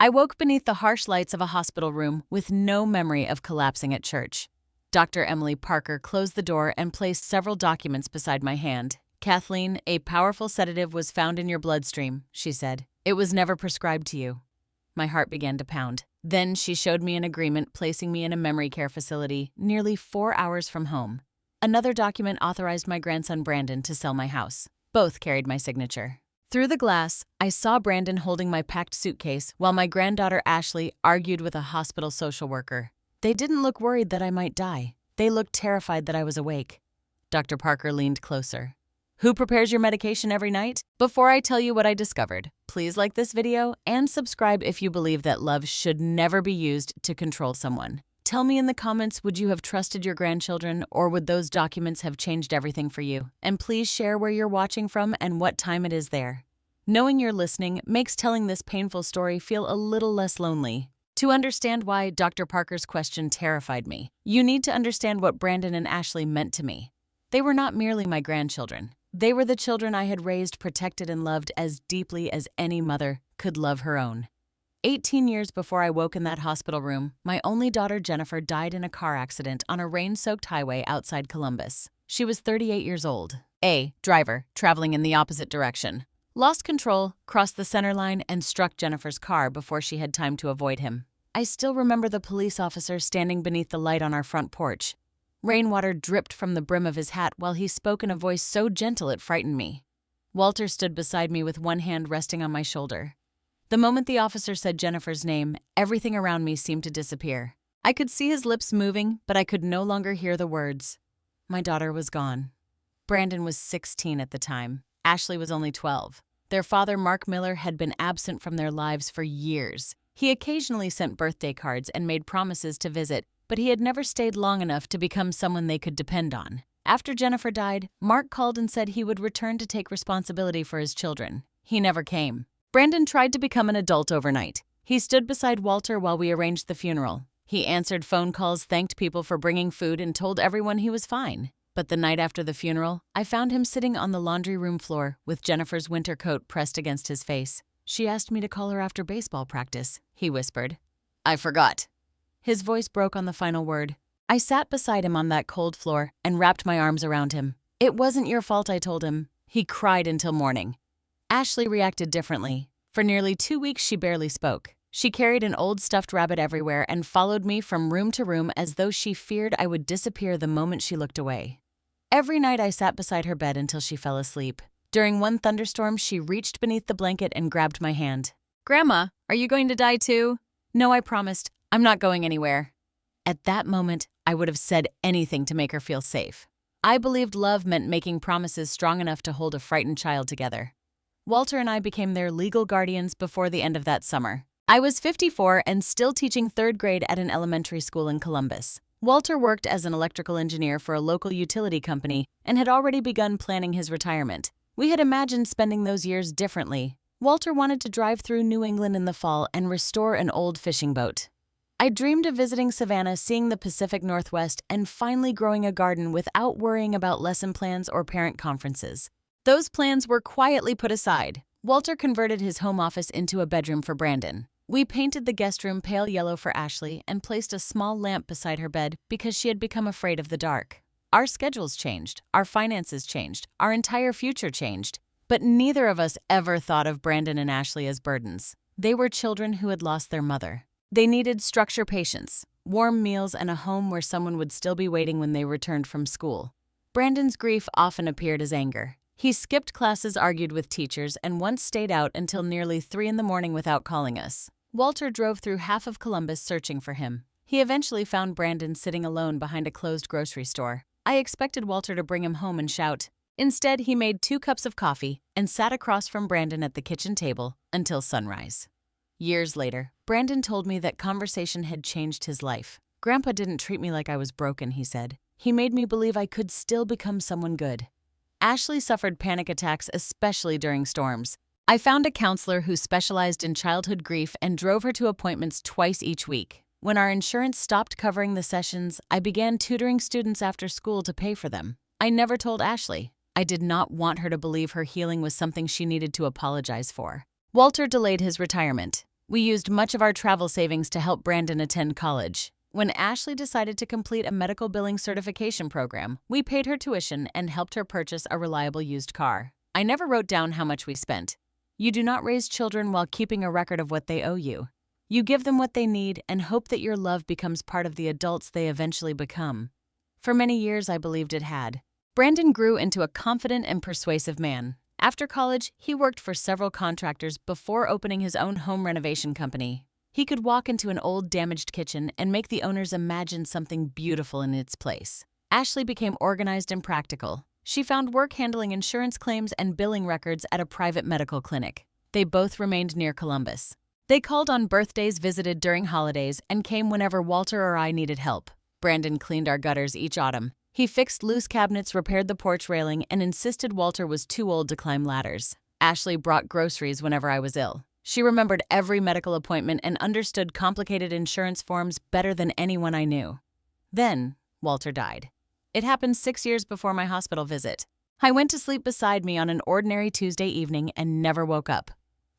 I woke beneath the harsh lights of a hospital room with no memory of collapsing at church. Dr. Emily Parker closed the door and placed several documents beside my hand. "Kathleen, a powerful sedative was found in your bloodstream," she said. "It was never prescribed to you." My heart began to pound. Then she showed me an agreement placing me in a memory care facility nearly 4 hours from home. Another document authorized my grandson Brandon to sell my house. Both carried my signature. Through the glass, I saw Brandon holding my packed suitcase while my granddaughter Ashley argued with a hospital social worker. They didn't look worried that I might die. They looked terrified that I was awake. Dr. Parker leaned closer. "Who prepares your medication every night?" Before I tell you what I discovered, please like this video and subscribe if you believe that love should never be used to control someone. Tell me in the comments, would you have trusted your grandchildren, or would those documents have changed everything for you? And please share where you're watching from and what time it is there. Knowing you're listening makes telling this painful story feel a little less lonely. To understand why Dr. Parker's question terrified me, you need to understand what Brandon and Ashley meant to me. They were not merely my grandchildren. They were the children I had raised, protected, and loved as deeply as any mother could love her own. 18 years before I woke in that hospital room, my only daughter Jennifer died in a car accident on a rain-soaked highway outside Columbus. She was 38 years old. A driver, traveling in the opposite direction, lost control, crossed the center line, and struck Jennifer's car before she had time to avoid him. I still remember the police officer standing beneath the light on our front porch. Rainwater dripped from the brim of his hat while he spoke in a voice so gentle it frightened me. Walter stood beside me with one hand resting on my shoulder. The moment the officer said Jennifer's name, everything around me seemed to disappear. I could see his lips moving, but I could no longer hear the words. My daughter was gone. Brandon was 16 at the time. Ashley was only 12. Their father, Mark Miller, had been absent from their lives for years. He occasionally sent birthday cards and made promises to visit, but he had never stayed long enough to become someone they could depend on. After Jennifer died, Mark called and said he would return to take responsibility for his children. He never came. Brandon tried to become an adult overnight. He stood beside Walter while we arranged the funeral. He answered phone calls, thanked people for bringing food, and told everyone he was fine. But the night after the funeral, I found him sitting on the laundry room floor with Jennifer's winter coat pressed against his face. "She asked me to call her after baseball practice," he whispered. "I forgot." His voice broke on the final word. I sat beside him on that cold floor and wrapped my arms around him. "It wasn't your fault," I told him. He cried until morning. Ashley reacted differently. For nearly 2 weeks, she barely spoke. She carried an old stuffed rabbit everywhere and followed me from room to room as though she feared I would disappear the moment she looked away. Every night I sat beside her bed until she fell asleep. During one thunderstorm, she reached beneath the blanket and grabbed my hand. "Grandma, are you going to die too?" "No," I promised. "I'm not going anywhere." At that moment, I would have said anything to make her feel safe. I believed love meant making promises strong enough to hold a frightened child together. Walter and I became their legal guardians before the end of that summer. I was 54 and still teaching 3rd grade at an elementary school in Columbus. Walter worked as an electrical engineer for a local utility company and had already begun planning his retirement. We had imagined spending those years differently. Walter wanted to drive through New England in the fall and restore an old fishing boat. I dreamed of visiting Savannah, seeing the Pacific Northwest, and finally growing a garden without worrying about lesson plans or parent conferences. Those plans were quietly put aside. Walter converted his home office into a bedroom for Brandon. We painted the guest room pale yellow for Ashley and placed a small lamp beside her bed because she had become afraid of the dark. Our schedules changed, our finances changed, our entire future changed. But neither of us ever thought of Brandon and Ashley as burdens. They were children who had lost their mother. They needed structure, patience, warm meals, and a home where someone would still be waiting when they returned from school. Brandon's grief often appeared as anger. He skipped classes, argued with teachers, and once stayed out until nearly 3 in the morning without calling us. Walter drove through half of Columbus searching for him. He eventually found Brandon sitting alone behind a closed grocery store. I expected Walter to bring him home and shout. Instead, he made 2 cups of coffee and sat across from Brandon at the kitchen table until sunrise. Years later, Brandon told me that conversation had changed his life. "Grandpa didn't treat me like I was broken," he said. "He made me believe I could still become someone good." Ashley suffered panic attacks, especially during storms. I found a counselor who specialized in childhood grief and drove her to appointments twice each week. When our insurance stopped covering the sessions, I began tutoring students after school to pay for them. I never told Ashley. I did not want her to believe her healing was something she needed to apologize for. Walter delayed his retirement. We used much of our travel savings to help Brandon attend college. When Ashley decided to complete a medical billing certification program, we paid her tuition and helped her purchase a reliable used car. I never wrote down how much we spent. You do not raise children while keeping a record of what they owe you. You give them what they need and hope that your love becomes part of the adults they eventually become. For many years, I believed it had. Brandon grew into a confident and persuasive man. After college, he worked for several contractors before opening his own home renovation company. He could walk into an old, damaged kitchen and make the owners imagine something beautiful in its place. Ashley became organized and practical. She found work handling insurance claims and billing records at a private medical clinic. They both remained near Columbus. They called on birthdays, visited during holidays, and came whenever Walter or I needed help. Brandon cleaned our gutters each autumn. He fixed loose cabinets, repaired the porch railing, and insisted Walter was too old to climb ladders. Ashley brought groceries whenever I was ill. She remembered every medical appointment and understood complicated insurance forms better than anyone I knew. Then, Walter died. It happened 6 years before my hospital visit. I went to sleep beside me on an ordinary Tuesday evening and never woke up.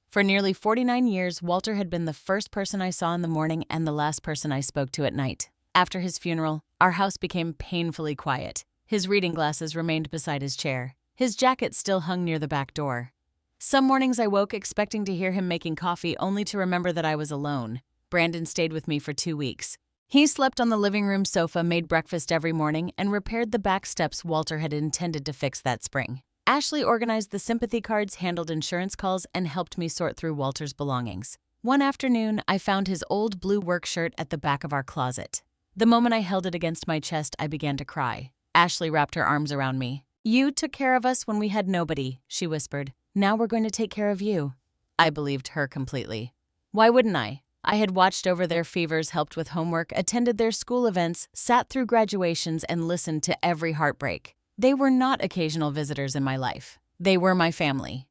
For nearly 49 years, Walter had been the first person I saw in the morning and the last person I spoke to at night. After his funeral, our house became painfully quiet. His reading glasses remained beside his chair. His jacket still hung near the back door. Some mornings I woke expecting to hear him making coffee, only to remember that I was alone. Brandon stayed with me for 2 weeks. He slept on the living room sofa, made breakfast every morning, and repaired the back steps Walter had intended to fix that spring. Ashley organized the sympathy cards, handled insurance calls, and helped me sort through Walter's belongings. One afternoon, I found his old blue work shirt at the back of our closet. The moment I held it against my chest, I began to cry. Ashley wrapped her arms around me. "You took care of us when we had nobody," she whispered. "Now we're going to take care of you." I believed her completely. Why wouldn't I? I had watched over their fevers, helped with homework, attended their school events, sat through graduations, and listened to every heartbreak. They were not occasional visitors in my life. They were my family.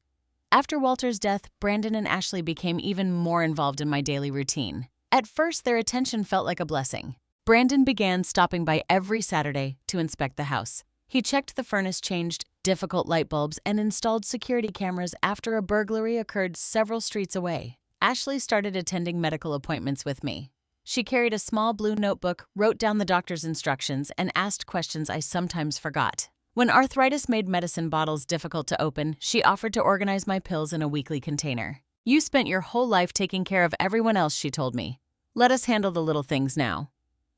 After Walter's death, Brandon and Ashley became even more involved in my daily routine. At first, their attention felt like a blessing. Brandon began stopping by every Saturday to inspect the house. He checked the furnace, changed difficult light bulbs, and installed security cameras after a burglary occurred several streets away. Ashley started attending medical appointments with me. She carried a small blue notebook, wrote down the doctor's instructions, and asked questions I sometimes forgot. When arthritis made medicine bottles difficult to open, she offered to organize my pills in a weekly container. "You spent your whole life taking care of everyone else," she told me. "Let us handle the little things now."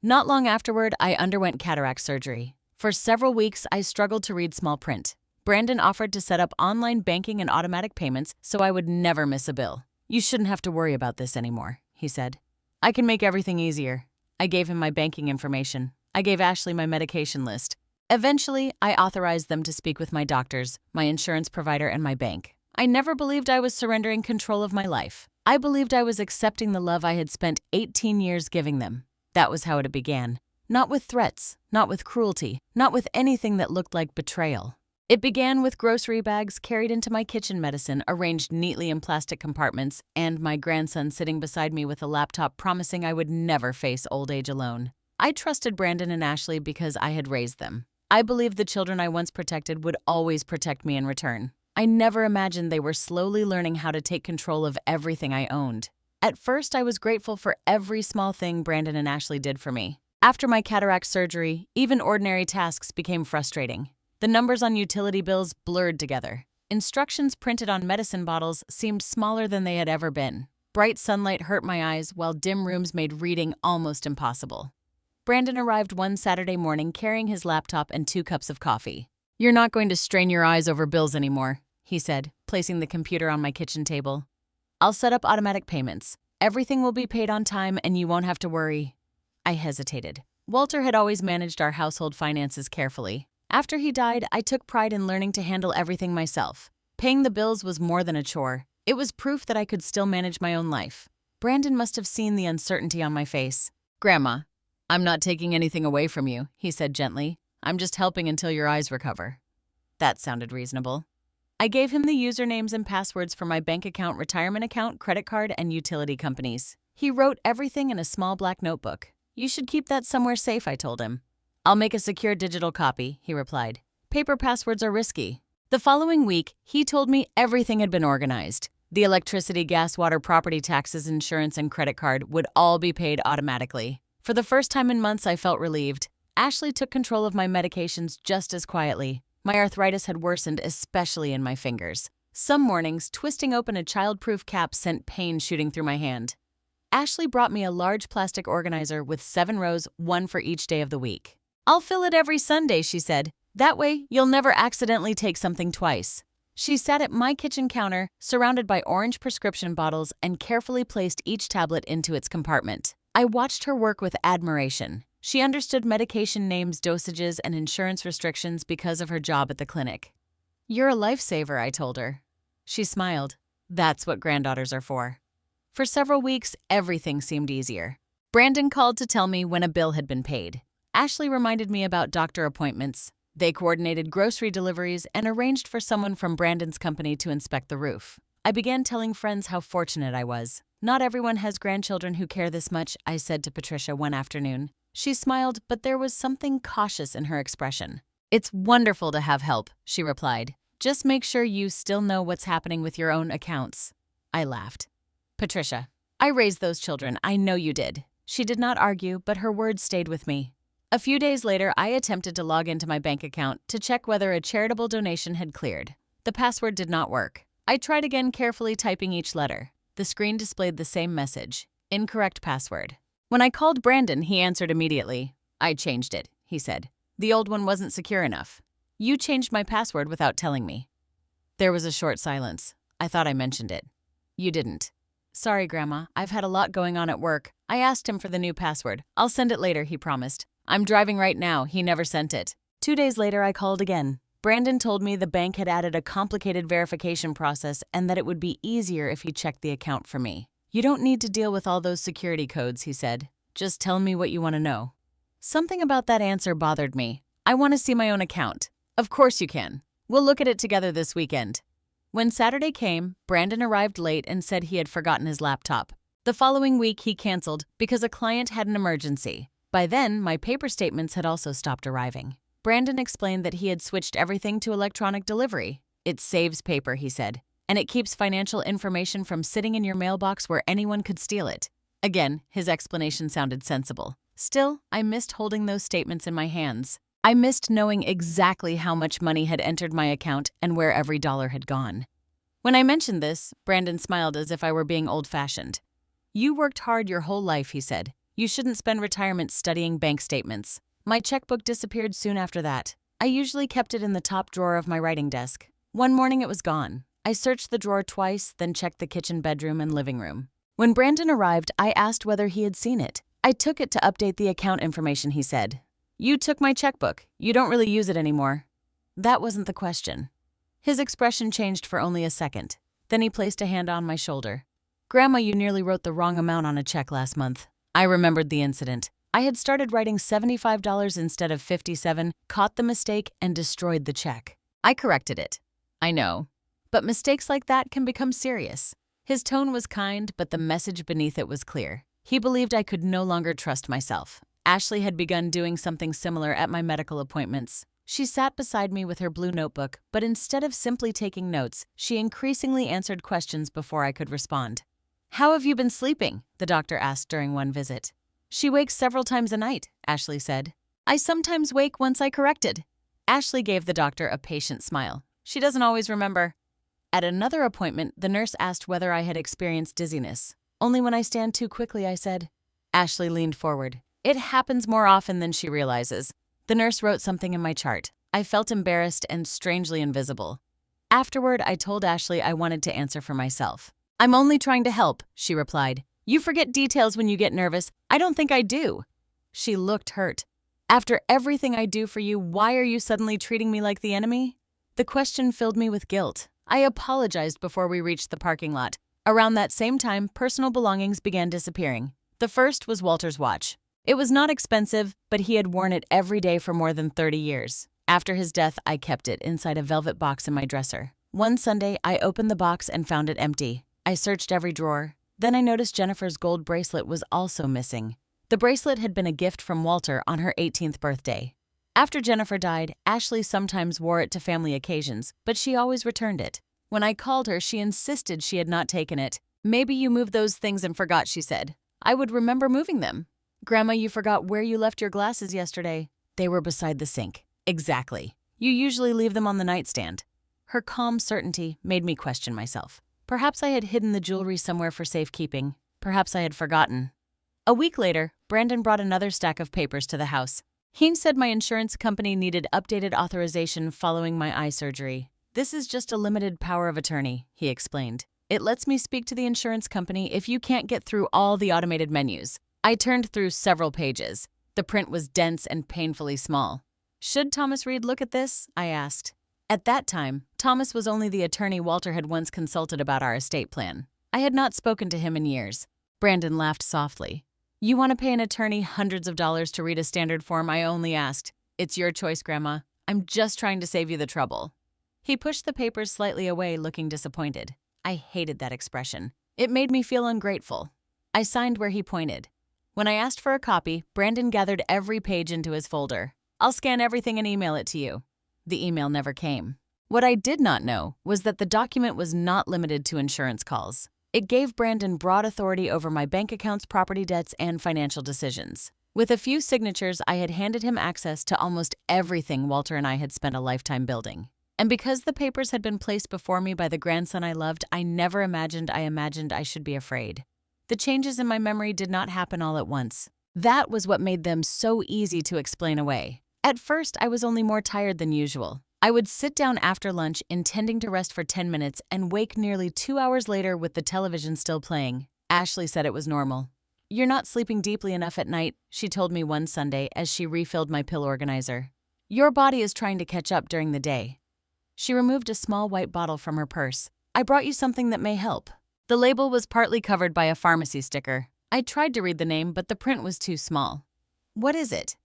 Not long afterward, I underwent cataract surgery. For several weeks, I struggled to read small print. Brandon offered to set up online banking and automatic payments so I would never miss a bill. "You shouldn't have to worry about this anymore," he said. "I can make everything easier." I gave him my banking information. I gave Ashley my medication list. Eventually, I authorized them to speak with my doctors, my insurance provider, and my bank. I never believed I was surrendering control of my life. I believed I was accepting the love I had spent 18 years giving them. That was how it began. Not with threats, not with cruelty, not with anything that looked like betrayal. It began with grocery bags carried into my kitchen, medicine arranged neatly in plastic compartments, and my grandson sitting beside me with a laptop promising I would never face old age alone. I trusted Brandon and Ashley because I had raised them. I believed the children I once protected would always protect me in return. I never imagined they were slowly learning how to take control of everything I owned. At first, I was grateful for every small thing Brandon and Ashley did for me. After my cataract surgery, even ordinary tasks became frustrating. The numbers on utility bills blurred together. Instructions printed on medicine bottles seemed smaller than they had ever been. Bright sunlight hurt my eyes, while dim rooms made reading almost impossible. Brandon arrived one Saturday morning carrying his laptop and 2 cups of coffee. "You're not going to strain your eyes over bills anymore," he said, placing the computer on my kitchen table. "I'll set up automatic payments. Everything will be paid on time and you won't have to worry." I hesitated. Walter had always managed our household finances carefully. After he died, I took pride in learning to handle everything myself. Paying the bills was more than a chore. It was proof that I could still manage my own life. Brandon must have seen the uncertainty on my face. "Grandma, I'm not taking anything away from you," he said gently. "I'm just helping until your eyes recover." That sounded reasonable. I gave him the usernames and passwords for my bank account, retirement account, credit card, and utility companies. He wrote everything in a small black notebook. "You should keep that somewhere safe," I told him. "I'll make a secure digital copy," he replied. "Paper passwords are risky." The following week, he told me everything had been organized. The electricity, gas, water, property taxes, insurance, and credit card would all be paid automatically. For the first time in months, I felt relieved. Ashley took control of my medications just as quietly. My arthritis had worsened, especially in my fingers. Some mornings, twisting open a child-proof cap sent pain shooting through my hand. Ashley brought me a large plastic organizer with 7 rows, one for each day of the week. "I'll fill it every Sunday," she said. "That way, you'll never accidentally take something twice." She sat at my kitchen counter, surrounded by orange prescription bottles, and carefully placed each tablet into its compartment. I watched her work with admiration. She understood medication names, dosages, and insurance restrictions because of her job at the clinic. "You're a lifesaver," I told her. She smiled. "That's what granddaughters are for." For several weeks, everything seemed easier. Brandon called to tell me when a bill had been paid. Ashley reminded me about doctor appointments. They coordinated grocery deliveries and arranged for someone from Brandon's company to inspect the roof. I began telling friends how fortunate I was. "Not everyone has grandchildren who care this much," I said to Patricia one afternoon. She smiled, but there was something cautious in her expression. "It's wonderful to have help," she replied. "Just make sure you still know what's happening with your own accounts." I laughed. "Patricia, I raised those children. I know you did." She did not argue, but her words stayed with me. A few days later, I attempted to log into my bank account to check whether a charitable donation had cleared. The password did not work. I tried again, carefully typing each letter. The screen displayed the same message: incorrect password. When I called Brandon, he answered immediately. "I changed it," he said. "The old one wasn't secure enough. You changed my password without telling me." There was a short silence. I thought I mentioned it. "You didn't." "Sorry, Grandma. I've had a lot going on at work. I asked him for the new password. I'll send it later," he promised. "I'm driving right now. He never sent it." 2 days later, I called again. Brandon told me the bank had added a complicated verification process and that it would be easier if he checked the account for me. "You don't need to deal with all those security codes," he said. "Just tell me what you want to know." Something about that answer bothered me. "I want to see my own account." "Of course you can. We'll look at it together this weekend." When Saturday came, Brandon arrived late and said he had forgotten his laptop. The following week, he canceled because a client had an emergency. By then, my paper statements had also stopped arriving. Brandon explained that he had switched everything to electronic delivery. "It saves paper," he said, "and it keeps financial information from sitting in your mailbox where anyone could steal it." Again, his explanation sounded sensible. Still, I missed holding those statements in my hands. I missed knowing exactly how much money had entered my account and where every dollar had gone. When I mentioned this, Brandon smiled as if I were being old-fashioned. "You worked hard your whole life," he said. "You shouldn't spend retirement studying bank statements." My checkbook disappeared soon after that. I usually kept it in the top drawer of my writing desk. One morning it was gone. I searched the drawer twice, then checked the kitchen, bedroom, and living room. When Brandon arrived, I asked whether he had seen it. "I took it to update the account information," he said. "You took my checkbook. You don't really use it anymore." That wasn't the question. His expression changed for only a second. Then he placed a hand on my shoulder. "Grandma, you nearly wrote the wrong amount on a check last month." I remembered the incident. I had started writing $75 instead of $57, caught the mistake, and destroyed the check. I corrected it. "I know. But mistakes like that can become serious." His tone was kind, but the message beneath it was clear. He believed I could no longer trust myself. Ashley had begun doing something similar at my medical appointments. She sat beside me with her blue notebook, but instead of simply taking notes, she increasingly answered questions before I could respond. "How have you been sleeping?" the doctor asked during one visit. "She wakes several times a night," Ashley said. "I sometimes wake once I corrected." Ashley gave the doctor a patient smile. "She doesn't always remember." At another appointment, the nurse asked whether I had experienced dizziness. "Only when I stand too quickly," I said. Ashley leaned forward. "It happens more often than she realizes." The nurse wrote something in my chart. I felt embarrassed and strangely invisible. Afterward, I told Ashley I wanted to answer for myself. "I'm only trying to help," she replied. "You forget details when you get nervous. I don't think I do." She looked hurt. "After everything I do for you, why are you suddenly treating me like the enemy?" The question filled me with guilt. I apologized before we reached the parking lot. Around that same time, personal belongings began disappearing. The first was Walter's watch. It was not expensive, but he had worn it every day for more than 30 years. After his death, I kept it inside a velvet box in my dresser. One Sunday, I opened the box and found it empty. I searched every drawer. Then I noticed Jennifer's gold bracelet was also missing. The bracelet had been a gift from Walter on her 18th birthday. After Jennifer died, Ashley sometimes wore it to family occasions, but she always returned it. When I called her, she insisted she had not taken it. Maybe you moved those things and forgot, she said. I would remember moving them. Grandma, you forgot where you left your glasses yesterday. They were beside the sink. Exactly. You usually leave them on the nightstand. Her calm certainty made me question myself. Perhaps I had hidden the jewelry somewhere for safekeeping. Perhaps I had forgotten. A week later, Brandon brought another stack of papers to the house. He said my insurance company needed updated authorization following my eye surgery. This is just a limited power of attorney, he explained. It lets me speak to the insurance company if you can't get through all the automated menus. I turned through several pages. The print was dense and painfully small. Should Thomas Reed look at this? I asked. At that time, Thomas was only the attorney Walter had once consulted about our estate plan. I had not spoken to him in years. Brandon laughed softly. You want to pay an attorney hundreds of dollars to read a standard form? I only asked. It's your choice, Grandma. I'm just trying to save you the trouble. He pushed the papers slightly away, looking disappointed. I hated that expression. It made me feel ungrateful. I signed where he pointed. When I asked for a copy, Brandon gathered every page into his folder. I'll scan everything and email it to you. The email never came. What I did not know was that the document was not limited to insurance calls. It gave Brandon broad authority over my bank accounts, property debts, and financial decisions. With a few signatures, I had handed him access to almost everything Walter and I had spent a lifetime building. And because the papers had been placed before me by the grandson I loved, I never imagined I should be afraid. The changes in my memory did not happen all at once. That was what made them so easy to explain away. At first, I was only more tired than usual. I would sit down after lunch intending to rest for 10 minutes and wake nearly 2 hours later with the television still playing. Ashley said it was normal. You're not sleeping deeply enough at night, she told me one Sunday as she refilled my pill organizer. Your body is trying to catch up during the day. She removed a small white bottle from her purse. I brought you something that may help. The label was partly covered by a pharmacy sticker. I tried to read the name, but the print was too small. What is it?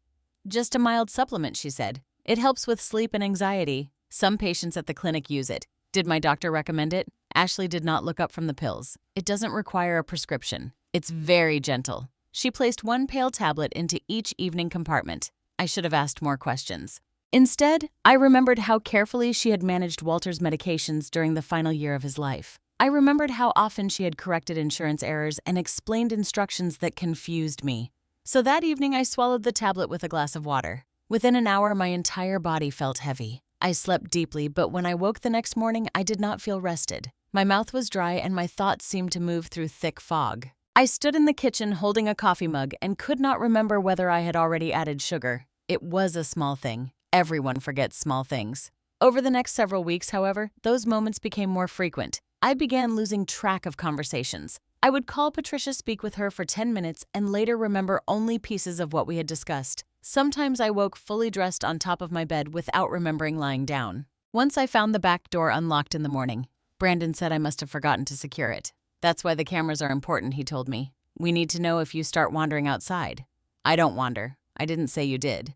Just a mild supplement, she said. It helps with sleep and anxiety. Some patients at the clinic use it. Did my doctor recommend it? Ashley did not look up from the pills. It doesn't require a prescription. It's very gentle. She placed one pale tablet into each evening compartment. I should have asked more questions. Instead, I remembered how carefully she had managed Walter's medications during the final year of his life. I remembered how often she had corrected insurance errors and explained instructions that confused me. So that evening, I swallowed the tablet with a glass of water. Within an hour, my entire body felt heavy. I slept deeply, but when I woke the next morning, I did not feel rested. My mouth was dry and my thoughts seemed to move through thick fog. I stood in the kitchen holding a coffee mug and could not remember whether I had already added sugar. It was a small thing. Everyone forgets small things. Over the next several weeks, however, those moments became more frequent. I began losing track of conversations. I would call Patricia, speak with her for 10 minutes, and later remember only pieces of what we had discussed. Sometimes I woke fully dressed on top of my bed without remembering lying down. Once I found the back door unlocked in the morning. Brandon said I must have forgotten to secure it. That's why the cameras are important, he told me. We need to know if you start wandering outside. I don't wander. I didn't say you did.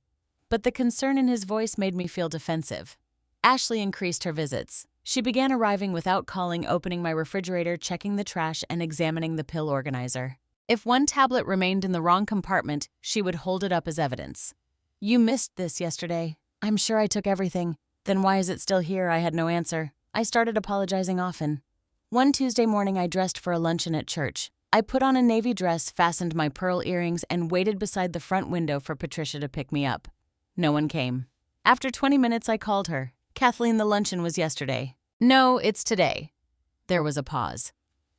But the concern in his voice made me feel defensive. Ashley increased her visits. She began arriving without calling, opening my refrigerator, checking the trash, and examining the pill organizer. If one tablet remained in the wrong compartment, she would hold it up as evidence. You missed this yesterday. I'm sure I took everything. Then why is it still here? I had no answer. I started apologizing often. One Tuesday morning, I dressed for a luncheon at church. I put on a navy dress, fastened my pearl earrings, and waited beside the front window for Patricia to pick me up. No one came. After 20 minutes, I called her. Kathleen, the luncheon was yesterday. No, it's today. There was a pause.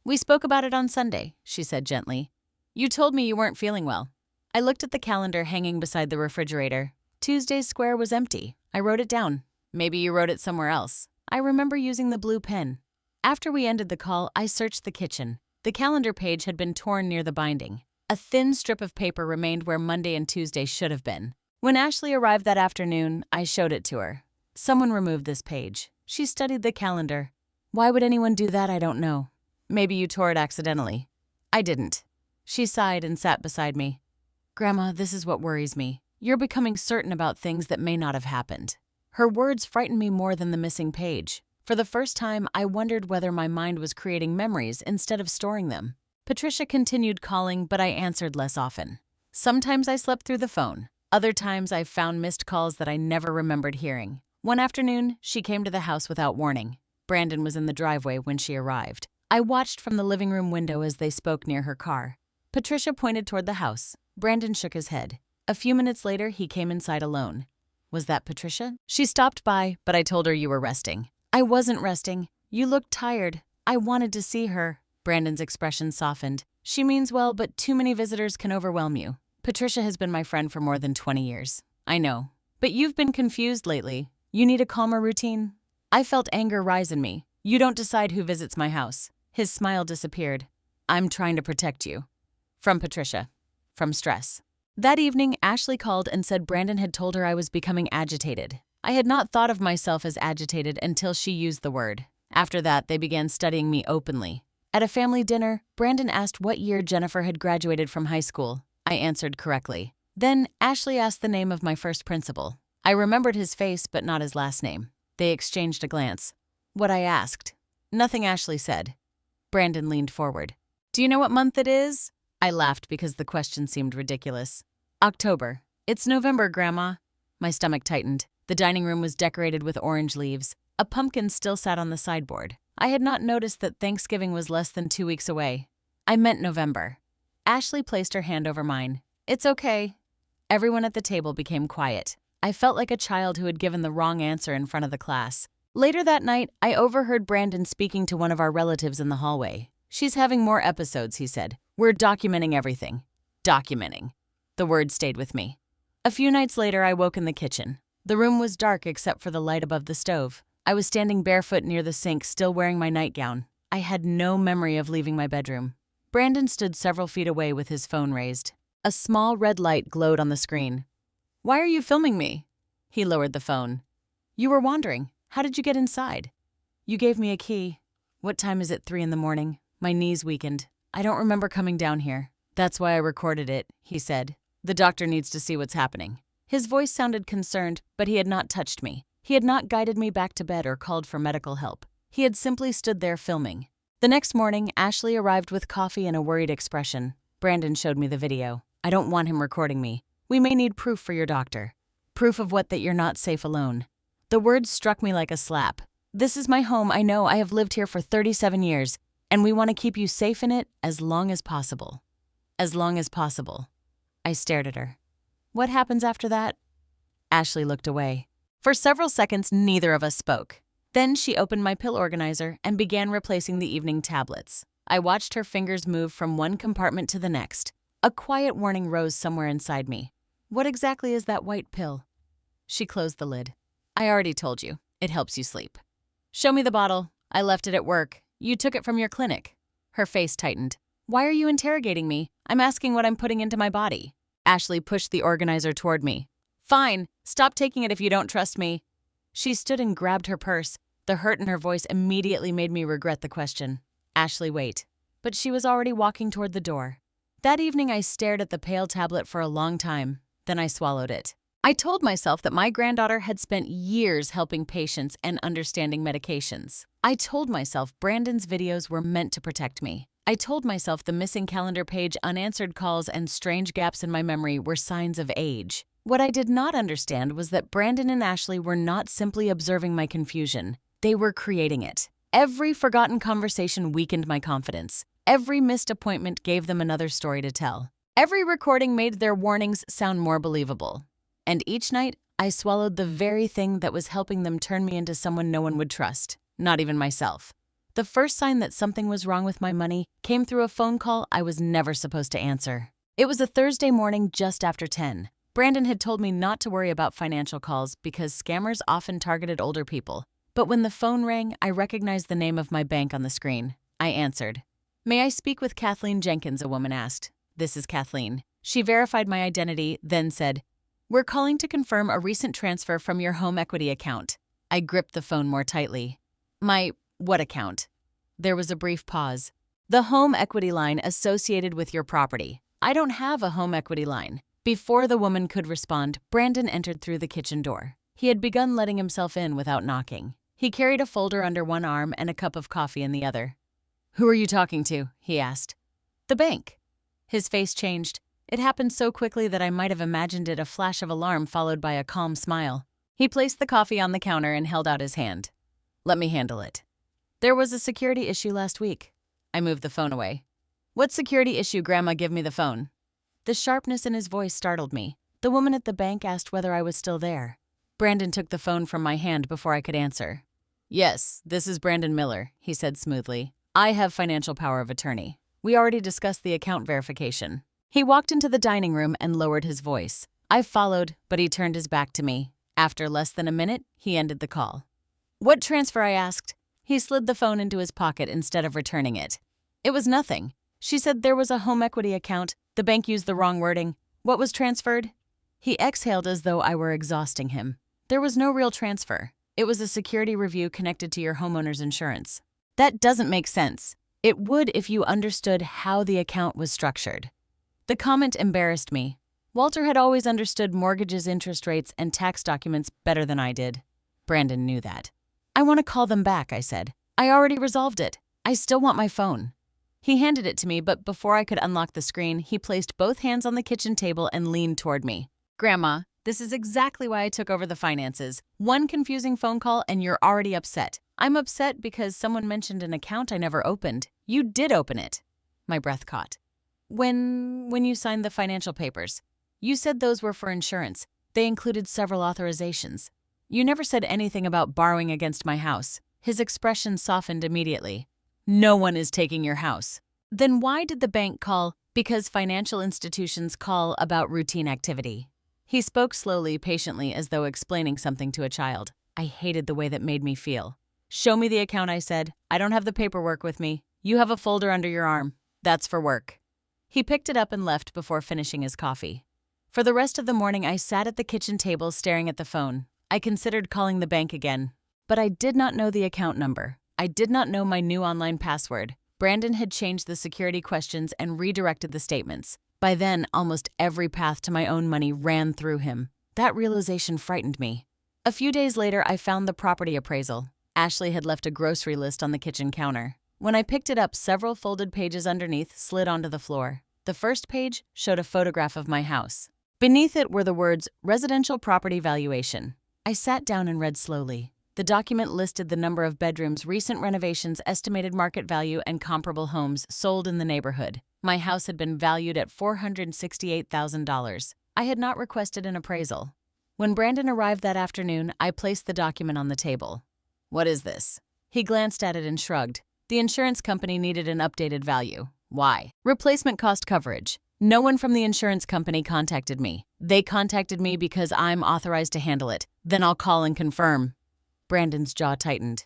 We spoke about it on Sunday, she said gently. You told me you weren't feeling well. I looked at the calendar hanging beside the refrigerator. Tuesday's square was empty. I wrote it down. Maybe you wrote it somewhere else. I remember using the blue pen. After we ended the call, I searched the kitchen. The calendar page had been torn near the binding. A thin strip of paper remained where Monday and Tuesday should have been. When Ashley arrived that afternoon, I showed it to her. Someone removed this page. She studied the calendar. Why would anyone do that? I don't know. Maybe you tore it accidentally. I didn't. She sighed and sat beside me. Grandma, this is what worries me. You're becoming certain about things that may not have happened. Her words frightened me more than the missing page. For the first time, I wondered whether my mind was creating memories instead of storing them. Patricia continued calling, but I answered less often. Sometimes I slept through the phone. Other times I found missed calls that I never remembered hearing. One afternoon, she came to the house without warning. Brandon was in the driveway when she arrived. I watched from the living room window as they spoke near her car. Patricia pointed toward the house. Brandon shook his head. A few minutes later, he came inside alone. Was that Patricia? She stopped by, but I told her you were resting. I wasn't resting. You looked tired. I wanted to see her. Brandon's expression softened. She means well, but too many visitors can overwhelm you. Patricia has been my friend for more than 20 years. I know. But you've been confused lately. You need a calmer routine? I felt anger rise in me. You don't decide who visits my house. His smile disappeared. I'm trying to protect you. From Patricia. From stress. That evening, Ashley called and said Brandon had told her I was becoming agitated. I had not thought of myself as agitated until she used the word. After that, they began studying me openly. At a family dinner, Brandon asked what year Jennifer had graduated from high school. I answered correctly. Then, Ashley asked the name of my first principal. I remembered his face, but not his last name. They exchanged a glance. What I asked. Nothing, Ashley said. Brandon leaned forward. Do you know what month it is? I laughed because the question seemed ridiculous. October. It's November, Grandma. My stomach tightened. The dining room was decorated with orange leaves. A pumpkin still sat on the sideboard. I had not noticed that Thanksgiving was less than 2 weeks away. I meant November. Ashley placed her hand over mine. It's okay. Everyone at the table became quiet. I felt like a child who had given the wrong answer in front of the class. Later that night, I overheard Brandon speaking to one of our relatives in the hallway. She's having more episodes, he said. We're documenting everything. Documenting. The word stayed with me. A few nights later, I woke in the kitchen. The room was dark except for the light above the stove. I was standing barefoot near the sink, still wearing my nightgown. I had no memory of leaving my bedroom. Brandon stood several feet away with his phone raised. A small red light glowed on the screen. Why are you filming me? He lowered the phone. You were wandering. How did you get inside? You gave me a key. What time is it? 3 a.m. My knees weakened. I don't remember coming down here. That's why I recorded it, he said. The doctor needs to see what's happening. His voice sounded concerned, but he had not touched me. He had not guided me back to bed or called for medical help. He had simply stood there filming. The next morning, Ashley arrived with coffee and a worried expression. Brandon showed me the video. I don't want him recording me. We may need proof for your doctor. Proof of what? That you're not safe alone. The words struck me like a slap. This is my home, I know. I have lived here for 37 years, and we want to keep you safe in it as long as possible. As long as possible. I stared at her. What happens after that? Ashley looked away. For several seconds, neither of us spoke. Then she opened my pill organizer and began replacing the evening tablets. I watched her fingers move from one compartment to the next. A quiet warning rose somewhere inside me. What exactly is that white pill? She closed the lid. I already told you. It helps you sleep. Show me the bottle. I left it at work. You took it from your clinic. Her face tightened. Why are you interrogating me? I'm asking what I'm putting into my body. Ashley pushed the organizer toward me. Fine. Stop taking it if you don't trust me. She stood and grabbed her purse. The hurt in her voice immediately made me regret the question. Ashley, wait. But she was already walking toward the door. That evening, I stared at the pale tablet for a long time. Then I swallowed it. I told myself that my granddaughter had spent years helping patients and understanding medications. I told myself Brandon's videos were meant to protect me. I told myself the missing calendar page, unanswered calls, and strange gaps in my memory were signs of age. What I did not understand was that Brandon and Ashley were not simply observing my confusion. They were creating it. Every forgotten conversation weakened my confidence. Every missed appointment gave them another story to tell. Every recording made their warnings sound more believable. And each night, I swallowed the very thing that was helping them turn me into someone no one would trust, not even myself. The first sign that something was wrong with my money came through a phone call I was never supposed to answer. It was a Thursday morning just after 10. Brandon had told me not to worry about financial calls because scammers often targeted older people. But when the phone rang, I recognized the name of my bank on the screen. I answered. May I speak with Kathleen Jenkins, a woman asked. This is Kathleen. She verified my identity, then said, We're calling to confirm a recent transfer from your home equity account. I gripped the phone more tightly. My what account? There was a brief pause. The home equity line associated with your property. I don't have a home equity line. Before the woman could respond, Brandon entered through the kitchen door. He had begun letting himself in without knocking. He carried a folder under one arm and a cup of coffee in the other. Who are you talking to? He asked. The bank. His face changed. It happened so quickly that I might have imagined it a flash of alarm followed by a calm smile. He placed the coffee on the counter and held out his hand. Let me handle it. There was a security issue last week. I moved the phone away. What security issue, Grandma? Give me the phone. The sharpness in his voice startled me. The woman at the bank asked whether I was still there. Brandon took the phone from my hand before I could answer. Yes, this is Brandon Miller, he said smoothly. I have financial power of attorney. We already discussed the account verification. He walked into the dining room and lowered his voice. I followed, but he turned his back to me. After less than a minute, he ended the call. What transfer? I asked. He slid the phone into his pocket instead of returning it. It was nothing. She said there was a home equity account. The bank used the wrong wording. What was transferred? He exhaled as though I were exhausting him. There was no real transfer. It was a security review connected to your homeowner's insurance. That doesn't make sense. It would if you understood how the account was structured. The comment embarrassed me. Walter had always understood mortgages, interest rates, and tax documents better than I did. Brandon knew that. I want to call them back, I said. I already resolved it. I still want my phone. He handed it to me, but before I could unlock the screen, he placed both hands on the kitchen table and leaned toward me. Grandma, this is exactly why I took over the finances. One confusing phone call and you're already upset. I'm upset because someone mentioned an account I never opened. You did open it. My breath caught. When you signed the financial papers, you said those were for insurance. They included several authorizations. You never said anything about borrowing against my house. His expression softened immediately. No one is taking your house. Then why did the bank call? Because financial institutions call about routine activity. He spoke slowly, patiently, as though explaining something to a child. I hated the way that made me feel. Show me the account, I said. I don't have the paperwork with me. You have a folder under your arm. That's for work. He picked it up and left before finishing his coffee. For the rest of the morning, I sat at the kitchen table staring at the phone. I considered calling the bank again, but I did not know the account number. I did not know my new online password. Brandon had changed the security questions and redirected the statements. By then, almost every path to my own money ran through him. That realization frightened me. A few days later, I found the property appraisal. Ashley had left a grocery list on the kitchen counter. When I picked it up, several folded pages underneath slid onto the floor. The first page showed a photograph of my house. Beneath it were the words, residential property valuation. I sat down and read slowly. The document listed the number of bedrooms, recent renovations, estimated market value, and comparable homes sold in the neighborhood. My house had been valued at $468,000. I had not requested an appraisal. When Brandon arrived that afternoon, I placed the document on the table. What is this? He glanced at it and shrugged. The insurance company needed an updated value. Why? Replacement cost coverage. No one from the insurance company contacted me. They contacted me because I'm authorized to handle it. Then I'll call and confirm. Brandon's jaw tightened.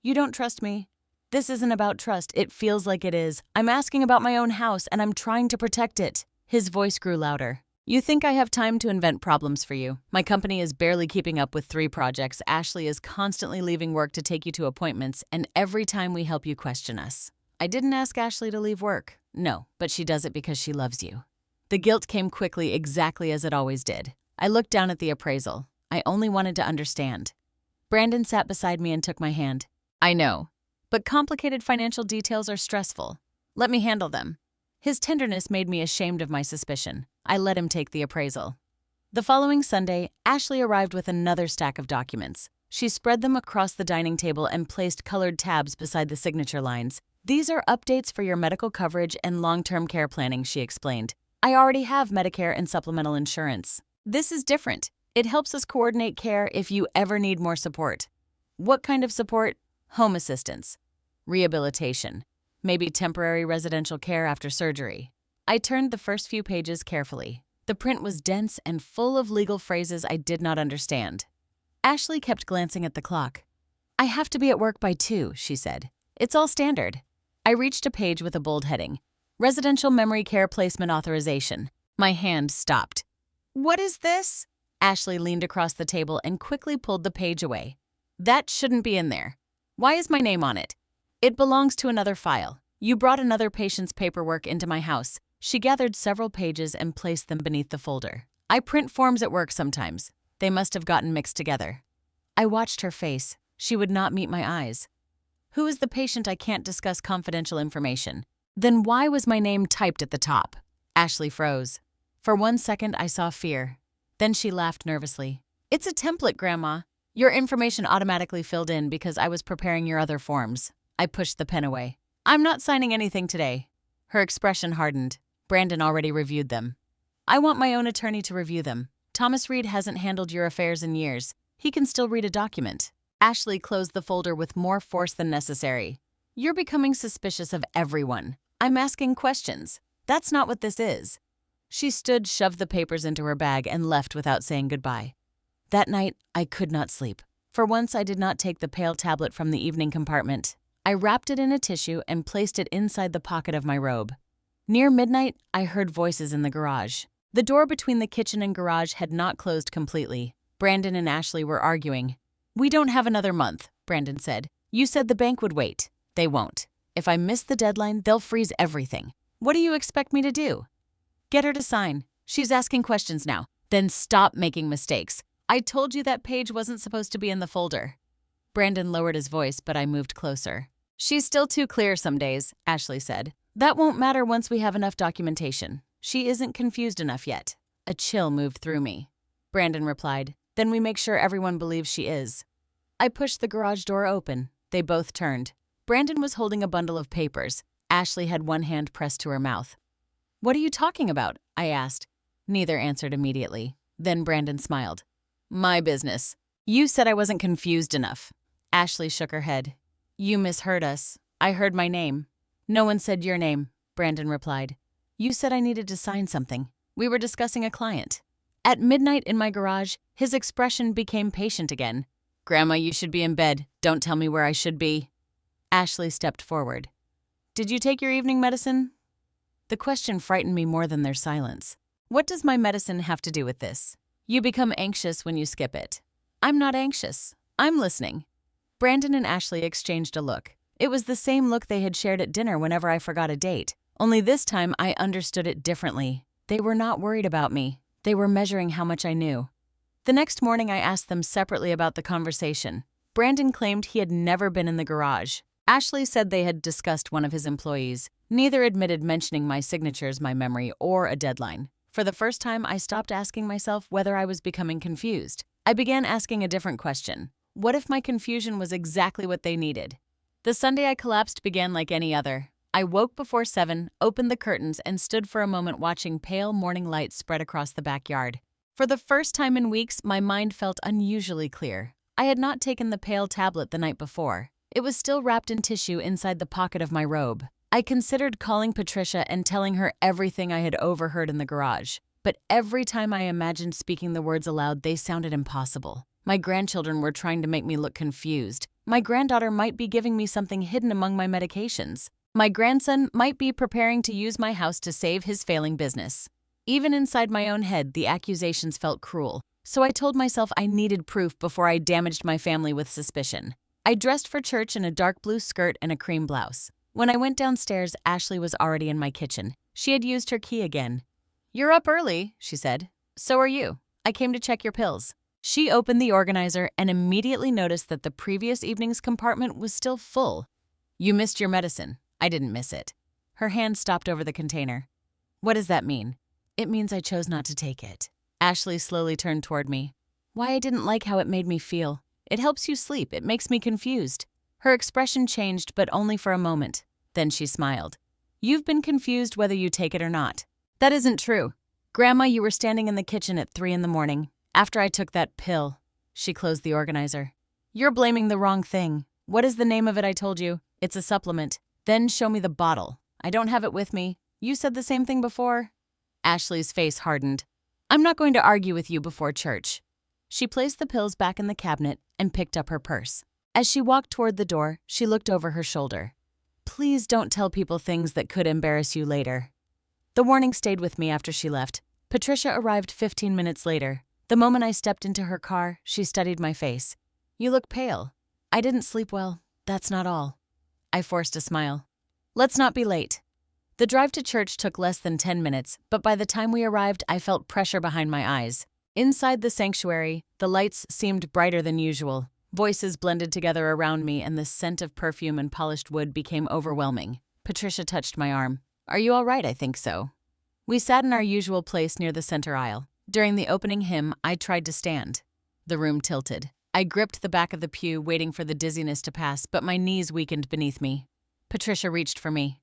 You don't trust me? This isn't about trust. It feels like it is. I'm asking about my own house, and I'm trying to protect it. His voice grew louder. You think I have time to invent problems for you? My company is barely keeping up with 3 projects. Ashley is constantly leaving work to take you to appointments, and every time we help you question us. I didn't ask Ashley to leave work. No, but she does it because she loves you. The guilt came quickly, exactly as it always did. I looked down at the appraisal. I only wanted to understand. Brandon sat beside me and took my hand. I know, but complicated financial details are stressful. Let me handle them. His tenderness made me ashamed of my suspicion. I let him take the appraisal. The following Sunday, Ashley arrived with another stack of documents. She spread them across the dining table and placed colored tabs beside the signature lines. These are updates for your medical coverage and long-term care planning, she explained. I already have Medicare and supplemental insurance. This is different. It helps us coordinate care if you ever need more support. What kind of support? Home assistance, rehabilitation, maybe temporary residential care after surgery. I turned the first few pages carefully. The print was dense and full of legal phrases I did not understand. Ashley kept glancing at the clock. I have to be at work by 2, she said. It's all standard. I reached a page with a bold heading. Residential memory care placement authorization. My hand stopped. What is this? Ashley leaned across the table and quickly pulled the page away. That shouldn't be in there. Why is my name on it? It belongs to another file. You brought another patient's paperwork into my house. She gathered several pages and placed them beneath the folder. I print forms at work sometimes. They must have gotten mixed together. I watched her face. She would not meet my eyes. Who is the patient? I can't discuss confidential information. Then why was my name typed at the top? Ashley froze. For 1 second, I saw fear. Then she laughed nervously. It's a template, Grandma. Your information automatically filled in because I was preparing your other forms. I pushed the pen away. I'm not signing anything today. Her expression hardened. Brandon already reviewed them. I want my own attorney to review them. Thomas Reed hasn't handled your affairs in years. He can still read a document. Ashley closed the folder with more force than necessary. You're becoming suspicious of everyone. I'm asking questions. That's not what this is. She stood, shoved the papers into her bag, and left without saying goodbye. That night, I could not sleep. For once, I did not take the pale tablet from the evening compartment. I wrapped it in a tissue and placed it inside the pocket of my robe. Near midnight, I heard voices in the garage. The door between the kitchen and garage had not closed completely. Brandon and Ashley were arguing. We don't have another month, Brandon said. You said the bank would wait. They won't. If I miss the deadline, they'll freeze everything. What do you expect me to do? Get her to sign. She's asking questions now. Then stop making mistakes. I told you that page wasn't supposed to be in the folder. Brandon lowered his voice, but I moved closer. She's still too clear some days, Ashley said. That won't matter once we have enough documentation. She isn't confused enough yet. A chill moved through me. Brandon replied, Then we make sure everyone believes she is. I pushed the garage door open. They both turned. Brandon was holding a bundle of papers. Ashley had one hand pressed to her mouth. What are you talking about? I asked. Neither answered immediately. Then Brandon smiled. My business. You said I wasn't confused enough. Ashley shook her head. You misheard us. I heard my name. No one said your name, Brandon replied. You said I needed to sign something. We were discussing a client. At midnight in my garage, his expression became patient again. Grandma, you should be in bed. Don't tell me where I should be. Ashley stepped forward. Did you take your evening medicine? The question frightened me more than their silence. What does my medicine have to do with this? You become anxious when you skip it. I'm not anxious. I'm listening. Brandon and Ashley exchanged a look. It was the same look they had shared at dinner whenever I forgot a date. Only this time I understood it differently. They were not worried about me. They were measuring how much I knew. The next morning I asked them separately about the conversation. Brandon claimed he had never been in the garage. Ashley said they had discussed one of his employees. Neither admitted mentioning my signatures, my memory, or a deadline. For the first time, I stopped asking myself whether I was becoming confused. I began asking a different question. What if my confusion was exactly what they needed? The Sunday I collapsed began like any other. I woke before 7, opened the curtains, and stood for a moment watching pale morning light spread across the backyard. For the first time in weeks, my mind felt unusually clear. I had not taken the pale tablet the night before. It was still wrapped in tissue inside the pocket of my robe. I considered calling Patricia and telling her everything I had overheard in the garage. But every time I imagined speaking the words aloud, they sounded impossible. My grandchildren were trying to make me look confused. My granddaughter might be giving me something hidden among my medications. My grandson might be preparing to use my house to save his failing business. Even inside my own head, the accusations felt cruel. So I told myself I needed proof before I damaged my family with suspicion. I dressed for church in a dark blue skirt and a cream blouse. When I went downstairs, Ashley was already in my kitchen. She had used her key again. You're up early, she said. So are you. I came to check your pills. She opened the organizer and immediately noticed that the previous evening's compartment was still full. You missed your medicine. I didn't miss it. Her hand stopped over the container. What does that mean? It means I chose not to take it. Ashley slowly turned toward me. Why I didn't like how it made me feel. It helps you sleep. It makes me confused. Her expression changed, but only for a moment. Then she smiled. You've been confused whether you take it or not. That isn't true. Grandma, you were standing in the kitchen at 3 in the morning. After I took that pill. She closed the organizer. You're blaming the wrong thing. What is the name of it I told you? It's a supplement. Then show me the bottle. I don't have it with me. You said the same thing before. Ashley's face hardened. I'm not going to argue with you before church. She placed the pills back in the cabinet and picked up her purse. As she walked toward the door, she looked over her shoulder. Please don't tell people things that could embarrass you later. The warning stayed with me after she left. Patricia arrived 15 minutes later. The moment I stepped into her car, she studied my face. You look pale. I didn't sleep well. That's not all. I forced a smile. Let's not be late. The drive to church took less than 10 minutes, but by the time we arrived, I felt pressure behind my eyes. Inside the sanctuary, the lights seemed brighter than usual. Voices blended together around me, and the scent of perfume and polished wood became overwhelming. Patricia touched my arm. Are you all right? I think so. We sat in our usual place near the center aisle. During the opening hymn, I tried to stand. The room tilted. I gripped the back of the pew, waiting for the dizziness to pass, but my knees weakened beneath me. Patricia reached for me.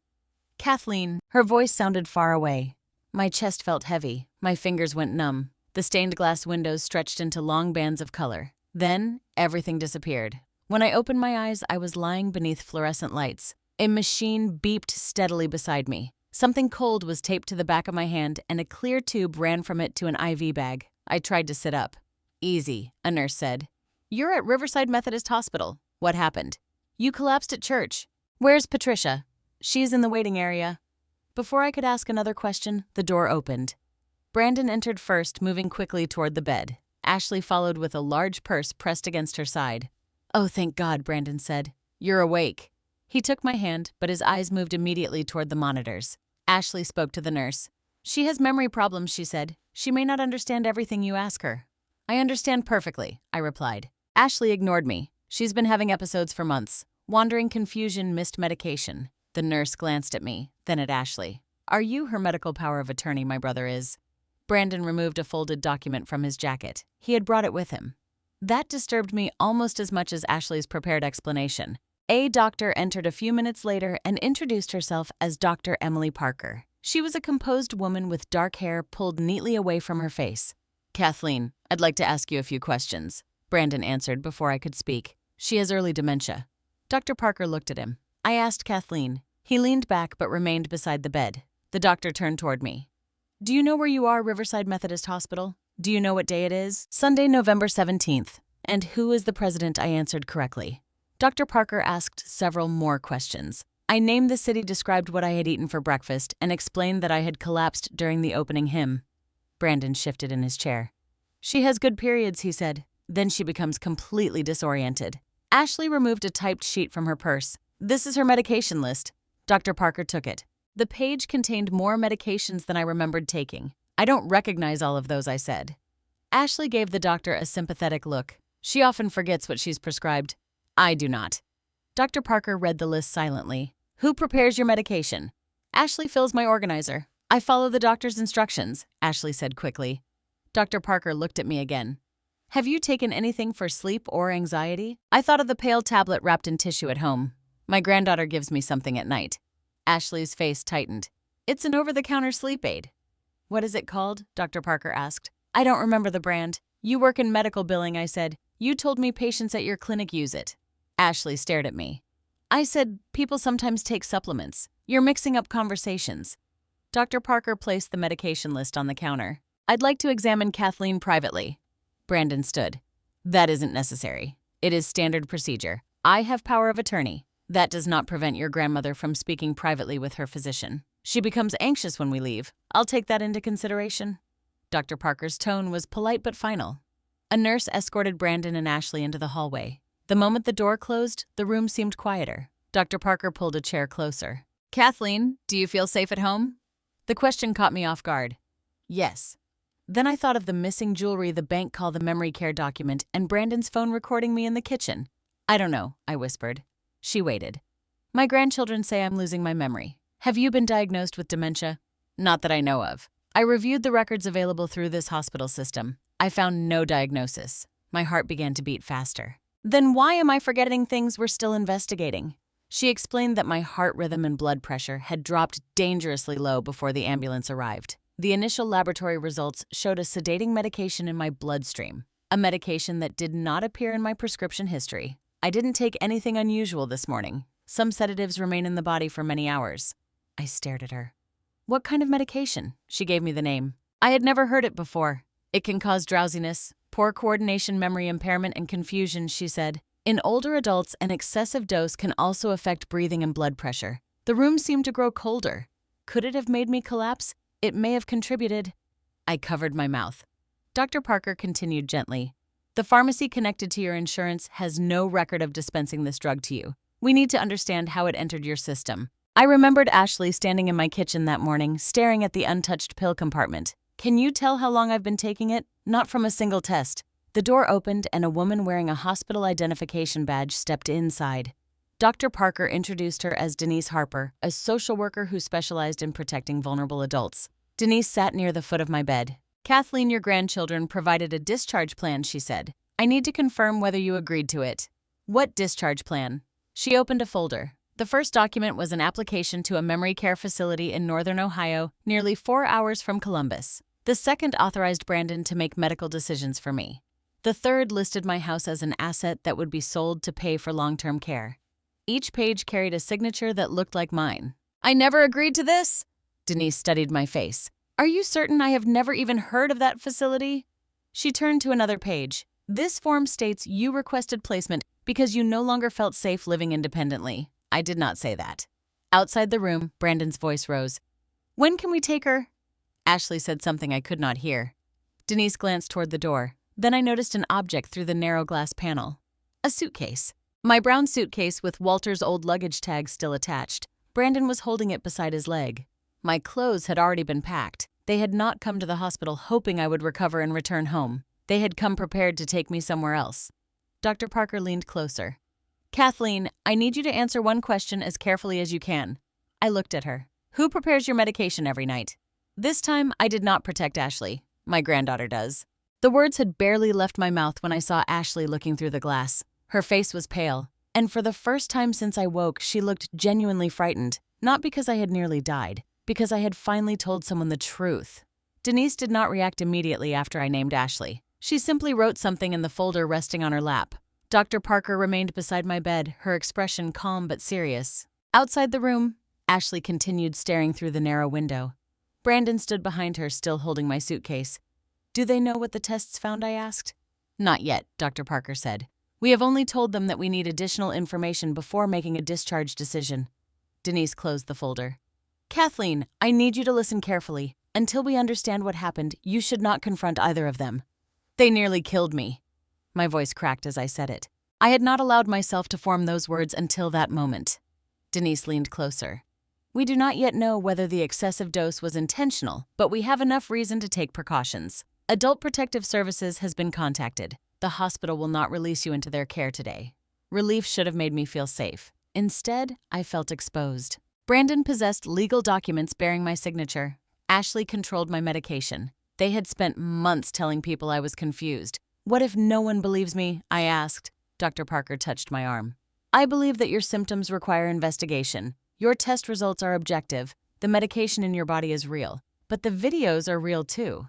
Kathleen, her voice sounded far away. My chest felt heavy. My fingers went numb. The stained glass windows stretched into long bands of color. Then, everything disappeared. When I opened my eyes, I was lying beneath fluorescent lights. A machine beeped steadily beside me. Something cold was taped to the back of my hand, and a clear tube ran from it to an IV bag. I tried to sit up. "Easy," a nurse said. "You're at Riverside Methodist Hospital. What happened?" "You collapsed at church." "Where's Patricia?" "She's in the waiting area." Before I could ask another question, the door opened. Brandon entered first, moving quickly toward the bed. Ashley followed with a large purse pressed against her side. "Oh, thank God," Brandon said. "You're awake." He took my hand, but his eyes moved immediately toward the monitors. Ashley spoke to the nurse. "She has memory problems," she said. "She may not understand everything you ask her." "I understand perfectly," I replied. Ashley ignored me. "She's been having episodes for months. Wandering confusion, missed medication." The nurse glanced at me, then at Ashley. "Are you her medical power of attorney, my brother is?" Brandon removed a folded document from his jacket. He had brought it with him. That disturbed me almost as much as Ashley's prepared explanation. A doctor entered a few minutes later and introduced herself as Dr. Emily Parker. She was a composed woman with dark hair pulled neatly away from her face. "Kathleen, I'd like to ask you a few questions," Brandon answered before I could speak. "She has early dementia." Dr. Parker looked at him. I asked Kathleen. He leaned back but remained beside the bed. The doctor turned toward me. "Do you know where you are, Riverside Methodist Hospital? Do you know what day it is?" "Sunday, November 17th. "And who is the president?" I answered correctly. Dr. Parker asked several more questions. I named the city, described what I had eaten for breakfast, and explained that I had collapsed during the opening hymn. Brandon shifted in his chair. "She has good periods," he said. "Then she becomes completely disoriented." Ashley removed a typed sheet from her purse. "This is her medication list." Dr. Parker took it. The page contained more medications than I remembered taking. "I don't recognize all of those," I said. Ashley gave the doctor a sympathetic look. "She often forgets what she's prescribed." "I do not." Dr. Parker read the list silently. "Who prepares your medication?" "Ashley fills my organizer." "I follow the doctor's instructions," Ashley said quickly. Dr. Parker looked at me again. "Have you taken anything for sleep or anxiety?" "I thought of the pale tablet wrapped in tissue at home. My granddaughter gives me something at night." Ashley's face tightened. "It's an over-the-counter sleep aid." "What is it called?" Dr. Parker asked. "I don't remember the brand." "You work in medical billing," I said. "You told me patients at your clinic use it." Ashley stared at me. "I said people sometimes take supplements. You're mixing up conversations." Dr. Parker placed the medication list on the counter. "I'd like to examine Kathleen privately." Brandon stood. "That isn't necessary. It is standard procedure. I have power of attorney. That does not prevent your grandmother from speaking privately with her physician. She becomes anxious when we leave. I'll take that into consideration." Dr. Parker's tone was polite but final. A nurse escorted Brandon and Ashley into the hallway. The moment the door closed, the room seemed quieter. Dr. Parker pulled a chair closer. "Kathleen, do you feel safe at home?" The question caught me off guard. "Yes." Then I thought of the missing jewelry, the bank call, the memory care document, and Brandon's phone recording me in the kitchen. "I don't know," I whispered. She waited. "My grandchildren say I'm losing my memory. Have you been diagnosed with dementia?" "Not that I know of." I reviewed the records available through this hospital system. I found no diagnosis. My heart began to beat faster. "Then why am I forgetting things we're still investigating?" She explained that my heart rhythm and blood pressure had dropped dangerously low before the ambulance arrived. The initial laboratory results showed a sedating medication in my bloodstream, a medication that did not appear in my prescription history. I didn't take anything unusual this morning. Some sedatives remain in the body for many hours. I stared at her. "What kind of medication?" She gave me the name. I had never heard it before. "It can cause drowsiness, poor coordination, memory impairment, and confusion," she said. "In older adults, an excessive dose can also affect breathing and blood pressure." The room seemed to grow colder. Could it have made me collapse? It may have contributed. I covered my mouth. Dr. Parker continued gently. "The pharmacy connected to your insurance has no record of dispensing this drug to you. We need to understand how it entered your system." I remembered Ashley standing in my kitchen that morning, staring at the untouched pill compartment. "Can you tell how long I've been taking it?" "Not from a single test." The door opened and a woman wearing a hospital identification badge stepped inside. Dr. Parker introduced her as Denise Harper, a social worker who specialized in protecting vulnerable adults. Denise sat near the foot of my bed. "Kathleen, your grandchildren provided a discharge plan," she said. I need to confirm whether you agreed to it. What discharge plan? She opened a folder. The first document was an application to a memory care facility in northern Ohio, nearly 4 hours from Columbus. The second authorized Brandon to make medical decisions for me. The third listed my house as an asset that would be sold to pay for long-term care. Each page carried a signature that looked like mine. I never agreed to this. Denise studied my face. Are you certain I have never even heard of that facility? She turned to another page. This form states you requested placement because you no longer felt safe living independently. I did not say that. Outside the room, Brandon's voice rose. When can we take her? Ashley said something I could not hear. Denise glanced toward the door. Then I noticed an object through the narrow glass panel. A suitcase. My brown suitcase with Walter's old luggage tag still attached. Brandon was holding it beside his leg. My clothes had already been packed. They had not come to the hospital hoping I would recover and return home. They had come prepared to take me somewhere else. Dr. Parker leaned closer. Kathleen, I need you to answer one question as carefully as you can. I looked at her. Who prepares your medication every night? This time, I did not protect Ashley. My granddaughter does. The words had barely left my mouth when I saw Ashley looking through the glass. Her face was pale, and for the first time since I woke, she looked genuinely frightened, not because I had nearly died, because I had finally told someone the truth. Denise did not react immediately after I named Ashley. She simply wrote something in the folder resting on her lap. Dr. Parker remained beside my bed, her expression calm but serious. Outside the room, Ashley continued staring through the narrow window. Brandon stood behind her, still holding my suitcase. Do they know what the tests found? I asked. Not yet, Dr. Parker said. We have only told them that we need additional information before making a discharge decision. Denise closed the folder. Kathleen, I need you to listen carefully. Until we understand what happened, you should not confront either of them. They nearly killed me. My voice cracked as I said it. I had not allowed myself to form those words until that moment. Denise leaned closer. We do not yet know whether the excessive dose was intentional, but we have enough reason to take precautions. Adult Protective Services has been contacted. The hospital will not release you into their care today. Relief should have made me feel safe. Instead, I felt exposed. Brandon possessed legal documents bearing my signature. Ashley controlled my medication. They had spent months telling people I was confused. What if no one believes me? I asked. Dr. Parker touched my arm. I believe that your symptoms require investigation. Your test results are objective. The medication in your body is real. But the videos are real too.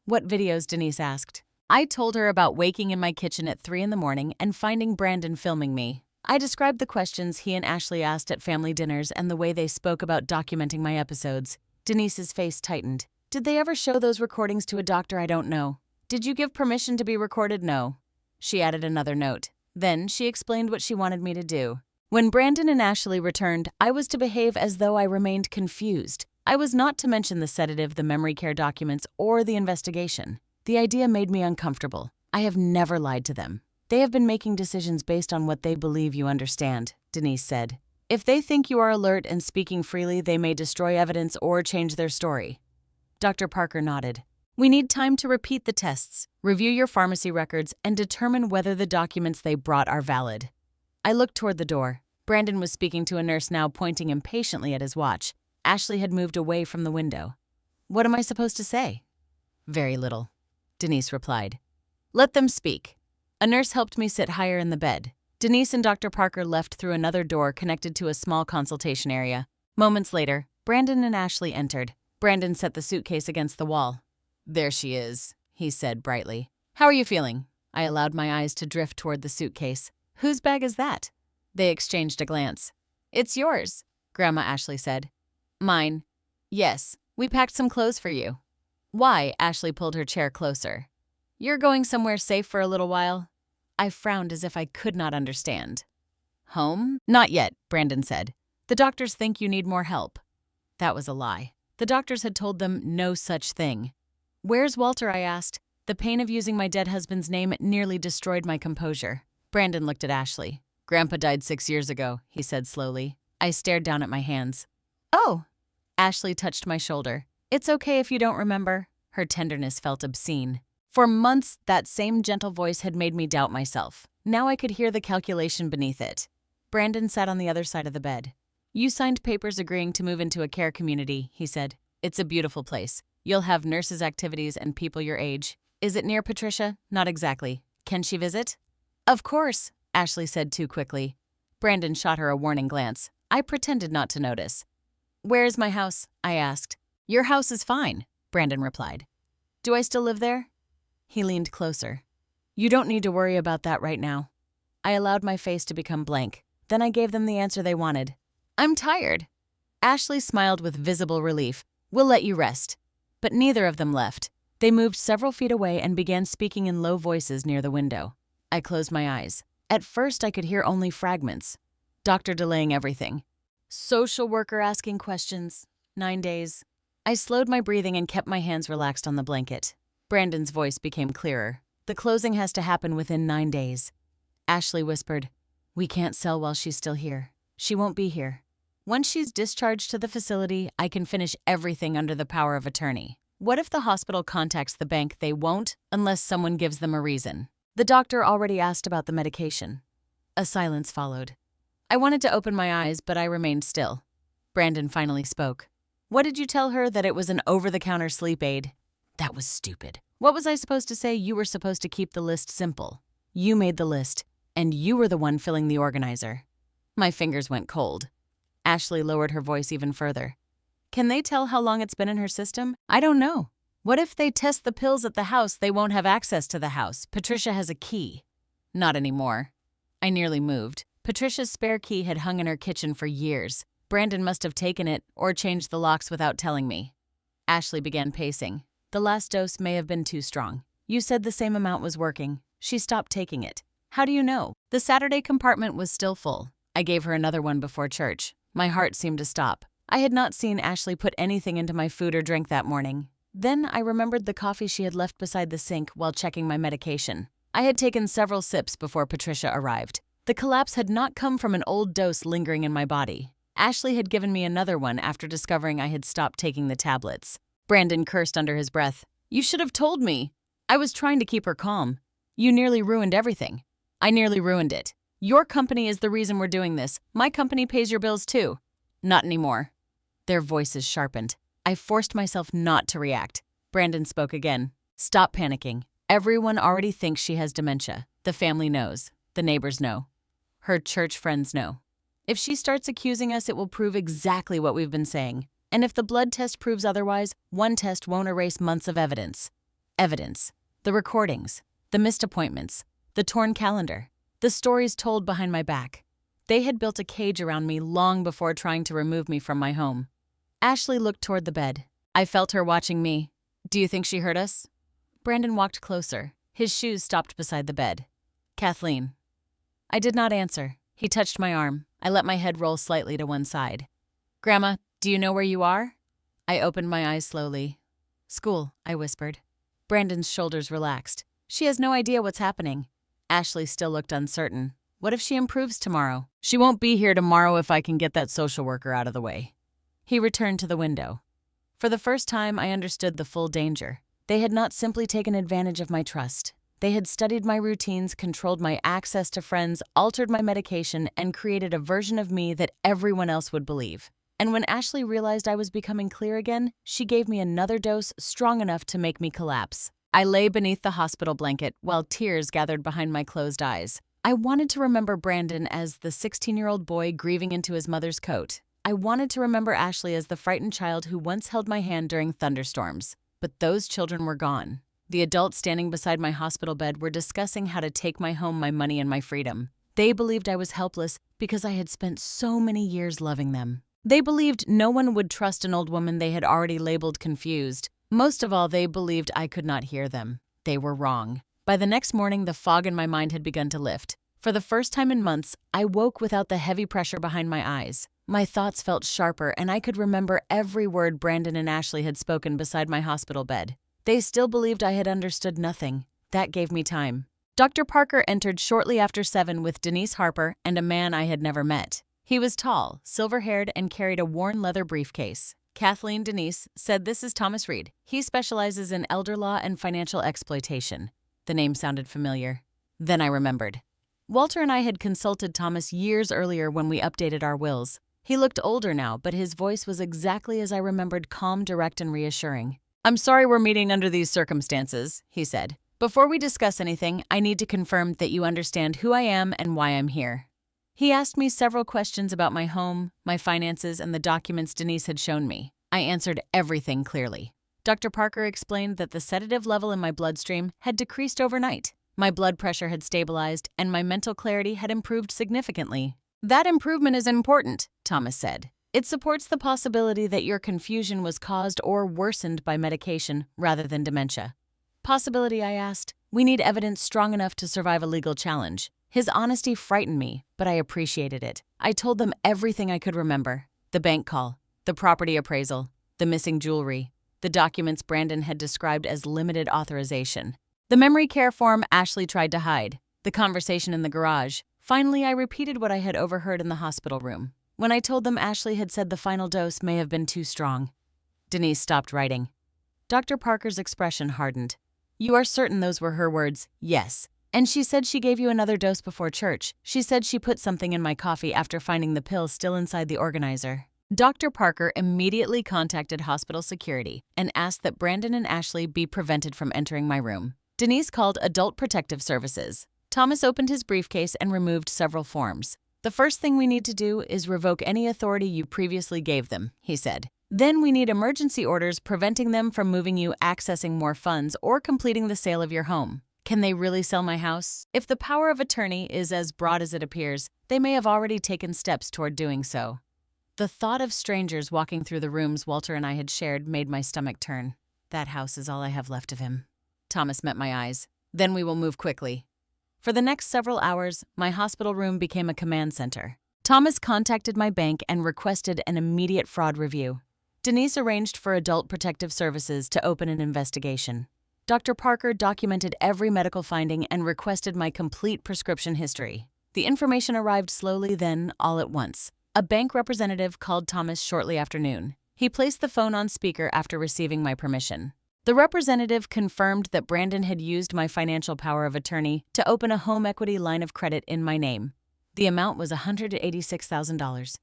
What videos? Denise asked. I told her about waking in my kitchen at 3 in the morning and finding Brandon filming me. I described the questions he and Ashley asked at family dinners and the way they spoke about documenting my episodes. Denise's face tightened. Did they ever show those recordings to a doctor I don't know? Did you give permission to be recorded? No. She added another note. Then she explained what she wanted me to do. When Brandon and Ashley returned, I was to behave as though I remained confused. I was not to mention the sedative, the memory care documents, or the investigation. The idea made me uncomfortable. I have never lied to them. They have been making decisions based on what they believe you understand, Denise said. If they think you are alert and speaking freely, they may destroy evidence or change their story. Dr. Parker nodded. We need time to repeat the tests, review your pharmacy records, and determine whether the documents they brought are valid. I looked toward the door. Brandon was speaking to a nurse now, pointing impatiently at his watch. Ashley had moved away from the window. What am I supposed to say? Very little, Denise replied. Let them speak. A nurse helped me sit higher in the bed. Denise and Dr. Parker left through another door connected to a small consultation area. Moments later, Brandon and Ashley entered. Brandon set the suitcase against the wall. There she is, he said brightly. How are you feeling? I allowed my eyes to drift toward the suitcase. Whose bag is that? They exchanged a glance. It's yours, Grandma Ashley said. Mine. Yes, we packed some clothes for you. Why? Ashley pulled her chair closer. You're going somewhere safe for a little while? I frowned as if I could not understand. Home? Not yet, Brandon said. The doctors think you need more help. That was a lie. The doctors had told them no such thing. Where's Walter? I asked. The pain of using my dead husband's name nearly destroyed my composure. Brandon looked at Ashley. Grandpa died 6 years ago, he said slowly. I stared down at my hands. Oh! Ashley touched my shoulder. It's okay if you don't remember. Her tenderness felt obscene. For months, that same gentle voice had made me doubt myself. Now I could hear the calculation beneath it. Brandon sat on the other side of the bed. You signed papers agreeing to move into a care community, he said. It's a beautiful place. You'll have nurses' activities and people your age. Is it near Patricia? Not exactly. Can she visit? Of course, Ashley said too quickly. Brandon shot her a warning glance. I pretended not to notice. Where is my house? I asked. Your house is fine, Brandon replied. Do I still live there? He leaned closer. You don't need to worry about that right now. I allowed my face to become blank. Then I gave them the answer they wanted. I'm tired. Ashley smiled with visible relief. We'll let you rest. But neither of them left. They moved several feet away and began speaking in low voices near the window. I closed my eyes. At first, I could hear only fragments. Doctor delaying everything. Social worker asking questions. 9 days. I slowed my breathing and kept my hands relaxed on the blanket. Brandon's voice became clearer. The closing has to happen within 9 days. Ashley whispered, We can't sell while she's still here. She won't be here. Once she's discharged to the facility, I can finish everything under the power of attorney. What if the hospital contacts the bank? They won't, unless someone gives them a reason. The doctor already asked about the medication. A silence followed. I wanted to open my eyes, but I remained still. Brandon finally spoke. What did you tell her? That it was an over-the-counter sleep aid? That was stupid. What was I supposed to say? You were supposed to keep the list simple. You made the list, and you were the one filling the organizer. My fingers went cold. Ashley lowered her voice even further. Can they tell how long it's been in her system? I don't know. What if they test the pills at the house? They won't have access to the house. Patricia has a key. Not anymore. I nearly moved. Patricia's spare key had hung in her kitchen for years. Brandon must have taken it or changed the locks without telling me. Ashley began pacing. The last dose may have been too strong. You said the same amount was working. She stopped taking it. How do you know? The Saturday compartment was still full. I gave her another one before church. My heart seemed to stop. I had not seen Ashley put anything into my food or drink that morning. Then I remembered the coffee she had left beside the sink while checking my medication. I had taken several sips before Patricia arrived. The collapse had not come from an old dose lingering in my body. Ashley had given me another one after discovering I had stopped taking the tablets. Brandon cursed under his breath. You should have told me. I was trying to keep her calm. You nearly ruined everything. I nearly ruined it. Your company is the reason we're doing this. My company pays your bills too. Not anymore. Their voices sharpened. I forced myself not to react. Brandon spoke again. Stop panicking. Everyone already thinks she has dementia. The family knows. The neighbors know. Her church friends know. If she starts accusing us, it will prove exactly what we've been saying. And if the blood test proves otherwise, one test won't erase months of evidence. Evidence. The recordings. The missed appointments. The torn calendar. The stories told behind my back. They had built a cage around me long before trying to remove me from my home. Ashley looked toward the bed. I felt her watching me. Do you think she heard us? Brandon walked closer. His shoes stopped beside the bed. Kathleen. I did not answer. He touched my arm. I let my head roll slightly to one side. Grandma, do you know where you are? I opened my eyes slowly. School, I whispered. Brandon's shoulders relaxed. She has no idea what's happening. Ashley still looked uncertain. What if she improves tomorrow? She won't be here tomorrow if I can get that social worker out of the way. He returned to the window. For the first time, I understood the full danger. They had not simply taken advantage of my trust. They had studied my routines, controlled my access to friends, altered my medication, and created a version of me that everyone else would believe. And when Ashley realized I was becoming clear again, she gave me another dose strong enough to make me collapse. I lay beneath the hospital blanket while tears gathered behind my closed eyes. I wanted to remember Brandon as the 16-year-old boy grieving into his mother's coat. I wanted to remember Ashley as the frightened child who once held my hand during thunderstorms. But those children were gone. The adults standing beside my hospital bed were discussing how to take my home, my money, and my freedom. They believed I was helpless because I had spent so many years loving them. They believed no one would trust an old woman they had already labeled confused. Most of all, they believed I could not hear them. They were wrong. By the next morning, the fog in my mind had begun to lift. For the first time in months, I woke without the heavy pressure behind my eyes. My thoughts felt sharper, and I could remember every word Brandon and Ashley had spoken beside my hospital bed. They still believed I had understood nothing. That gave me time. Dr. Parker entered shortly after 7 with Denise Harper and a man I had never met. He was tall, silver-haired, and carried a worn leather briefcase. Kathleen Denise said, "This is Thomas Reed. He specializes in elder law and financial exploitation." The name sounded familiar. Then I remembered. Walter and I had consulted Thomas years earlier when we updated our wills. He looked older now, but his voice was exactly as I remembered, calm, direct, and reassuring. "I'm sorry we're meeting under these circumstances," he said, Before we discuss anything, I need to confirm that you understand who I am and why I'm here. He asked me several questions about my home, my finances, and the documents Denise had shown me. I answered everything clearly. Dr. Parker explained that the sedative level in my bloodstream had decreased overnight. My blood pressure had stabilized, and my mental clarity had improved significantly. That improvement is important, Thomas said. It supports the possibility that your confusion was caused or worsened by medication rather than dementia. Possibility, I asked. We need evidence strong enough to survive a legal challenge. His honesty frightened me, but I appreciated it. I told them everything I could remember. The bank call, the property appraisal, the missing jewelry, the documents Brandon had described as limited authorization, the memory care form Ashley tried to hide, the conversation in the garage. Finally, I repeated what I had overheard in the hospital room. When I told them Ashley had said the final dose may have been too strong. Denise stopped writing. Dr. Parker's expression hardened. You are certain those were her words? Yes. And she said she gave you another dose before church. She said she put something in my coffee after finding the pill still inside the organizer. Dr. Parker immediately contacted hospital security and asked that Brandon and Ashley be prevented from entering my room. Denise called Adult Protective Services. Thomas opened his briefcase and removed several forms. The first thing we need to do is revoke any authority you previously gave them, he said. Then we need emergency orders preventing them from moving you, accessing more funds, or completing the sale of your home. Can they really sell my house? If the power of attorney is as broad as it appears, they may have already taken steps toward doing so. The thought of strangers walking through the rooms Walter and I had shared made my stomach turn. That house is all I have left of him. Thomas met my eyes. Then we will move quickly. For the next several hours, my hospital room became a command center. Thomas contacted my bank and requested an immediate fraud review. Denise arranged for Adult Protective Services to open an investigation. Dr. Parker documented every medical finding and requested my complete prescription history. The information arrived slowly, then all at once. A bank representative called Thomas shortly after noon. He placed the phone on speaker after receiving my permission. The representative confirmed that Brandon had used my financial power of attorney to open a home equity line of credit in my name. The amount was $186,000.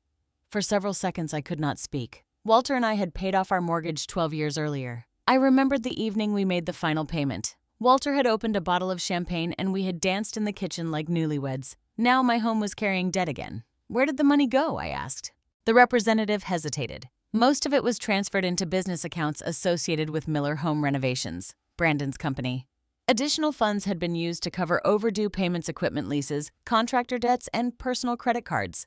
For several seconds, I could not speak. Walter and I had paid off our mortgage 12 years earlier. I remembered the evening we made the final payment. Walter had opened a bottle of champagne and we had danced in the kitchen like newlyweds. Now my home was carrying debt again. Where did the money go? I asked. The representative hesitated. Most of it was transferred into business accounts associated with Miller Home Renovations, Brandon's company. Additional funds had been used to cover overdue payments, equipment leases, contractor debts, and personal credit cards.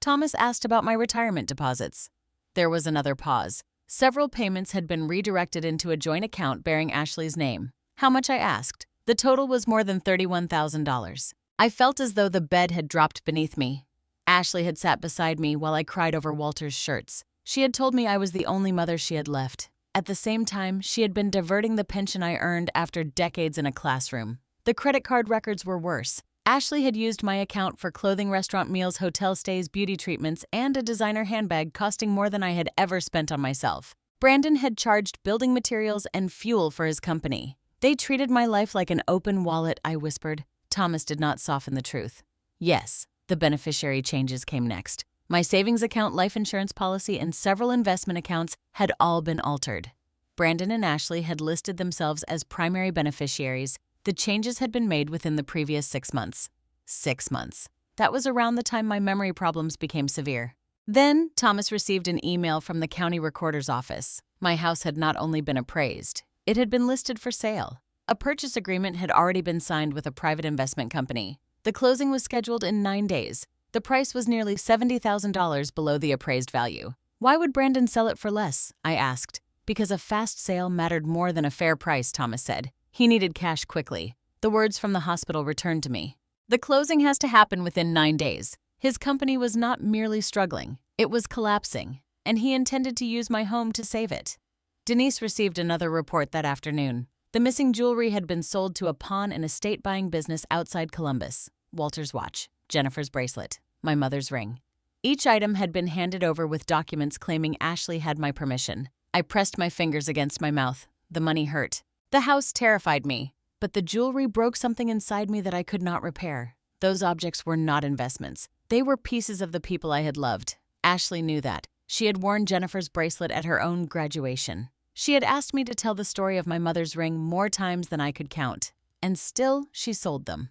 Thomas asked about my retirement deposits. There was another pause. Several payments had been redirected into a joint account bearing Ashley's name. How much? I asked. The total was more than $31,000. I felt as though the bed had dropped beneath me. Ashley had sat beside me while I cried over Walter's shirts. She had told me I was the only mother she had left. At the same time, she had been diverting the pension I earned after decades in a classroom. The credit card records were worse. Ashley had used my account for clothing, restaurant meals, hotel stays, beauty treatments, and a designer handbag costing more than I had ever spent on myself. Brandon had charged building materials and fuel for his company. They treated my life like an open wallet, I whispered. Thomas did not soften the truth. Yes, the beneficiary changes came next. My savings account, life insurance policy, and several investment accounts had all been altered. Brandon and Ashley had listed themselves as primary beneficiaries. The changes had been made within the previous 6 months. 6 months. That was around the time my memory problems became severe. Then, Thomas received an email from the county recorder's office. My house had not only been appraised, it had been listed for sale. A purchase agreement had already been signed with a private investment company. The closing was scheduled in 9 days. The price was nearly $70,000 below the appraised value. Why would Brandon sell it for less? I asked. Because a fast sale mattered more than a fair price, Thomas said. He needed cash quickly. The words from the hospital returned to me. The closing has to happen within 9 days. His company was not merely struggling, it was collapsing, and he intended to use my home to save it. Denise received another report that afternoon. The missing jewelry had been sold to a pawn and estate buying business outside Columbus. Walter's watch, Jennifer's bracelet, my mother's ring. Each item had been handed over with documents claiming Ashley had my permission. I pressed my fingers against my mouth. The money hurt. The house terrified me, but the jewelry broke something inside me that I could not repair. Those objects were not investments. They were pieces of the people I had loved. Ashley knew that. She had worn Jennifer's bracelet at her own graduation. She had asked me to tell the story of my mother's ring more times than I could count. and still she sold them.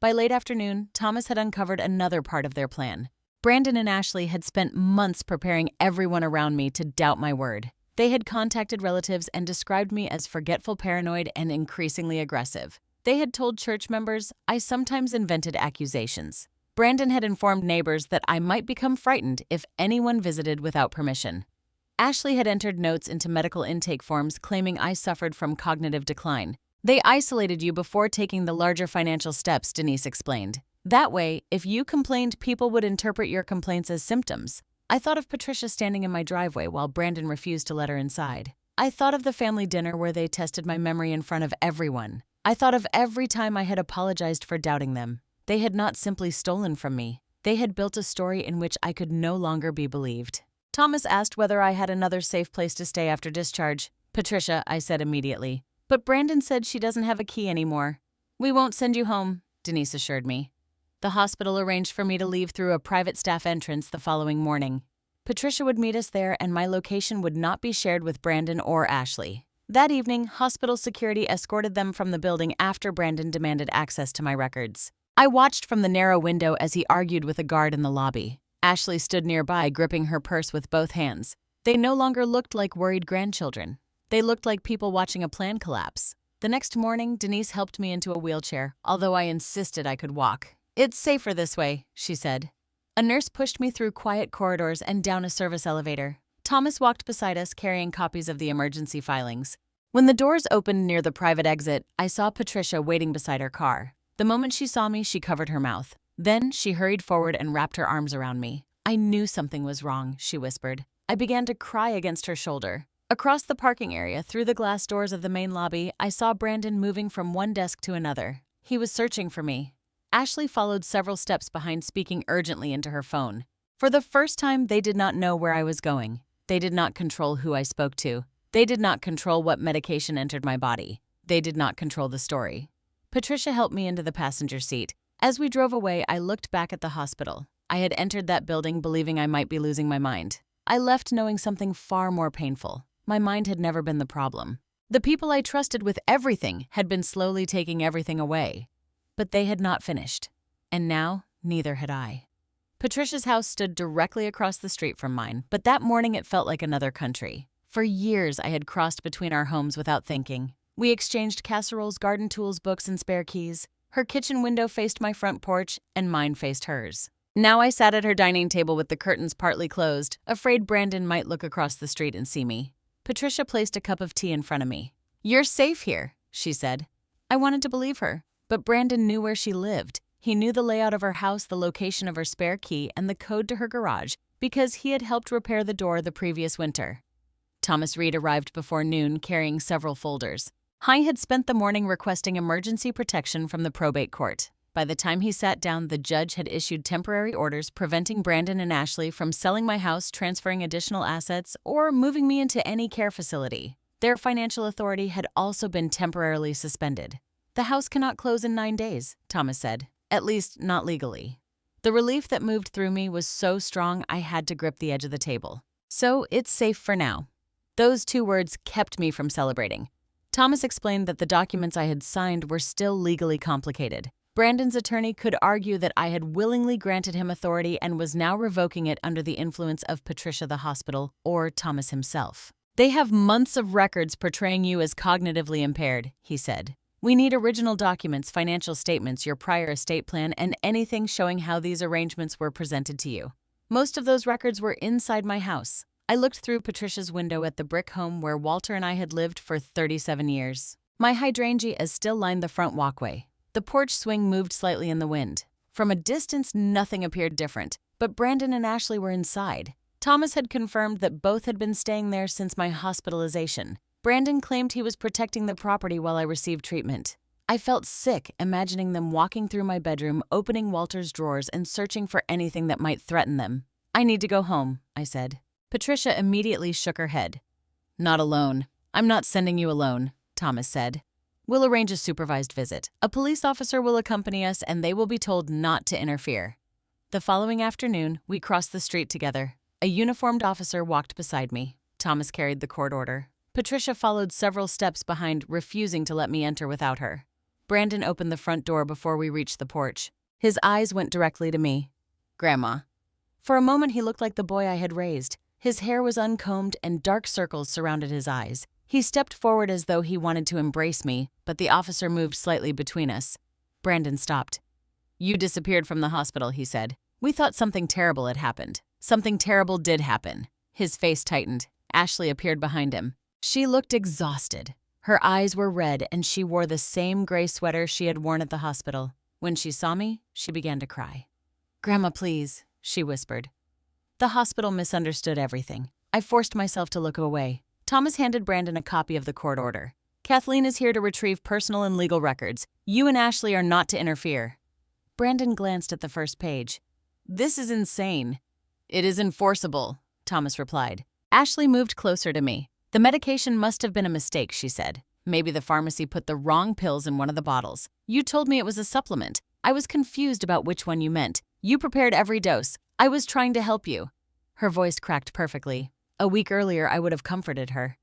By late afternoon, Thomas had uncovered another part of their plan. Brandon and Ashley had spent months preparing everyone around me to doubt my word. They had contacted relatives and described me as forgetful, paranoid, and increasingly aggressive. They had told church members I sometimes invented accusations. Brandon had informed neighbors that I might become frightened if anyone visited without permission. Ashley had entered notes into medical intake forms claiming I suffered from cognitive decline. They isolated you before taking the larger financial steps, Denise explained. That way, if you complained, people would interpret your complaints as symptoms. I thought of Patricia standing in my driveway while Brandon refused to let her inside. I thought of the family dinner where they tested my memory in front of everyone. I thought of every time I had apologized for doubting them. They had not simply stolen from me. They had built a story in which I could no longer be believed. Thomas asked whether I had another safe place to stay after discharge. Patricia, I said immediately. But Brandon said she doesn't have a key anymore. We won't send you home, Denise assured me. The hospital arranged for me to leave through a private staff entrance the following morning. Patricia would meet us there and my location would not be shared with Brandon or Ashley. That evening, hospital security escorted them from the building after Brandon demanded access to my records. I watched from the narrow window as he argued with a guard in the lobby. Ashley stood nearby, gripping her purse with both hands. They no longer looked like worried grandchildren. They looked like people watching a plan collapse. The next morning, Denise helped me into a wheelchair, although I insisted I could walk. It's safer this way, she said. A nurse pushed me through quiet corridors and down a service elevator. Thomas walked beside us, carrying copies of the emergency filings. When the doors opened near the private exit, I saw Patricia waiting beside her car. The moment she saw me, she covered her mouth. Then she hurried forward and wrapped her arms around me. I knew something was wrong, she whispered. I began to cry against her shoulder. Across the parking area, through the glass doors of the main lobby, I saw Brandon moving from one desk to another. He was searching for me. Ashley followed several steps behind, speaking urgently into her phone. For the first time, they did not know where I was going. They did not control who I spoke to. They did not control what medication entered my body. They did not control the story. Patricia helped me into the passenger seat. As we drove away, I looked back at the hospital. I had entered that building believing I might be losing my mind. I left knowing something far more painful. My mind had never been the problem. The people I trusted with everything had been slowly taking everything away. But they had not finished. And now, neither had I. Patricia's house stood directly across the street from mine, but that morning it felt like another country. For years, I had crossed between our homes without thinking. We exchanged casseroles, garden tools, books, and spare keys. Her kitchen window faced my front porch, and mine faced hers. Now I sat at her dining table with the curtains partly closed, afraid Brandon might look across the street and see me. Patricia placed a cup of tea in front of me. "You're safe here," she said. I wanted to believe her, but Brandon knew where she lived. He knew the layout of her house, the location of her spare key, and the code to her garage, because he had helped repair the door the previous winter. Thomas Reed arrived before noon, carrying several folders. I had spent the morning requesting emergency protection from the probate court. By the time he sat down, the judge had issued temporary orders preventing Brandon and Ashley from selling my house, transferring additional assets, or moving me into any care facility. Their financial authority had also been temporarily suspended. "The house cannot close in 9 days," Thomas said. "At least, not legally." The relief that moved through me was so strong I had to grip the edge of the table. "So it's safe for now." Those 2 words kept me from celebrating. Thomas explained that the documents I had signed were still legally complicated. Brandon's attorney could argue that I had willingly granted him authority and was now revoking it under the influence of Patricia, the hospital, or Thomas himself. "They have months of records portraying you as cognitively impaired," he said. "We need original documents, financial statements, your prior estate plan, and anything showing how these arrangements were presented to you." Most of those records were inside my house. I looked through Patricia's window at the brick home where Walter and I had lived for 37 years. My hydrangeas still lined the front walkway. The porch swing moved slightly in the wind. From a distance, nothing appeared different, but Brandon and Ashley were inside. Thomas had confirmed that both had been staying there since my hospitalization. Brandon claimed he was protecting the property while I received treatment. I felt sick imagining them walking through my bedroom, opening Walter's drawers, and searching for anything that might threaten them. "I need to go home," I said. Patricia immediately shook her head. "Not alone. I'm not sending you alone," Thomas said. "We'll arrange a supervised visit. A police officer will accompany us and they will be told not to interfere." The following afternoon, we crossed the street together. A uniformed officer walked beside me. Thomas carried the court order. Patricia followed several steps behind, refusing to let me enter without her. Brandon opened the front door before we reached the porch. His eyes went directly to me. Grandma. For a moment he looked like the boy I had raised. His hair was uncombed and dark circles surrounded his eyes. He stepped forward as though he wanted to embrace me, but the officer moved slightly between us. Brandon stopped. You disappeared from the hospital, he said. We thought something terrible had happened. Something terrible did happen. His face tightened. Ashley appeared behind him. She looked exhausted. Her eyes were red and she wore the same gray sweater she had worn at the hospital. When she saw me, she began to cry. Grandma, please, she whispered. The hospital misunderstood everything. I forced myself to look away. Thomas handed Brandon a copy of the court order. Kathleen is here to retrieve personal and legal records. You and Ashley are not to interfere. Brandon glanced at the first page. This is insane. It is enforceable, Thomas replied. Ashley moved closer to me. The medication must have been a mistake, she said. Maybe the pharmacy put the wrong pills in one of the bottles. You told me it was a supplement. I was confused about which one you meant. You prepared every dose. I was trying to help you. Her voice cracked perfectly. A week earlier, I would have comforted her.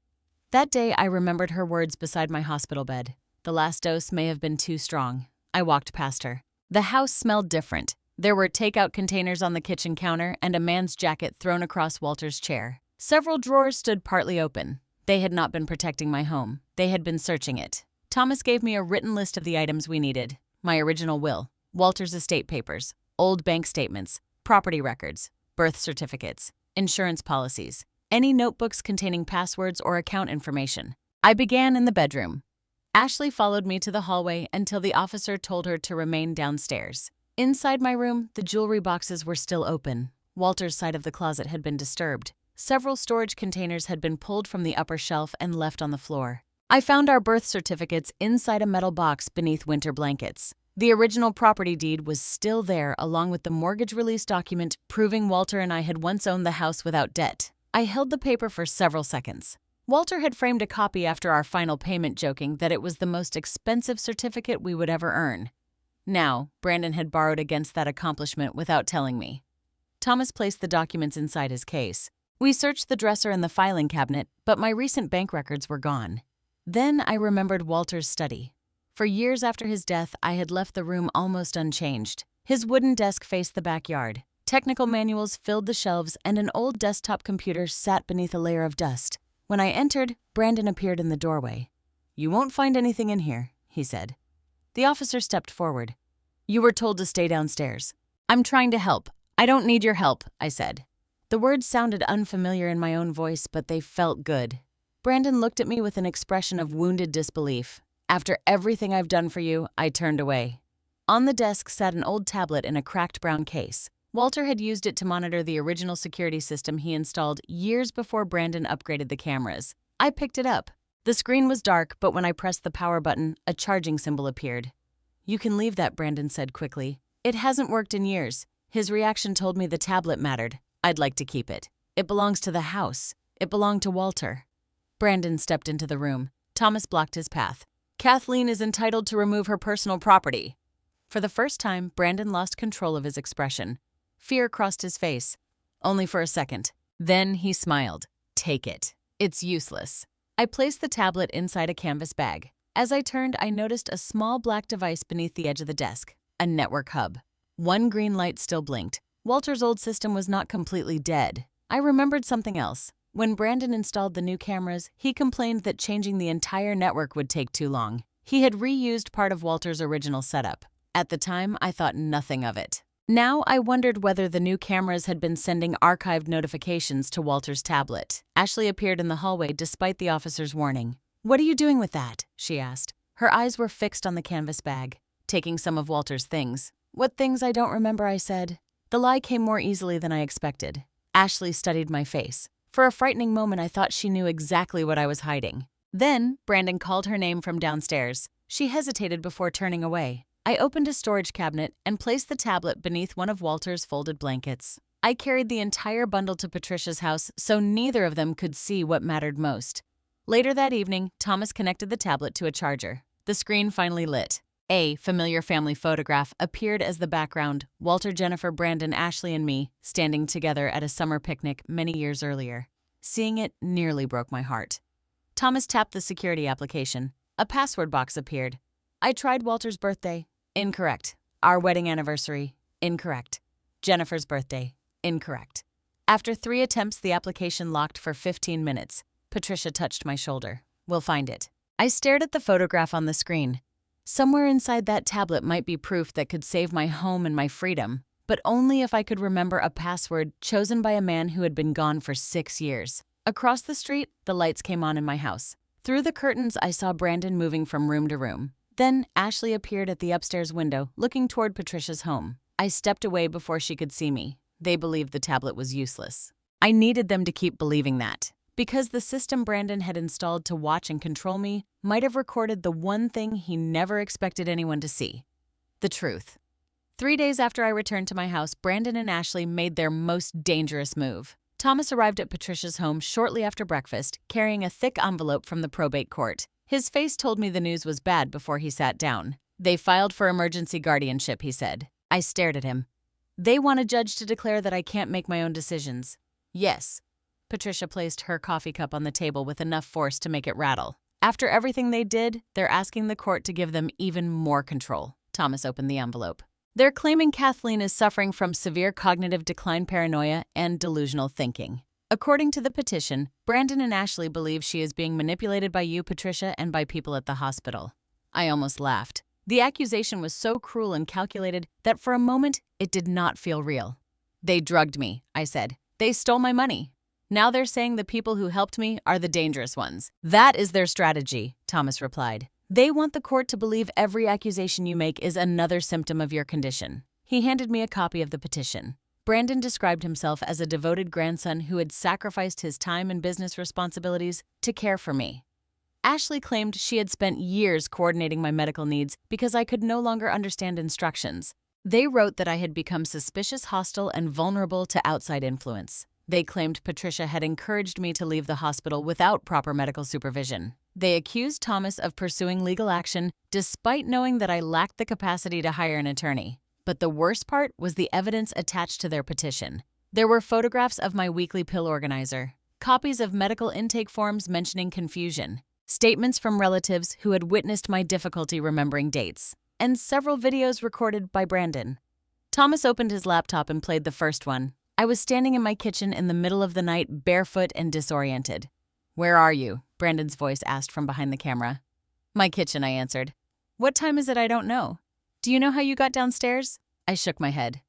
That day, I remembered her words beside my hospital bed. The last dose may have been too strong. I walked past her. The house smelled different. There were takeout containers on the kitchen counter and a man's jacket thrown across Walter's chair. Several drawers stood partly open. They had not been protecting my home. They had been searching it. Thomas gave me a written list of the items we needed. My original will, Walter's estate papers, old bank statements, property records, birth certificates, insurance policies, any notebooks containing passwords or account information. I began in the bedroom. Ashley followed me to the hallway until the officer told her to remain downstairs. Inside my room, the jewelry boxes were still open. Walter's side of the closet had been disturbed. Several storage containers had been pulled from the upper shelf and left on the floor. I found our birth certificates inside a metal box beneath winter blankets. The original property deed was still there, along with the mortgage release document proving Walter and I had once owned the house without debt. I held the paper for several seconds. Walter had framed a copy after our final payment, joking that it was the most expensive certificate we would ever earn. Now, Brandon had borrowed against that accomplishment without telling me. Thomas placed the documents inside his case. We searched the dresser and the filing cabinet, but my recent bank records were gone. Then I remembered Walter's study. For years after his death, I had left the room almost unchanged. His wooden desk faced the backyard. Technical manuals filled the shelves, and an old desktop computer sat beneath a layer of dust. When I entered, Brandon appeared in the doorway. You won't find anything in here, he said. The officer stepped forward. You were told to stay downstairs. I'm trying to help. I don't need your help, I said. The words sounded unfamiliar in my own voice, but they felt good. Brandon looked at me with an expression of wounded disbelief. After everything I've done for you, I turned away. On the desk sat an old tablet in a cracked brown case. Walter had used it to monitor the original security system he installed years before Brandon upgraded the cameras. I picked it up. The screen was dark, but when I pressed the power button, a charging symbol appeared. You can leave that, Brandon said quickly. It hasn't worked in years. His reaction told me the tablet mattered. I'd like to keep it. It belongs to the house. It belonged to Walter. Brandon stepped into the room. Thomas blocked his path. Kathleen is entitled to remove her personal property. For the first time, Brandon lost control of his expression. Fear crossed his face. Only for a second. Then he smiled. Take it. It's useless. I placed the tablet inside a canvas bag. As I turned, I noticed a small black device beneath the edge of the desk. A network hub. One green light still blinked. Walter's old system was not completely dead. I remembered something else. When Brandon installed the new cameras, he complained that changing the entire network would take too long. He had reused part of Walter's original setup. At the time, I thought nothing of it. Now I wondered whether the new cameras had been sending archived notifications to Walter's tablet. Ashley appeared in the hallway despite the officer's warning. What are you doing with that? She asked. Her eyes were fixed on the canvas bag. Taking some of Walter's things. What things? I don't remember, I said. The lie came more easily than I expected. Ashley studied my face. For a frightening moment, I thought she knew exactly what I was hiding. Then, Brandon called her name from downstairs. She hesitated before turning away. I opened a storage cabinet and placed the tablet beneath one of Walter's folded blankets. I carried the entire bundle to Patricia's house so neither of them could see what mattered most. Later that evening, Thomas connected the tablet to a charger. The screen finally lit. A familiar family photograph appeared as the background. Walter, Jennifer, Brandon, Ashley, and me standing together at a summer picnic many years earlier. Seeing it nearly broke my heart. Thomas tapped the security application. A password box appeared. I tried Walter's birthday. Incorrect. Our wedding anniversary. Incorrect. Jennifer's birthday. Incorrect. After 3 attempts, the application locked for 15 minutes. Patricia touched my shoulder. We'll find it. I stared at the photograph on the screen. Somewhere inside that tablet might be proof that could save my home and my freedom, but only if I could remember a password chosen by a man who had been gone for 6 years. Across the street, the lights came on in my house. Through the curtains, I saw Brandon moving from room to room. Then Ashley appeared at the upstairs window, looking toward Patricia's home. I stepped away before she could see me. They believed the tablet was useless. I needed them to keep believing that, because the system Brandon had installed to watch and control me might have recorded the one thing he never expected anyone to see: the truth. 3 days after I returned to my house, Brandon and Ashley made their most dangerous move. Thomas arrived at Patricia's home shortly after breakfast, carrying a thick envelope from the probate court. His face told me the news was bad before he sat down. They filed for emergency guardianship, he said. I stared at him. They want a judge to declare that I can't make my own decisions. Yes. Patricia placed her coffee cup on the table with enough force to make it rattle. After everything they did, they're asking the court to give them even more control. Thomas opened the envelope. They're claiming Kathleen is suffering from severe cognitive decline, paranoia, and delusional thinking. According to the petition, Brandon and Ashley believe she is being manipulated by you, Patricia, and by people at the hospital. I almost laughed. The accusation was so cruel and calculated that for a moment, it did not feel real. They drugged me, I said. They stole my money. Now they're saying the people who helped me are the dangerous ones. That is their strategy, Thomas replied. They want the court to believe every accusation you make is another symptom of your condition. He handed me a copy of the petition. Brandon described himself as a devoted grandson who had sacrificed his time and business responsibilities to care for me. Ashley claimed she had spent years coordinating my medical needs because I could no longer understand instructions. They wrote that I had become suspicious, hostile, and vulnerable to outside influence. They claimed Patricia had encouraged me to leave the hospital without proper medical supervision. They accused Thomas of pursuing legal action despite knowing that I lacked the capacity to hire an attorney. But the worst part was the evidence attached to their petition. There were photographs of my weekly pill organizer, copies of medical intake forms mentioning confusion, statements from relatives who had witnessed my difficulty remembering dates, and several videos recorded by Brandon. Thomas opened his laptop and played the first one. I was standing in my kitchen in the middle of the night, barefoot and disoriented. "Where are you?" Brandon's voice asked from behind the camera. "My kitchen," I answered. "What time is it? I don't know. Do you know how you got downstairs?" I shook my head.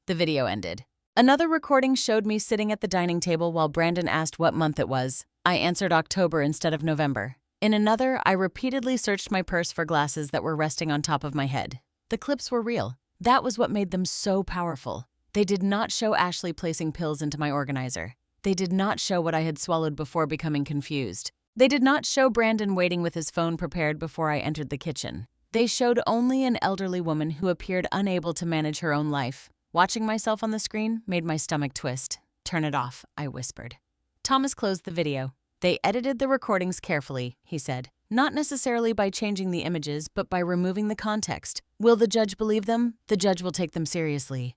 The video ended. Another recording showed me sitting at the dining table while Brandon asked what month it was. I answered October instead of November. In another, I repeatedly searched my purse for glasses that were resting on top of my head. The clips were real. That was what made them so powerful. They did not show Ashley placing pills into my organizer. They did not show what I had swallowed before becoming confused. They did not show Brandon waiting with his phone prepared before I entered the kitchen. They showed only an elderly woman who appeared unable to manage her own life. Watching myself on the screen made my stomach twist. "Turn it off," I whispered. Thomas closed the video. "They edited the recordings carefully," he said. "Not necessarily by changing the images, but by removing the context. Will the judge believe them? The judge will take them seriously."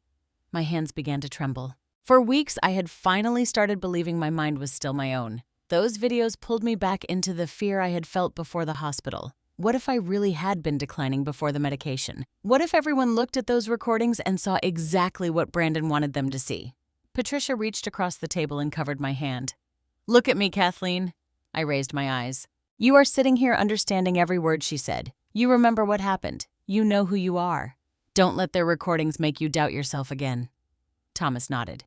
My hands began to tremble. For weeks, I had finally started believing my mind was still my own. Those videos pulled me back into the fear I had felt before the hospital. What if I really had been declining before the medication? What if everyone looked at those recordings and saw exactly what Brandon wanted them to see? Patricia reached across the table and covered my hand. "Look at me, Kathleen." I raised my eyes. "You are sitting here understanding every word she said. You remember what happened. You know who you are. Don't let their recordings make you doubt yourself again." Thomas nodded.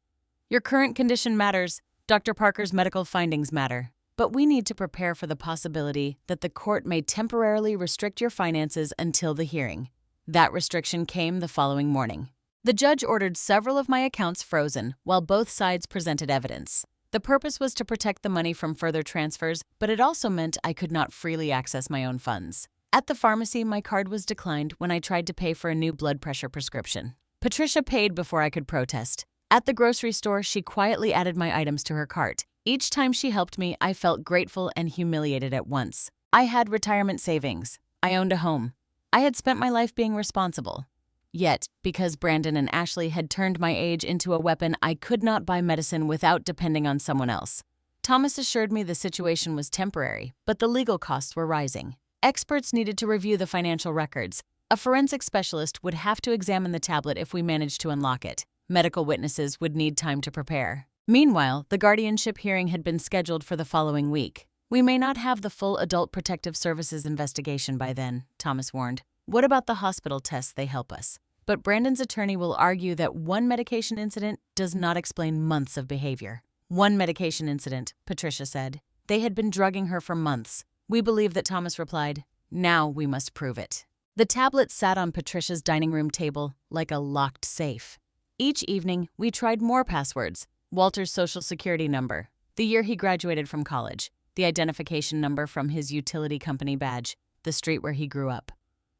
"Your current condition matters. Dr. Parker's medical findings matter. But we need to prepare for the possibility that the court may temporarily restrict your finances until the hearing." That restriction came the following morning. The judge ordered several of my accounts frozen while both sides presented evidence. The purpose was to protect the money from further transfers, but it also meant I could not freely access my own funds. At the pharmacy, my card was declined when I tried to pay for a new blood pressure prescription. Patricia paid before I could protest. At the grocery store, she quietly added my items to her cart. Each time she helped me, I felt grateful and humiliated at once. I had retirement savings. I owned a home. I had spent my life being responsible. Yet, because Brandon and Ashley had turned my age into a weapon, I could not buy medicine without depending on someone else. Thomas assured me the situation was temporary, but the legal costs were rising. Experts needed to review the financial records. A forensic specialist would have to examine the tablet if we managed to unlock it. Medical witnesses would need time to prepare. Meanwhile, the guardianship hearing had been scheduled for the following week. We may not have the full Adult Protective Services investigation by then, Thomas warned. What about the hospital tests? They help us. But Brandon's attorney will argue that one medication incident does not explain months of behavior. One medication incident, Patricia said. They had been drugging her for months. We believe that Thomas replied, now we must prove it. The tablet sat on Patricia's dining room table like a locked safe. Each evening, we tried more passwords. Walter's social security number, the year he graduated from college, the identification number from his utility company badge, the street where he grew up.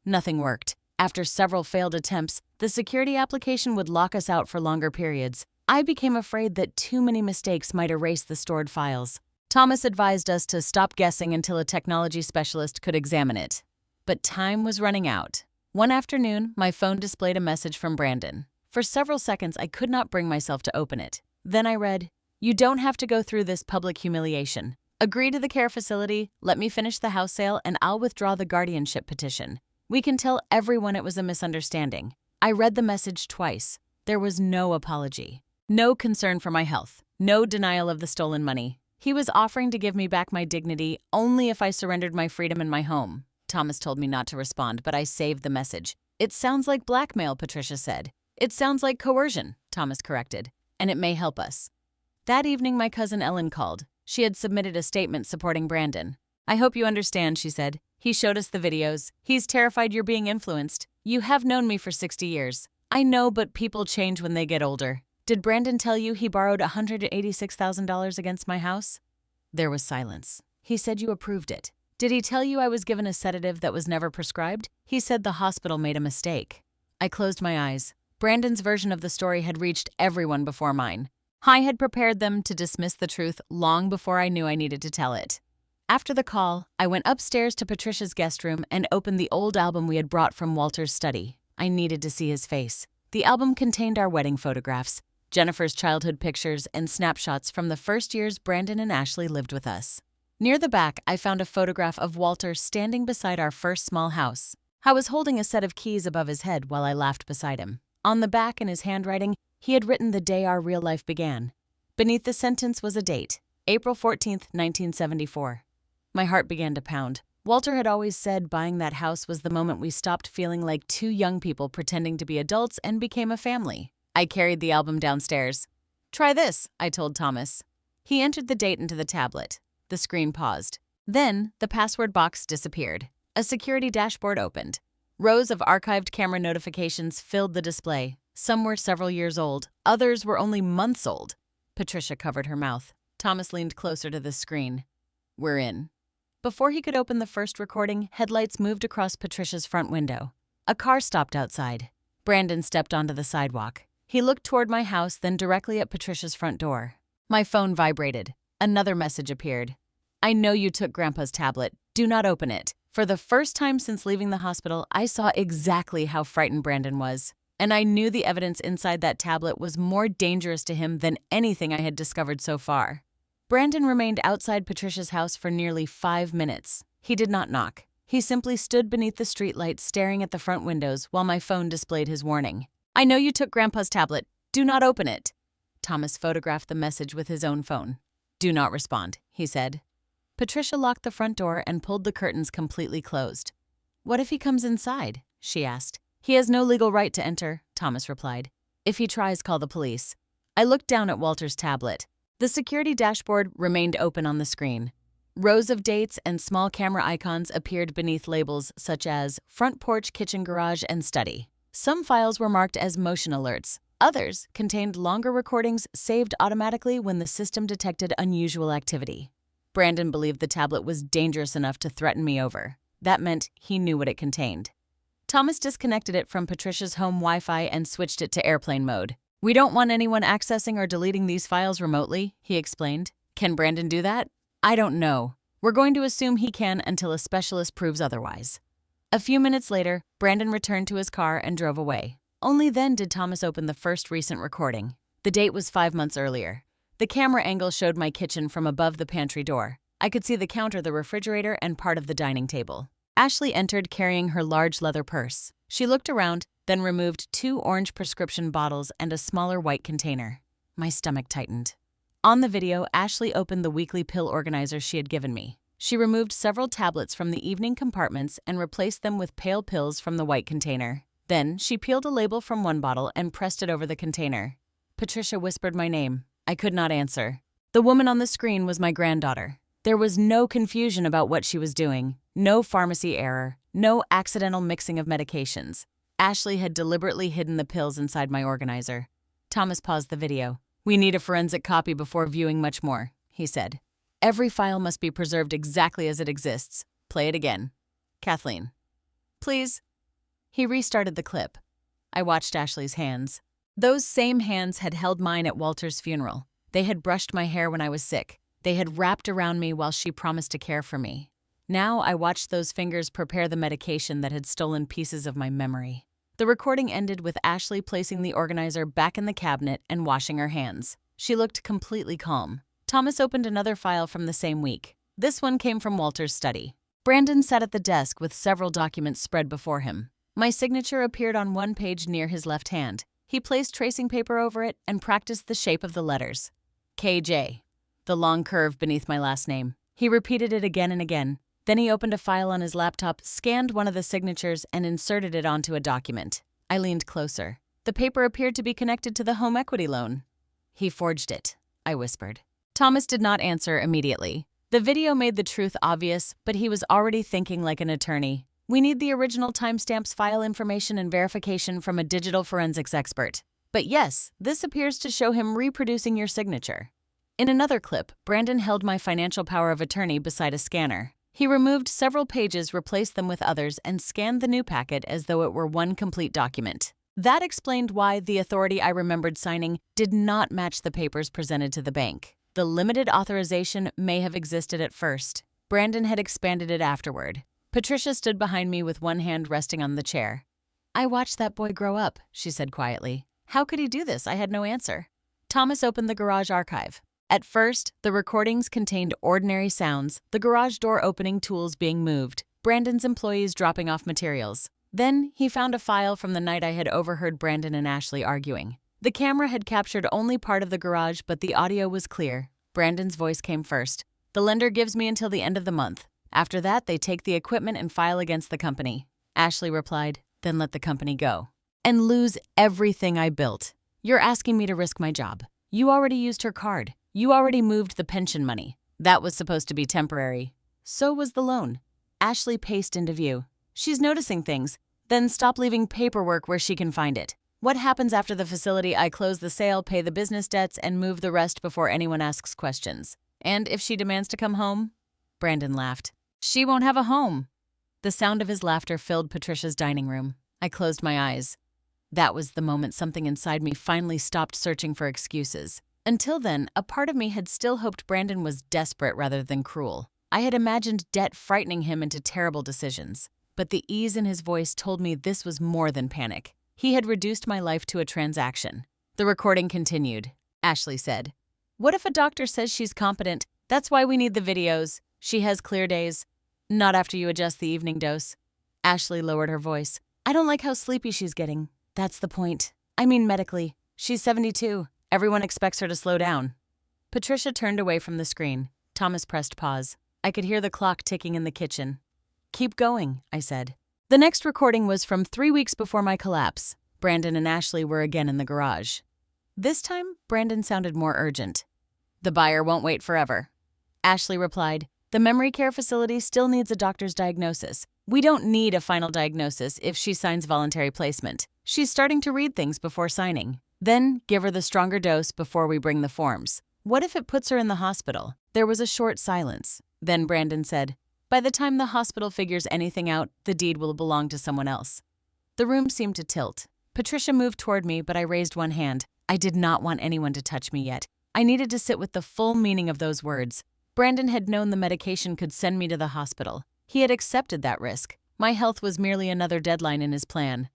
Nothing worked. After several failed attempts, the security application would lock us out for longer periods. I became afraid that too many mistakes might erase the stored files. Thomas advised us to stop guessing until a technology specialist could examine it. But time was running out. One afternoon, my phone displayed a message from Brandon. For several seconds, I could not bring myself to open it. Then I read, "You don't have to go through this public humiliation. Agree to the care facility, let me finish the house sale, and I'll withdraw the guardianship petition. We can tell everyone it was a misunderstanding." I read the message twice. There was no apology. No concern for my health. No denial of the stolen money. He was offering to give me back my dignity only if I surrendered my freedom and my home. Thomas told me not to respond, but I saved the message. "It sounds like blackmail," Patricia said. "It sounds like coercion," Thomas corrected. "And it may help us." That evening, my cousin Ellen called. She had submitted a statement supporting Brandon. "I hope you understand," she said. "He showed us the videos. He's terrified you're being influenced. You have known me for 60 years. I know, but people change when they get older. Did Brandon tell you he borrowed $186,000 against my house?" There was silence. "He said you approved it. Did he tell you I was given a sedative that was never prescribed?" "He said the hospital made a mistake." I closed my eyes. Brandon's version of the story had reached everyone before mine. I had prepared them to dismiss the truth long before I knew I needed to tell it. After the call, I went upstairs to Patricia's guest room and opened the old album we had brought from Walter's study. I needed to see his face. The album contained our wedding photographs, Jennifer's childhood pictures, and snapshots from the first years Brandon and Ashley lived with us. Near the back, I found a photograph of Walter standing beside our first small house. I was holding a set of keys above his head while I laughed beside him. On the back, in his handwriting, he had written the day our real life began. Beneath the sentence was a date, April 14th, 1974. My heart began to pound. Walter had always said buying that house was the moment we stopped feeling like two young people pretending to be adults and became a family. I carried the album downstairs. "Try this," I told Thomas. He entered the date into the tablet. The screen paused. Then, the password box disappeared. A security dashboard opened. Rows of archived camera notifications filled the display. Some were several years old. Others were only months old. Patricia covered her mouth. Thomas leaned closer to the screen. "We're in." Before he could open the first recording, headlights moved across Patricia's front window. A car stopped outside. Brandon stepped onto the sidewalk. He looked toward my house, then directly at Patricia's front door. My phone vibrated. Another message appeared. "I know you took Grandpa's tablet. Do not open it." For the first time since leaving the hospital, I saw exactly how frightened Brandon was. And I knew the evidence inside that tablet was more dangerous to him than anything I had discovered so far. Brandon remained outside Patricia's house for nearly 5 minutes. He did not knock. He simply stood beneath the streetlight staring at the front windows while my phone displayed his warning. "I know you took Grandpa's tablet. Do not open it." Thomas photographed the message with his own phone. "Do not respond," he said. Patricia locked the front door and pulled the curtains completely closed. "What if he comes inside?" she asked. "He has no legal right to enter," Thomas replied. "If he tries, call the police." I looked down at Walter's tablet. The security dashboard remained open on the screen. Rows of dates and small camera icons appeared beneath labels such as front porch, kitchen, garage, and study. Some files were marked as motion alerts. Others contained longer recordings saved automatically when the system detected unusual activity. Brandon believed the tablet was dangerous enough to threaten me over. That meant he knew what it contained. Thomas disconnected it from Patricia's home Wi-Fi and switched it to airplane mode. "We don't want anyone accessing or deleting these files remotely," he explained. "Can Brandon do that?" "I don't know. We're going to assume he can until a specialist proves otherwise." A few minutes later, Brandon returned to his car and drove away. Only then did Thomas open the first recent recording. The date was 5 months earlier. The camera angle showed my kitchen from above the pantry door. I could see the counter, the refrigerator, and part of the dining table. Ashley entered carrying her large leather purse. She looked around, then removed 2 orange prescription bottles and a smaller white container. My stomach tightened. On the video, Ashley opened the weekly pill organizer she had given me. She removed several tablets from the evening compartments and replaced them with pale pills from the white container. Then, she peeled a label from one bottle and pressed it over the container. Patricia whispered my name. I could not answer. The woman on the screen was my granddaughter. There was no confusion about what she was doing, no pharmacy error, no accidental mixing of medications. Ashley had deliberately hidden the pills inside my organizer. Thomas paused the video. "We need a forensic copy before viewing much more," he said. "Every file must be preserved exactly as it exists. Play it again. Kathleen." "Please." He restarted the clip. I watched Ashley's hands. Those same hands had held mine at Walter's funeral. They had brushed my hair when I was sick. They had wrapped around me while she promised to care for me. Now I watched those fingers prepare the medication that had stolen pieces of my memory. The recording ended with Ashley placing the organizer back in the cabinet and washing her hands. She looked completely calm. Thomas opened another file from the same week. This one came from Walter's study. Brandon sat at the desk with several documents spread before him. My signature appeared on one page near his left hand. He placed tracing paper over it and practiced the shape of the letters. KJ. The long curve beneath my last name. He repeated it again and again. Then he opened a file on his laptop, scanned one of the signatures, and inserted it onto a document. I leaned closer. The paper appeared to be connected to the home equity loan. "He forged it," I whispered. Thomas did not answer immediately. The video made the truth obvious, but he was already thinking like an attorney. "We need the original timestamps, file information, and verification from a digital forensics expert. But yes, this appears to show him reproducing your signature." In another clip, Brandon held my financial power of attorney beside a scanner. He removed several pages, replaced them with others, and scanned the new packet as though it were one complete document. That explained why the authority I remembered signing did not match the papers presented to the bank. The limited authorization may have existed at first. Brandon had expanded it afterward. Patricia stood behind me with one hand resting on the chair. "I watched that boy grow up," she said quietly. "How could he do this?" I had no answer. Thomas opened the garage archive. At first, the recordings contained ordinary sounds, the garage door opening, tools being moved, Brandon's employees dropping off materials. Then, he found a file from the night I had overheard Brandon and Ashley arguing. The camera had captured only part of the garage, but the audio was clear. Brandon's voice came first. "The lender gives me until the end of the month. After that, they take the equipment and file against the company." Ashley replied, "Then let the company go. And lose everything I built. You're asking me to risk my job. You already used her card. You already moved the pension money. That was supposed to be temporary. So was the loan." Ashley paced into view. "She's noticing things. Then stop leaving paperwork where she can find it. What happens after the facility? I close the sale, pay the business debts, and move the rest before anyone asks questions. And if she demands to come home?" Brandon laughed. "She won't have a home." The sound of his laughter filled Patricia's dining room. I closed my eyes. That was the moment something inside me finally stopped searching for excuses. Until then, a part of me had still hoped Brandon was desperate rather than cruel. I had imagined debt frightening him into terrible decisions. But the ease in his voice told me this was more than panic. He had reduced my life to a transaction. The recording continued. Ashley said, "What if a doctor says she's competent? That's why we need the videos. She has clear days. Not after you adjust the evening dose." Ashley lowered her voice. "I don't like how sleepy she's getting. That's the point. I mean medically. She's 72. Everyone expects her to slow down." Patricia turned away from the screen. Thomas pressed pause. I could hear the clock ticking in the kitchen. "Keep going," I said. The next recording was from 3 weeks before my collapse. Brandon and Ashley were again in the garage. This time, Brandon sounded more urgent. "The buyer won't wait forever." Ashley replied, "The memory care facility still needs a doctor's diagnosis. We don't need a final diagnosis if she signs voluntary placement. She's starting to read things before signing. Then give her the stronger dose before we bring the forms. What if it puts her in the hospital?" There was a short silence. Then Brandon said, "By the time the hospital figures anything out, the deed will belong to someone else." The room seemed to tilt. Patricia moved toward me, but I raised one hand. I did not want anyone to touch me yet. I needed to sit with the full meaning of those words. Brandon had known the medication could send me to the hospital. He had accepted that risk. My health was merely another deadline in his plan.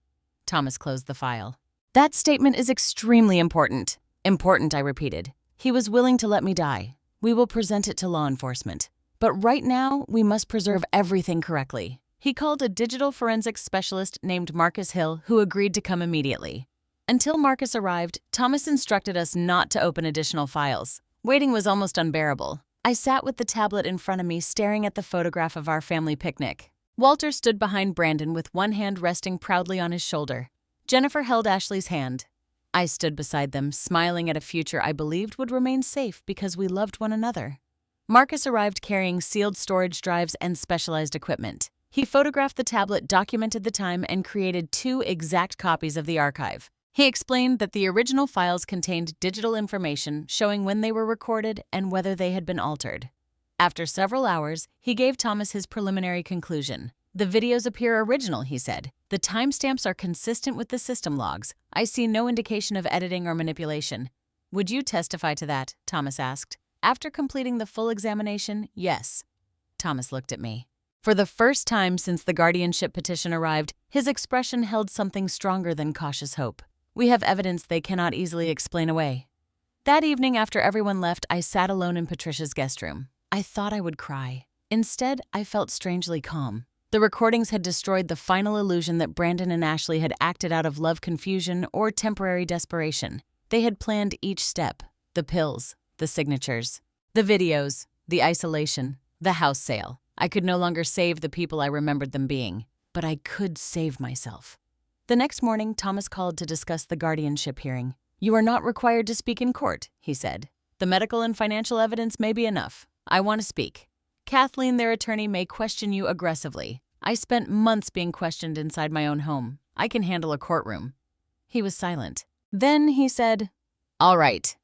Thomas closed the file. "That statement is extremely important." "Important," I repeated. "He was willing to let me die. We will present it to law enforcement. But right now, we must preserve everything correctly." He called a digital forensics specialist named Marcus Hill, who agreed to come immediately. Until Marcus arrived, Thomas instructed us not to open additional files. Waiting was almost unbearable. I sat with the tablet in front of me, staring at the photograph of our family picnic. Walter stood behind Brandon with one hand resting proudly on his shoulder. Jennifer held Ashley's hand. I stood beside them, smiling at a future I believed would remain safe because we loved one another. Marcus arrived carrying sealed storage drives and specialized equipment. He photographed the tablet, documented the time, and created 2 exact copies of the archive. He explained that the original files contained digital information showing when they were recorded and whether they had been altered. After several hours, he gave Thomas his preliminary conclusion. The videos appear original, he said. The timestamps are consistent with the system logs. I see no indication of editing or manipulation. Would you testify to that? Thomas asked. After completing the full examination, yes. Thomas looked at me. For the first time since the guardianship petition arrived, his expression held something stronger than cautious hope. We have evidence they cannot easily explain away. That evening, after everyone left, I sat alone in Patricia's guest room. I thought I would cry. Instead, I felt strangely calm. The recordings had destroyed the final illusion that Brandon and Ashley had acted out of love confusion or temporary desperation. They had planned each step: the pills, the signatures, the videos, the isolation, the house sale. I could no longer save the people I remembered them being, but I could save myself. The next morning, Thomas called to discuss the guardianship hearing. "You are not required to speak in court," he said. "The medical and financial evidence may be enough. I want to speak. Kathleen, their attorney, may question you aggressively. I spent months being questioned inside my own home. I can handle a courtroom." He was silent. Then he said, "All right."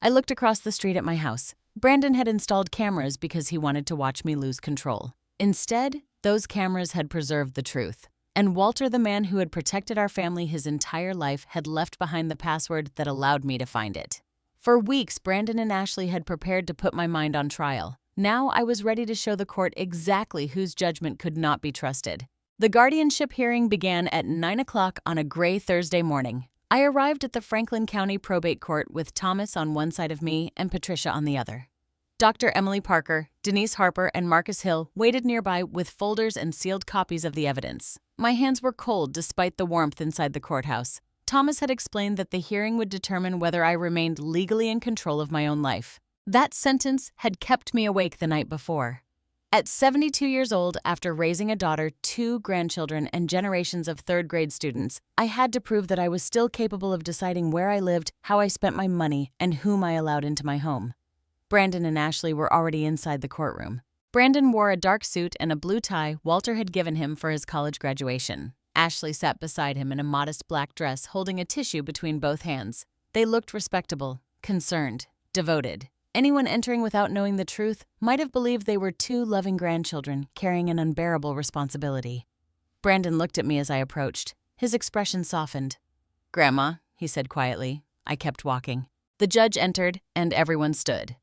I looked across the street at my house. Brandon had installed cameras because he wanted to watch me lose control. Instead, those cameras had preserved the truth. And Walter, the man who had protected our family his entire life, had left behind the password that allowed me to find it. For weeks, Brandon and Ashley had prepared to put my mind on trial. Now I was ready to show the court exactly whose judgment could not be trusted. The guardianship hearing began at 9 o'clock on a gray Thursday morning. I arrived at the Franklin County Probate Court with Thomas on one side of me and Patricia on the other. Dr. Emily Parker, Denise Harper, and Marcus Hill waited nearby with folders and sealed copies of the evidence. My hands were cold despite the warmth inside the courthouse. Thomas had explained that the hearing would determine whether I remained legally in control of my own life. That sentence had kept me awake the night before. At 72 years old, after raising a daughter, 2 grandchildren, and generations of third-grade students, I had to prove that I was still capable of deciding where I lived, how I spent my money, and whom I allowed into my home. Brandon and Ashley were already inside the courtroom. Brandon wore a dark suit and a blue tie Walter had given him for his college graduation. Ashley sat beside him in a modest black dress, holding a tissue between both hands. They looked respectable, concerned, devoted. Anyone entering without knowing the truth might have believed they were 2 loving grandchildren carrying an unbearable responsibility. Brandon looked at me as I approached. His expression softened. "Grandma," he said quietly. I kept walking. The judge entered, and everyone stood.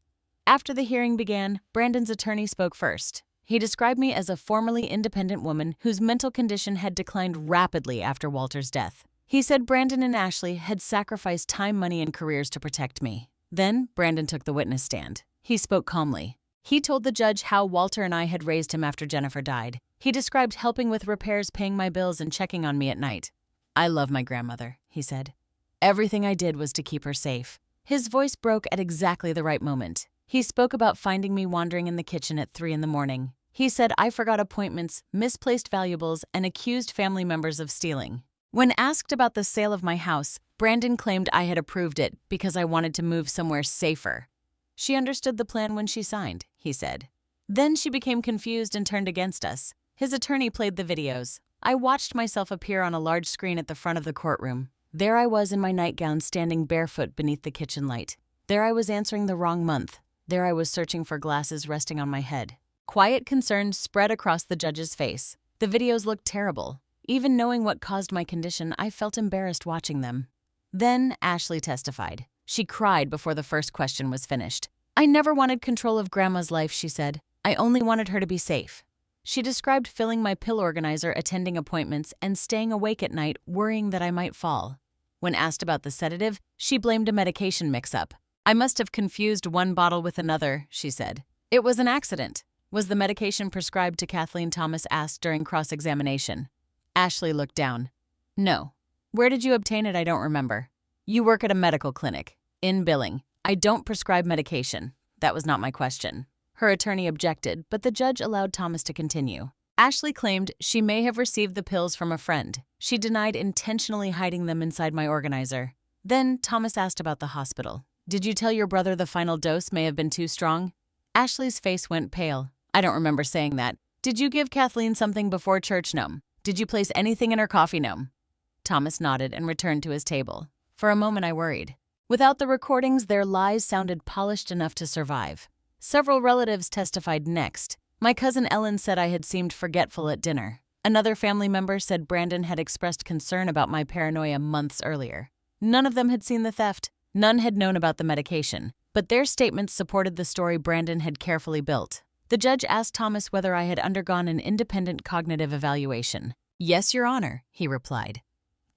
After the hearing began, Brandon's attorney spoke first. He described me as a formerly independent woman whose mental condition had declined rapidly after Walter's death. He said Brandon and Ashley had sacrificed time, money, and careers to protect me. Then Brandon took the witness stand. He spoke calmly. He told the judge how Walter and I had raised him after Jennifer died. He described helping with repairs, paying my bills, and checking on me at night. "I love my grandmother," he said. "Everything I did was to keep her safe." His voice broke at exactly the right moment. He spoke about finding me wandering in the kitchen at 3 in the morning. He said I forgot appointments, misplaced valuables, and accused family members of stealing. When asked about the sale of my house, Brandon claimed I had approved it because I wanted to move somewhere safer. "She understood the plan when she signed," he said. Then she became confused and turned against us. His attorney played the videos. I watched myself appear on a large screen at the front of the courtroom. There I was in my nightgown, standing barefoot beneath the kitchen light. There I was answering the wrong month. There I was searching for glasses resting on my head. Quiet concern spread across the judge's face. The videos looked terrible. Even knowing what caused my condition, I felt embarrassed watching them. Then Ashley testified. She cried before the first question was finished. "I never wanted control of Grandma's life," she said. "I only wanted her to be safe." She described filling my pill organizer, attending appointments, and staying awake at night, worrying that I might fall. When asked about the sedative, she blamed a medication mix-up. "I must have confused one bottle with another," she said. "It was an accident." Was the medication prescribed to Kathleen? Thomas asked during cross-examination. Ashley looked down. No. Where did you obtain it? I don't remember. You work at a medical clinic. In billing. I don't prescribe medication. That was not my question. Her attorney objected, but the judge allowed Thomas to continue. Ashley claimed she may have received the pills from a friend. She denied intentionally hiding them inside my organizer. Then Thomas asked about the hospital. Did you tell your brother the final dose may have been too strong? Ashley's face went pale. I don't remember saying that. Did you give Kathleen something before church? No. Did you place anything in her coffee? No. Thomas nodded and returned to his table. For a moment I worried. Without the recordings, their lies sounded polished enough to survive. Several relatives testified next. My cousin Ellen said I had seemed forgetful at dinner. Another family member said Brandon had expressed concern about my paranoia months earlier. None of them had seen the theft. None had known about the medication. But their statements supported the story Brandon had carefully built. The judge asked Thomas whether I had undergone an independent cognitive evaluation. Yes, Your Honor, he replied.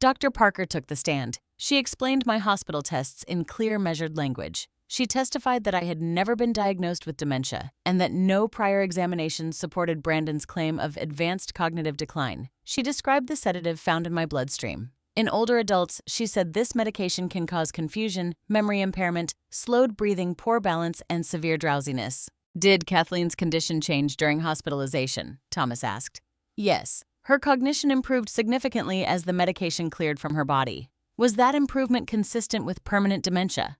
Dr. Parker took the stand. She explained my hospital tests in clear, measured language. She testified that I had never been diagnosed with dementia and that no prior examinations supported Brandon's claim of advanced cognitive decline. She described the sedative found in my bloodstream. In older adults, she said this medication can cause confusion, memory impairment, slowed breathing, poor balance, and severe drowsiness. Did Kathleen's condition change during hospitalization? Thomas asked. Yes. Her cognition improved significantly as the medication cleared from her body. Was that improvement consistent with permanent dementia?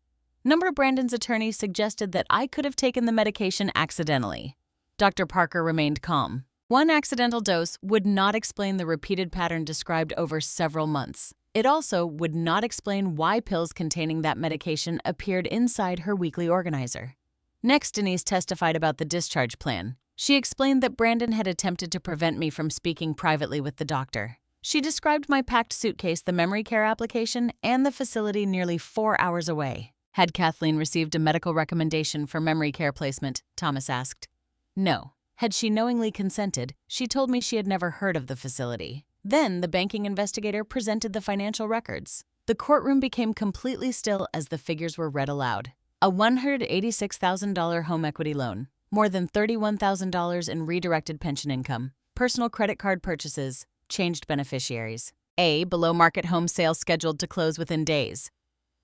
Brandon's attorney suggested that I could have taken the medication accidentally. Dr. Parker remained calm. One accidental dose would not explain the repeated pattern described over several months. It also would not explain why pills containing that medication appeared inside her weekly organizer. Next, Denise testified about the discharge plan. She explained that Brandon had attempted to prevent me from speaking privately with the doctor. She described my packed suitcase, the memory care application, and the facility nearly 4 hours away. Had Kathleen received a medical recommendation for memory care placement? Thomas asked. No. Had she knowingly consented, she told me she had never heard of the facility. Then the banking investigator presented the financial records. The courtroom became completely still as the figures were read aloud. A $186,000 home equity loan, more than $31,000 in redirected pension income, personal credit card purchases, changed beneficiaries. A below-market home sale scheduled to close within days.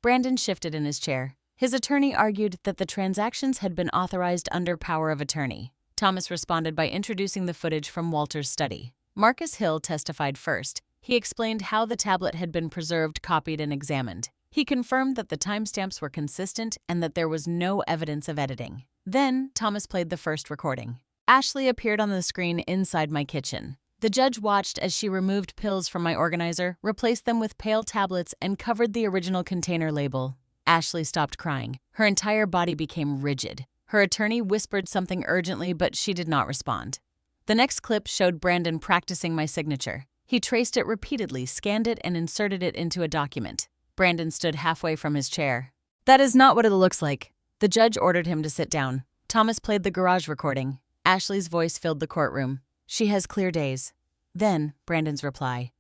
Brandon shifted in his chair. His attorney argued that the transactions had been authorized under power of attorney. Thomas responded by introducing the footage from Walter's study. Marcus Hill testified first. He explained how the tablet had been preserved, copied, and examined. He confirmed that the timestamps were consistent and that there was no evidence of editing. Then, Thomas played the first recording. Ashley appeared on the screen inside my kitchen. The judge watched as she removed pills from my organizer, replaced them with pale tablets, and covered the original container label. Ashley stopped crying. Her entire body became rigid. Her attorney whispered something urgently, but she did not respond. The next clip showed Brandon practicing my signature. He traced it repeatedly, scanned it, and inserted it into a document. Brandon stood halfway from his chair. That is not what it looks like. The judge ordered him to sit down. Thomas played the garage recording. Ashley's voice filled the courtroom. She has clear days. Then, Brandon's reply.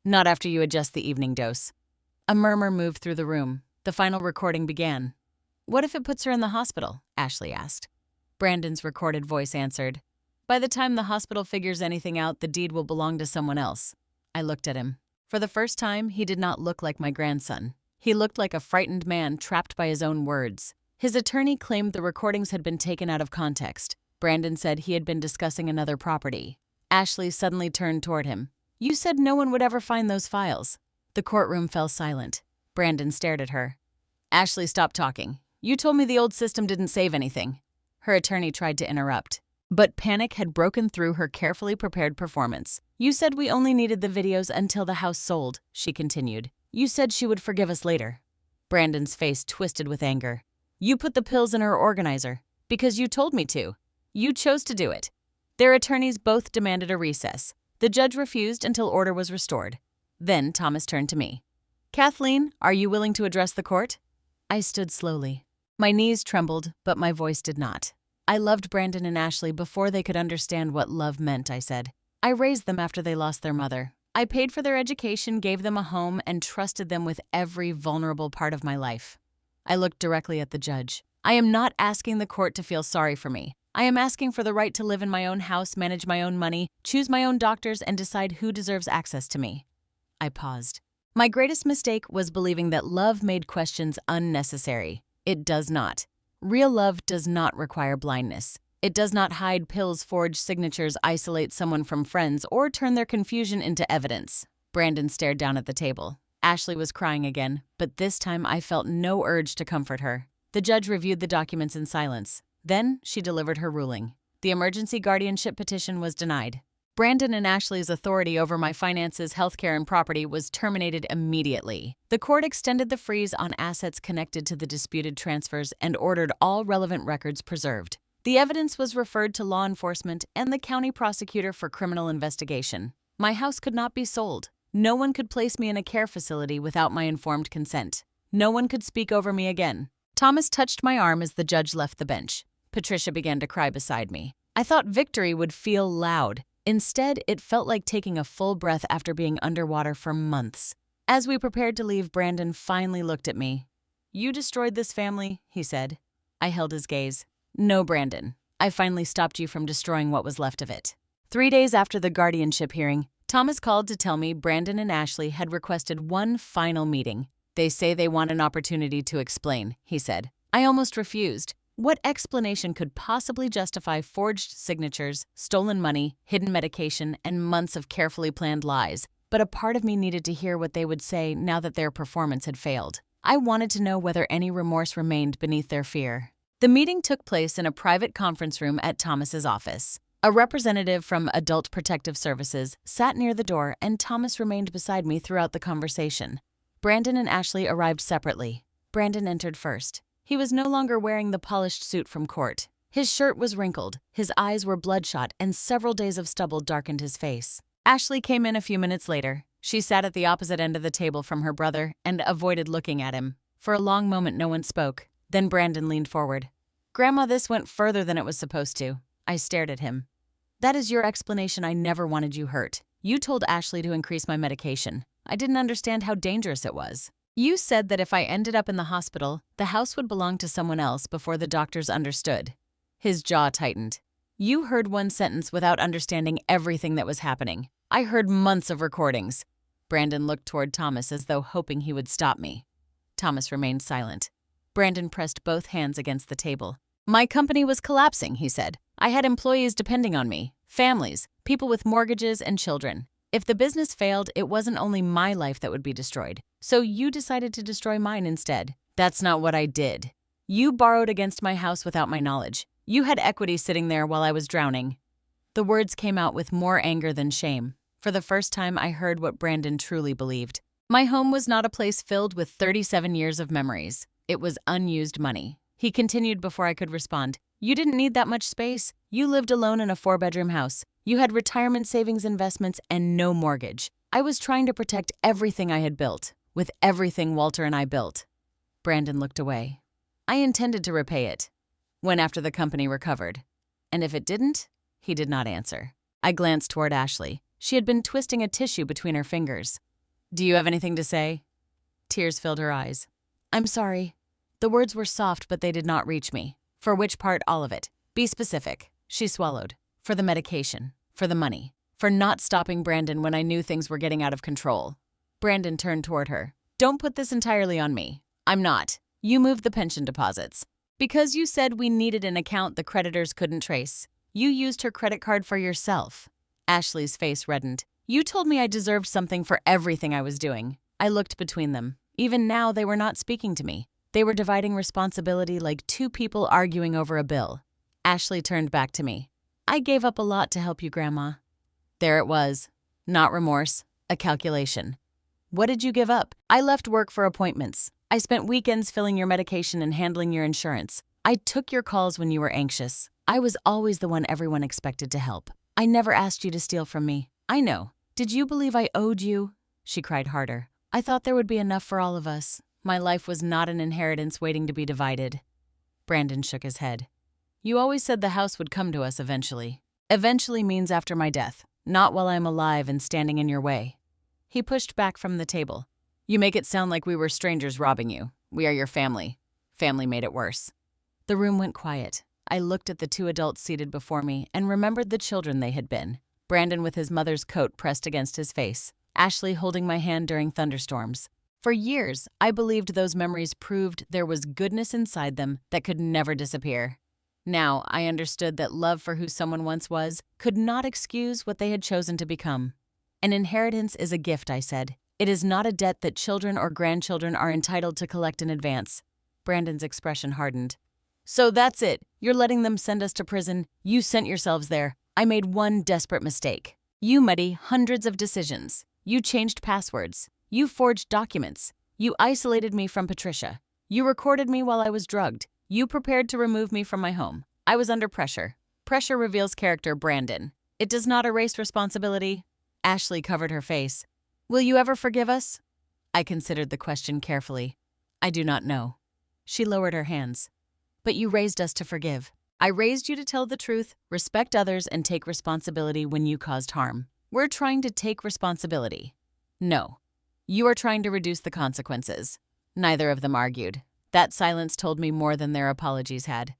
Not after you adjust the evening dose. A murmur moved through the room. The final recording began. What if it puts her in the hospital? Ashley asked. Brandon's recorded voice answered. By the time the hospital figures anything out, the deed will belong to someone else. I looked at him. For the first time, he did not look like my grandson. He looked like a frightened man trapped by his own words. His attorney claimed the recordings had been taken out of context. Brandon said he had been discussing another property. Ashley suddenly turned toward him. You said no one would ever find those files. The courtroom fell silent. Brandon stared at her. Ashley, stop talking. You told me the old system didn't save anything. Her attorney tried to interrupt. But panic had broken through her carefully prepared performance. You said we only needed the videos until the house sold, she continued. You said she would forgive us later. Brandon's face twisted with anger. You put the pills in her organizer because you told me to. You chose to do it. Their attorneys both demanded a recess. The judge refused until order was restored. Then Thomas turned to me. Kathleen, are you willing to address the court? I stood slowly. My knees trembled, but my voice did not. I loved Brandon and Ashley before they could understand what love meant, I said. I raised them after they lost their mother. I paid for their education, gave them a home, and trusted them with every vulnerable part of my life. I looked directly at the judge. I am not asking the court to feel sorry for me. I am asking for the right to live in my own house, manage my own money, choose my own doctors, and decide who deserves access to me." I paused. My greatest mistake was believing that love made questions unnecessary. It does not. Real love does not require blindness. It does not hide pills, forge signatures, isolate someone from friends, or turn their confusion into evidence. Brandon stared down at the table. Ashley was crying again, but this time I felt no urge to comfort her. The judge reviewed the documents in silence. Then she delivered her ruling. The emergency guardianship petition was denied. Brandon and Ashley's authority over my finances, healthcare, and property was terminated immediately. The court extended the freeze on assets connected to the disputed transfers and ordered all relevant records preserved. The evidence was referred to law enforcement and the county prosecutor for criminal investigation. My house could not be sold. No one could place me in a care facility without my informed consent. No one could speak over me again. Thomas touched my arm as the judge left the bench. Patricia began to cry beside me. I thought victory would feel loud. Instead, it felt like taking a full breath after being underwater for months. As we prepared to leave, Brandon finally looked at me. "You destroyed this family," he said. I held his gaze. "No, Brandon. I finally stopped you from destroying what was left of it." 3 days after the guardianship hearing, Thomas called to tell me Brandon and Ashley had requested one final meeting. "They say they want an opportunity to explain," he said. I almost refused. What explanation could possibly justify forged signatures, stolen money, hidden medication, and months of carefully planned lies? But a part of me needed to hear what they would say now that their performance had failed. I wanted to know whether any remorse remained beneath their fear. The meeting took place in a private conference room at Thomas's office. A representative from Adult Protective Services sat near the door, and Thomas remained beside me throughout the conversation. Brandon and Ashley arrived separately. Brandon entered first. He was no longer wearing the polished suit from court. His shirt was wrinkled, his eyes were bloodshot, and several days of stubble darkened his face. Ashley came in a few minutes later. She sat at the opposite end of the table from her brother and avoided looking at him. For a long moment, no one spoke. Then Brandon leaned forward. "Grandma, this went further than it was supposed to." I stared at him. "That is your explanation. I never wanted you hurt. You told Ashley to increase my medication. I didn't understand how dangerous it was. You said that if I ended up in the hospital, the house would belong to someone else before the doctors understood." His jaw tightened. "You heard one sentence without understanding everything that was happening. I heard months of recordings." Brandon looked toward Thomas as though hoping he would stop me. Thomas remained silent. Brandon pressed both hands against the table. "My company was collapsing," he said. "I had employees depending on me, families, people with mortgages and children. If the business failed, it wasn't only my life that would be destroyed. So you decided to destroy mine instead." "That's not what I did. You borrowed against my house without my knowledge. You had equity sitting there while I was drowning." The words came out with more anger than shame. For the first time, I heard what Brandon truly believed. My home was not a place filled with 37 years of memories. It was unused money. He continued before I could respond. "You didn't need that much space. You lived alone in a 4-bedroom house. You had retirement savings, investments, and no mortgage. I was trying to protect everything I had built, with everything Walter and I built." Brandon looked away. "I intended to repay it. When after the company recovered. And if it didn't?" He did not answer. I glanced toward Ashley. She had been twisting a tissue between her fingers. "Do you have anything to say?" Tears filled her eyes. "I'm sorry." The words were soft, but they did not reach me. "For which part? All of it. Be specific." She swallowed. "For the medication. For the money. For not stopping Brandon when I knew things were getting out of control." Brandon turned toward her. "Don't put this entirely on me. I'm not. You moved the pension deposits. Because you said we needed an account the creditors couldn't trace. You used her credit card for yourself." Ashley's face reddened. "You told me I deserved something for everything I was doing." I looked between them. Even now, they were not speaking to me. They were dividing responsibility like two people arguing over a bill. Ashley turned back to me. "I gave up a lot to help you, Grandma." There it was. Not remorse, a calculation. "What did you give up?" "I left work for appointments. I spent weekends filling your medication and handling your insurance. I took your calls when you were anxious. I was always the one everyone expected to help. I never asked you to steal from me. I know. Did you believe I owed you?" She cried harder. "I thought there would be enough for all of us. My life was not an inheritance waiting to be divided." Brandon shook his head. "You always said the house would come to us eventually. Eventually means after my death, not while I'm alive and standing in your way." He pushed back from the table. "You make it sound like we were strangers robbing you. We are your family." Family made it worse. The room went quiet. I looked at the two adults seated before me and remembered the children they had been. Brandon with his mother's coat pressed against his face, Ashley holding my hand during thunderstorms. For years, I believed those memories proved there was goodness inside them that could never disappear. Now, I understood that love for who someone once was could not excuse what they had chosen to become. An inheritance is a gift, I said. It is not a debt that children or grandchildren are entitled to collect in advance. Brandon's expression hardened. So that's it. You're letting them send us to prison. You sent yourselves there. I made one desperate mistake. You muddy hundreds of decisions. You changed passwords. You forged documents. You isolated me from Patricia. You recorded me while I was drugged. You prepared to remove me from my home. I was under pressure. Pressure reveals character, Brandon. It does not erase responsibility. Ashley covered her face. Will you ever forgive us? I considered the question carefully. I do not know. She lowered her hands. But you raised us to forgive. I raised you to tell the truth, respect others, and take responsibility when you caused harm. We're trying to take responsibility. No. You are trying to reduce the consequences. Neither of them argued. That silence told me more than their apologies had.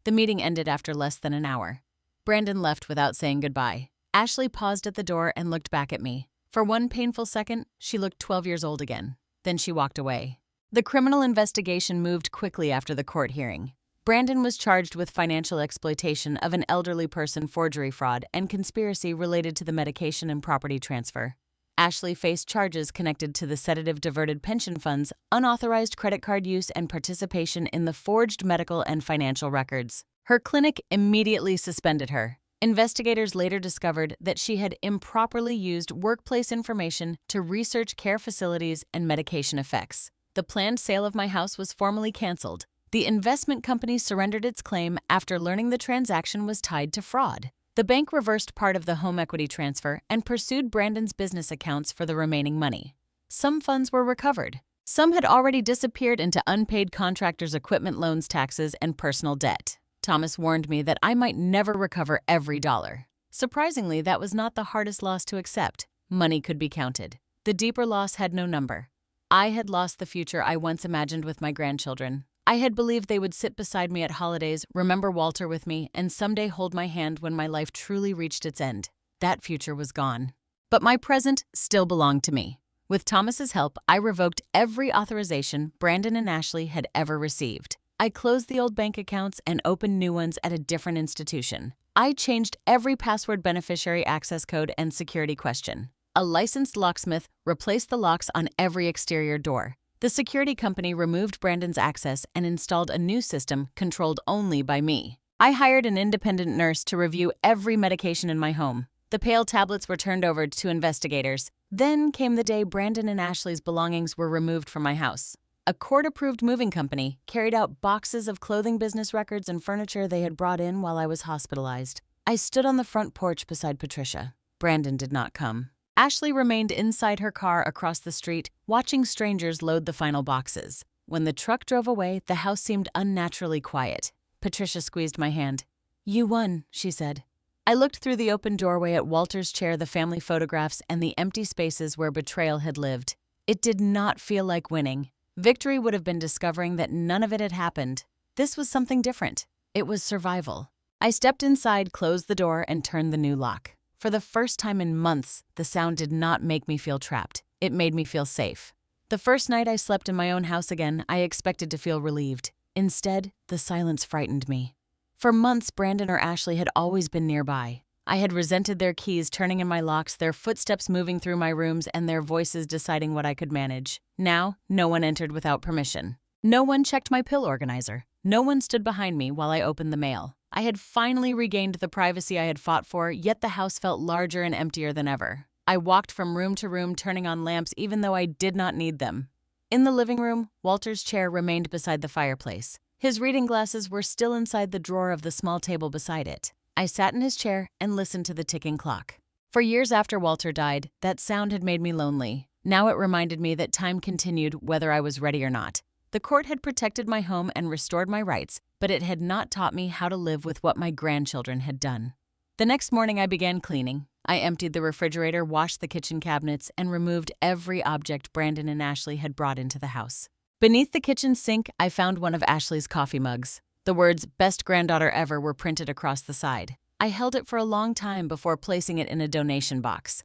The meeting ended after less than an hour. Brandon left without saying goodbye. Ashley paused at the door and looked back at me. For one painful second, she looked 12 years old again. Then she walked away. The criminal investigation moved quickly after the court hearing. Brandon was charged with financial exploitation of an elderly person, forgery fraud, and conspiracy related to the medication and property transfer. Ashley faced charges connected to the sedative diverted pension funds, unauthorized credit card use, and participation in the forged medical and financial records. Her clinic immediately suspended her. Investigators later discovered that she had improperly used workplace information to research care facilities and medication effects. The planned sale of my house was formally canceled. The investment company surrendered its claim after learning the transaction was tied to fraud. The bank reversed part of the home equity transfer and pursued Brandon's business accounts for the remaining money. Some funds were recovered. Some had already disappeared into unpaid contractors' equipment loans, taxes, and personal debt. Thomas warned me that I might never recover every dollar. Surprisingly, that was not the hardest loss to accept. Money could be counted. The deeper loss had no number. I had lost the future I once imagined with my grandchildren. I had believed they would sit beside me at holidays, remember Walter with me, and someday hold my hand when my life truly reached its end. That future was gone. But my present still belonged to me. With Thomas's help, I revoked every authorization Brandon and Ashley had ever received. I closed the old bank accounts and opened new ones at a different institution. I changed every password, beneficiary access code, and security question. A licensed locksmith replaced the locks on every exterior door. The security company removed Brandon's access and installed a new system controlled only by me. I hired an independent nurse to review every medication in my home. The pale tablets were turned over to investigators. Then came the day Brandon and Ashley's belongings were removed from my house. A court-approved moving company carried out boxes of clothing, business records, and furniture they had brought in while I was hospitalized. I stood on the front porch beside Patricia. Brandon did not come. Ashley remained inside her car across the street, watching strangers load the final boxes. When the truck drove away, the house seemed unnaturally quiet. Patricia squeezed my hand. You won, she said. I looked through the open doorway at Walter's chair, the family photographs, and the empty spaces where betrayal had lived. It did not feel like winning. Victory would have been discovering that none of it had happened. This was something different. It was survival. I stepped inside, closed the door, and turned the new lock. For the first time in months, the sound did not make me feel trapped. It made me feel safe. The first night I slept in my own house again, I expected to feel relieved. Instead, the silence frightened me. For months, Brandon or Ashley had always been nearby. I had resented their keys turning in my locks, their footsteps moving through my rooms, and their voices deciding what I could manage. Now, no one entered without permission. No one checked my pill organizer. No one stood behind me while I opened the mail. I had finally regained the privacy I had fought for, yet the house felt larger and emptier than ever. I walked from room to room, turning on lamps even though I did not need them. In the living room, Walter's chair remained beside the fireplace. His reading glasses were still inside the drawer of the small table beside it. I sat in his chair and listened to the ticking clock. For years after Walter died, that sound had made me lonely. Now it reminded me that time continued whether I was ready or not. The court had protected my home and restored my rights, but it had not taught me how to live with what my grandchildren had done. The next morning I began cleaning. I emptied the refrigerator, washed the kitchen cabinets, and removed every object Brandon and Ashley had brought into the house. Beneath the kitchen sink, I found one of Ashley's coffee mugs. The words, "Best granddaughter ever," were printed across the side. I held it for a long time before placing it in a donation box.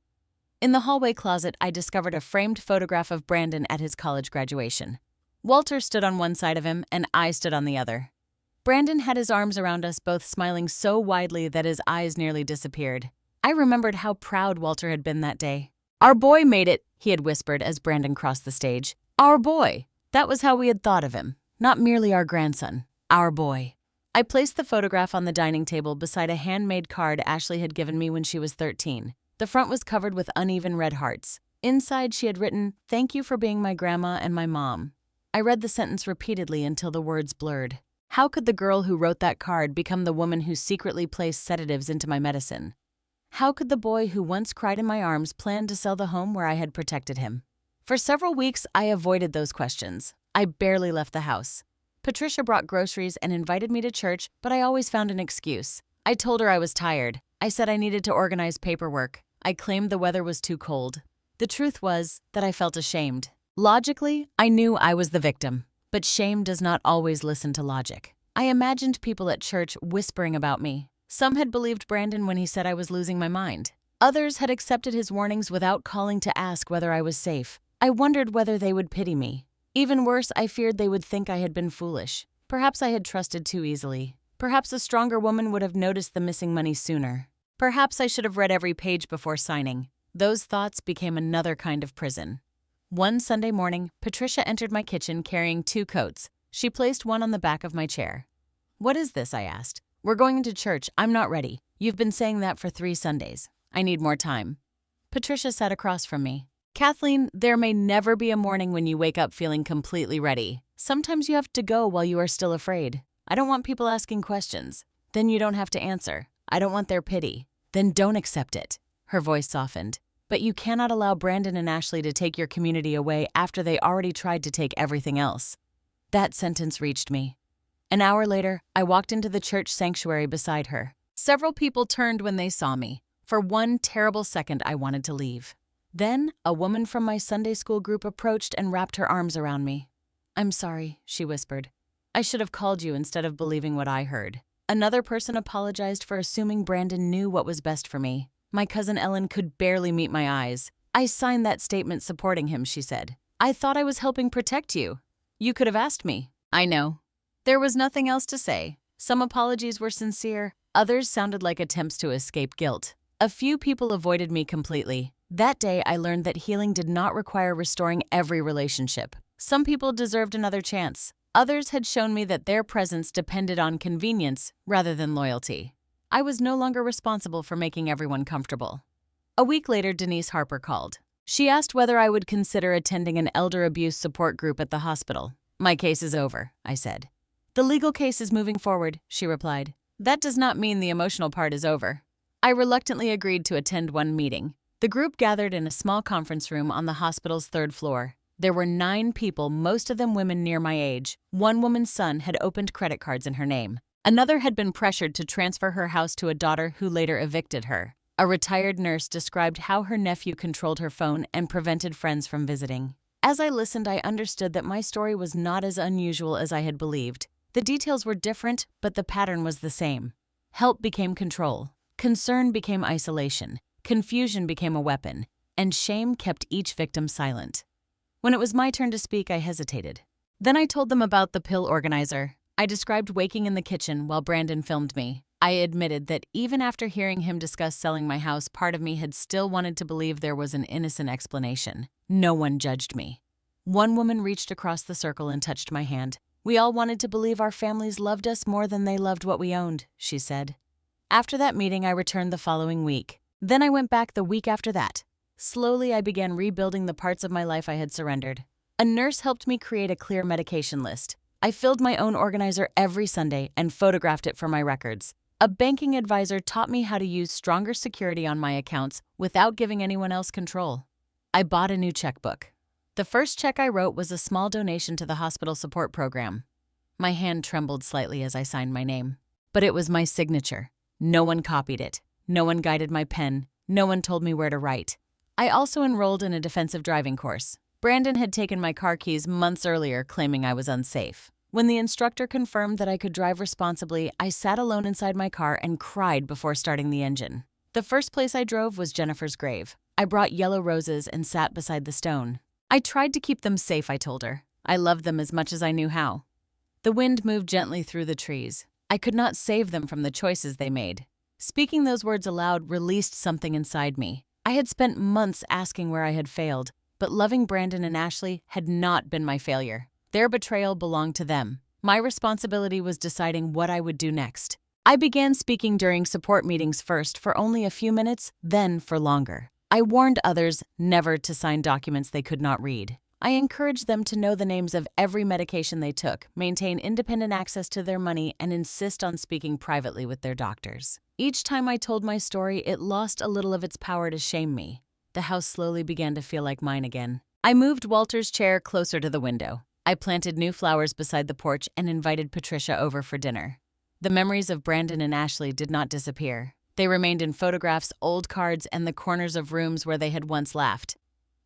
In the hallway closet, I discovered a framed photograph of Brandon at his college graduation. Walter stood on one side of him, and I stood on the other. Brandon had his arms around us, both smiling so widely that his eyes nearly disappeared. I remembered how proud Walter had been that day. "Our boy made it," he had whispered as Brandon crossed the stage. "Our boy." That was how we had thought of him. Not merely our grandson. Our boy. I placed the photograph on the dining table beside a handmade card Ashley had given me when she was 13. The front was covered with uneven red hearts. Inside, she had written, "Thank you for being my grandma and my mom." I read the sentence repeatedly until the words blurred. How could the girl who wrote that card become the woman who secretly placed sedatives into my medicine? How could the boy who once cried in my arms plan to sell the home where I had protected him? For several weeks, I avoided those questions. I barely left the house. Patricia brought groceries and invited me to church, but I always found an excuse. I told her I was tired. I said I needed to organize paperwork. I claimed the weather was too cold. The truth was that I felt ashamed. Logically, I knew I was the victim, but shame does not always listen to logic. I imagined people at church whispering about me. Some had believed Brandon when he said I was losing my mind. Others had accepted his warnings without calling to ask whether I was safe. I wondered whether they would pity me. Even worse, I feared they would think I had been foolish. Perhaps I had trusted too easily. Perhaps a stronger woman would have noticed the missing money sooner. Perhaps I should have read every page before signing. Those thoughts became another kind of prison. One Sunday morning, Patricia entered my kitchen carrying 2 coats. She placed one on the back of my chair. "What is this?" I asked. "We're going to church. I'm not ready. You've been saying that for 3 Sundays. I need more time." Patricia sat across from me. "Kathleen, there may never be a morning when you wake up feeling completely ready. Sometimes you have to go while you are still afraid. I don't want people asking questions. Then you don't have to answer. I don't want their pity. Then don't accept it." Her voice softened. "But you cannot allow Brandon and Ashley to take your community away after they already tried to take everything else." That sentence reached me. An hour later, I walked into the church sanctuary beside her. Several people turned when they saw me. For one terrible second, I wanted to leave. Then, a woman from my Sunday school group approached and wrapped her arms around me. "I'm sorry," she whispered. "I should have called you instead of believing what I heard." Another person apologized for assuming Brandon knew what was best for me. My cousin Ellen could barely meet my eyes. "I signed that statement supporting him," she said. "I thought I was helping protect you. You could have asked me." I know. There was nothing else to say. Some apologies were sincere. Others sounded like attempts to escape guilt. A few people avoided me completely. That day, I learned that healing did not require restoring every relationship. Some people deserved another chance. Others had shown me that their presence depended on convenience rather than loyalty. I was no longer responsible for making everyone comfortable. A week later, Denise Harper called. She asked whether I would consider attending an elder abuse support group at the hospital. "My case is over," I said. "The legal case is moving forward," she replied. "That does not mean the emotional part is over." I reluctantly agreed to attend one meeting. The group gathered in a small conference room on the hospital's 3rd floor. There were 9 people, most of them women near my age. One woman's son had opened credit cards in her name. Another had been pressured to transfer her house to a daughter who later evicted her. A retired nurse described how her nephew controlled her phone and prevented friends from visiting. As I listened, I understood that my story was not as unusual as I had believed. The details were different, but the pattern was the same. Help became control. Concern became isolation. Confusion became a weapon, and shame kept each victim silent. When it was my turn to speak, I hesitated. Then I told them about the pill organizer. I described waking in the kitchen while Brandon filmed me. I admitted that even after hearing him discuss selling my house, part of me had still wanted to believe there was an innocent explanation. No one judged me. One woman reached across the circle and touched my hand. "We all wanted to believe our families loved us more than they loved what we owned," she said. After that meeting, I returned the following week. Then I went back the week after that. Slowly, I began rebuilding the parts of my life I had surrendered. A nurse helped me create a clear medication list. I filled my own organizer every Sunday and photographed it for my records. A banking advisor taught me how to use stronger security on my accounts without giving anyone else control. I bought a new checkbook. The first check I wrote was a small donation to the hospital support program. My hand trembled slightly as I signed my name. But it was my signature. No one copied it. No one guided my pen. No one told me where to write. I also enrolled in a defensive driving course. Brandon had taken my car keys months earlier, claiming I was unsafe. When the instructor confirmed that I could drive responsibly, I sat alone inside my car and cried before starting the engine. The first place I drove was Jennifer's grave. I brought yellow roses and sat beside the stone. I tried to keep them safe, I told her. I loved them as much as I knew how. The wind moved gently through the trees. I could not save them from the choices they made. Speaking those words aloud released something inside me. I had spent months asking where I had failed, but loving Brandon and Ashley had not been my failure. Their betrayal belonged to them. My responsibility was deciding what I would do next. I began speaking during support meetings first for only a few minutes, then for longer. I warned others never to sign documents they could not read. I encouraged them to know the names of every medication they took, maintain independent access to their money, and insist on speaking privately with their doctors. Each time I told my story, it lost a little of its power to shame me. The house slowly began to feel like mine again. I moved Walter's chair closer to the window. I planted new flowers beside the porch and invited Patricia over for dinner. The memories of Brandon and Ashley did not disappear. They remained in photographs, old cards, and the corners of rooms where they had once laughed.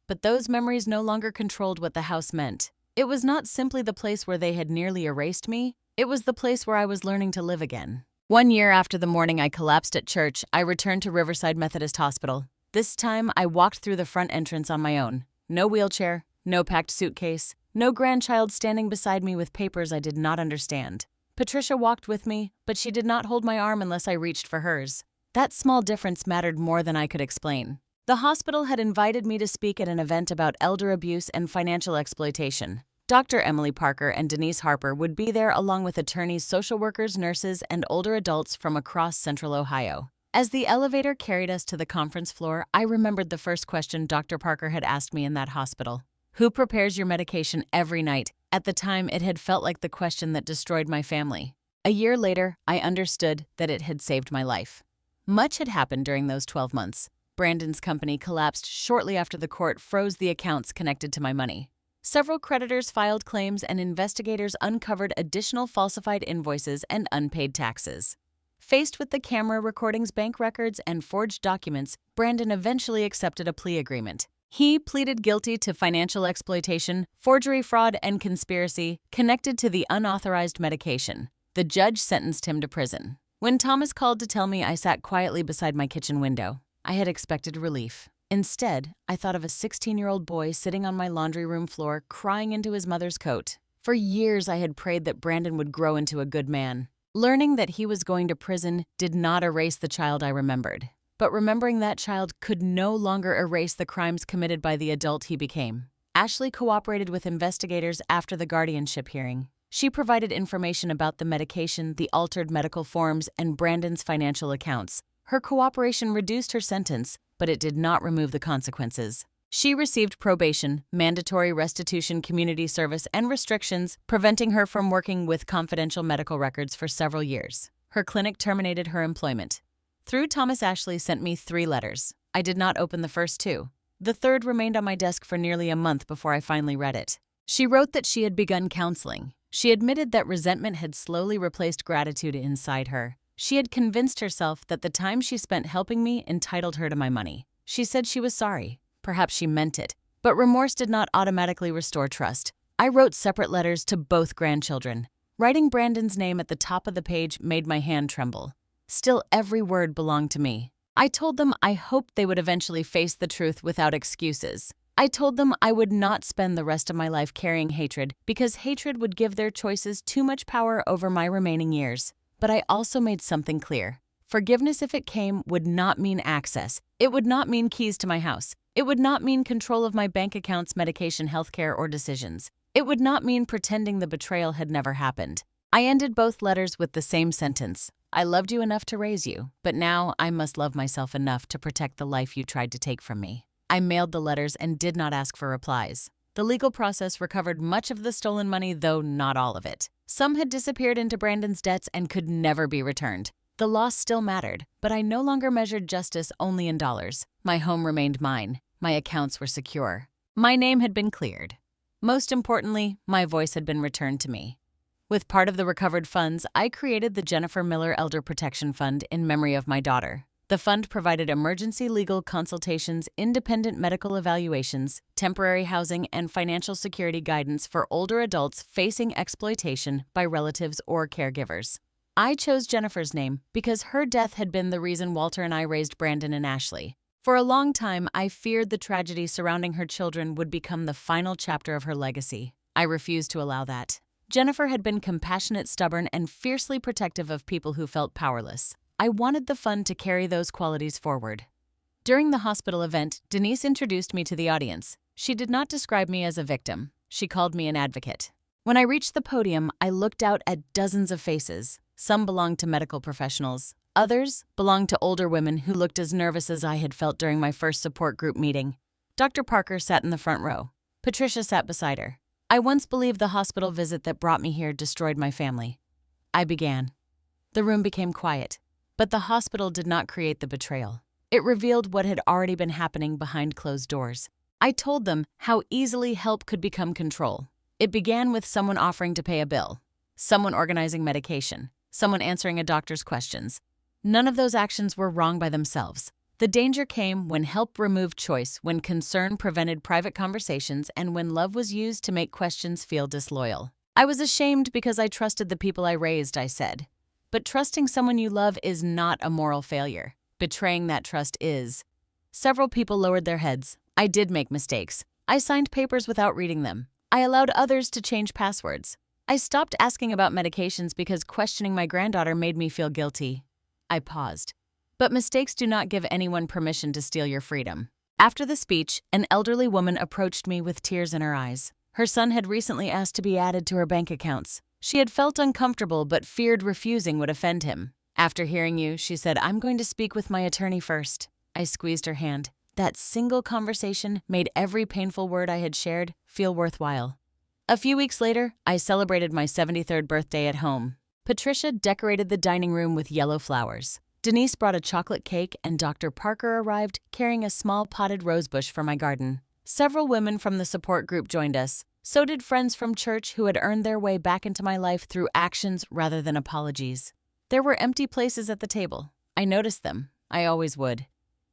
But those memories no longer controlled what the house meant. It was not simply the place where they had nearly erased me. It was the place where I was learning to live again. 1 year after the morning I collapsed at church, I returned to Riverside Methodist Hospital. This time, I walked through the front entrance on my own. No wheelchair, no packed suitcase, no grandchild standing beside me with papers I did not understand. Patricia walked with me, but she did not hold my arm unless I reached for hers. That small difference mattered more than I could explain. The hospital had invited me to speak at an event about elder abuse and financial exploitation. Dr. Emily Parker and Denise Harper would be there along with attorneys, social workers, nurses, and older adults from across Central Ohio. As the elevator carried us to the conference floor, I remembered the first question Dr. Parker had asked me in that hospital. Who prepares your medication every night? At the time, it had felt like the question that destroyed my family. A year later, I understood that it had saved my life. Much had happened during those 12 months. Brandon's company collapsed shortly after the court froze the accounts connected to my money. Several creditors filed claims and investigators uncovered additional falsified invoices and unpaid taxes. Faced with the camera recordings, bank records, and forged documents, Brandon eventually accepted a plea agreement. He pleaded guilty to financial exploitation, forgery, fraud, and conspiracy connected to the unauthorized medication. The judge sentenced him to prison. When Thomas called to tell me, I sat quietly beside my kitchen window. I had expected relief. Instead, I thought of a 16-year-old boy sitting on my laundry room floor, crying into his mother's coat. For years, I had prayed that Brandon would grow into a good man. Learning that he was going to prison did not erase the child I remembered. But remembering that child could no longer erase the crimes committed by the adult he became. Ashley cooperated with investigators after the guardianship hearing. She provided information about the medication, the altered medical forms, and Brandon's financial accounts. Her cooperation reduced her sentence, but it did not remove the consequences. She received probation, mandatory restitution, community service, and restrictions, preventing her from working with confidential medical records for several years. Her clinic terminated her employment. Through Thomas, Ashley sent me 3 letters. I did not open the first 2. The third remained on my desk for nearly a month before I finally read it. She wrote that she had begun counseling. She admitted that resentment had slowly replaced gratitude inside her. She had convinced herself that the time she spent helping me entitled her to my money. She said she was sorry. Perhaps she meant it. But remorse did not automatically restore trust. I wrote separate letters to both grandchildren. Writing Brandon's name at the top of the page made my hand tremble. Still, every word belonged to me. I told them I hoped they would eventually face the truth without excuses. I told them I would not spend the rest of my life carrying hatred because hatred would give their choices too much power over my remaining years. But I also made something clear. Forgiveness, if it came, would not mean access. It would not mean keys to my house. It would not mean control of my bank accounts, medication, healthcare, or decisions. It would not mean pretending the betrayal had never happened. I ended both letters with the same sentence. I loved you enough to raise you, but now I must love myself enough to protect the life you tried to take from me. I mailed the letters and did not ask for replies. The legal process recovered much of the stolen money, though not all of it. Some had disappeared into Brandon's debts and could never be returned. The loss still mattered, but I no longer measured justice only in dollars. My home remained mine. My accounts were secure. My name had been cleared. Most importantly, my voice had been returned to me. With part of the recovered funds, I created the Jennifer Miller Elder Protection Fund in memory of my daughter. The fund provided emergency legal consultations, independent medical evaluations, temporary housing, and financial security guidance for older adults facing exploitation by relatives or caregivers. I chose Jennifer's name because her death had been the reason Walter and I raised Brandon and Ashley. For a long time, I feared the tragedy surrounding her children would become the final chapter of her legacy. I refused to allow that. Jennifer had been compassionate, stubborn, and fiercely protective of people who felt powerless. I wanted the fund to carry those qualities forward. During the hospital event, Denise introduced me to the audience. She did not describe me as a victim. She called me an advocate. When I reached the podium, I looked out at dozens of faces. Some belonged to medical professionals. Others belonged to older women who looked as nervous as I had felt during my first support group meeting. Dr. Parker sat in the front row. Patricia sat beside her. I once believed the hospital visit that brought me here destroyed my family. I began. The room became quiet. But the hospital did not create the betrayal. It revealed what had already been happening behind closed doors. I told them how easily help could become control. It began with someone offering to pay a bill, someone organizing medication, someone answering a doctor's questions. None of those actions were wrong by themselves. The danger came when help removed choice, when concern prevented private conversations, and when love was used to make questions feel disloyal. I was ashamed because I trusted the people I raised, I said. But trusting someone you love is not a moral failure. Betraying that trust is. Several people lowered their heads. I did make mistakes. I signed papers without reading them. I allowed others to change passwords. I stopped asking about medications because questioning my granddaughter made me feel guilty. I paused. But mistakes do not give anyone permission to steal your freedom. After the speech, an elderly woman approached me with tears in her eyes. Her son had recently asked to be added to her bank accounts. She had felt uncomfortable but feared refusing would offend him. After hearing you, she said, "I'm going to speak with my attorney first." I squeezed her hand. That single conversation made every painful word I had shared feel worthwhile. A few weeks later, I celebrated my 73rd birthday at home. Patricia decorated the dining room with yellow flowers. Denise brought a chocolate cake, and Dr. Parker arrived carrying a small potted rosebush for my garden. Several women from the support group joined us. So did friends from church who had earned their way back into my life through actions rather than apologies. There were empty places at the table. I noticed them. I always would.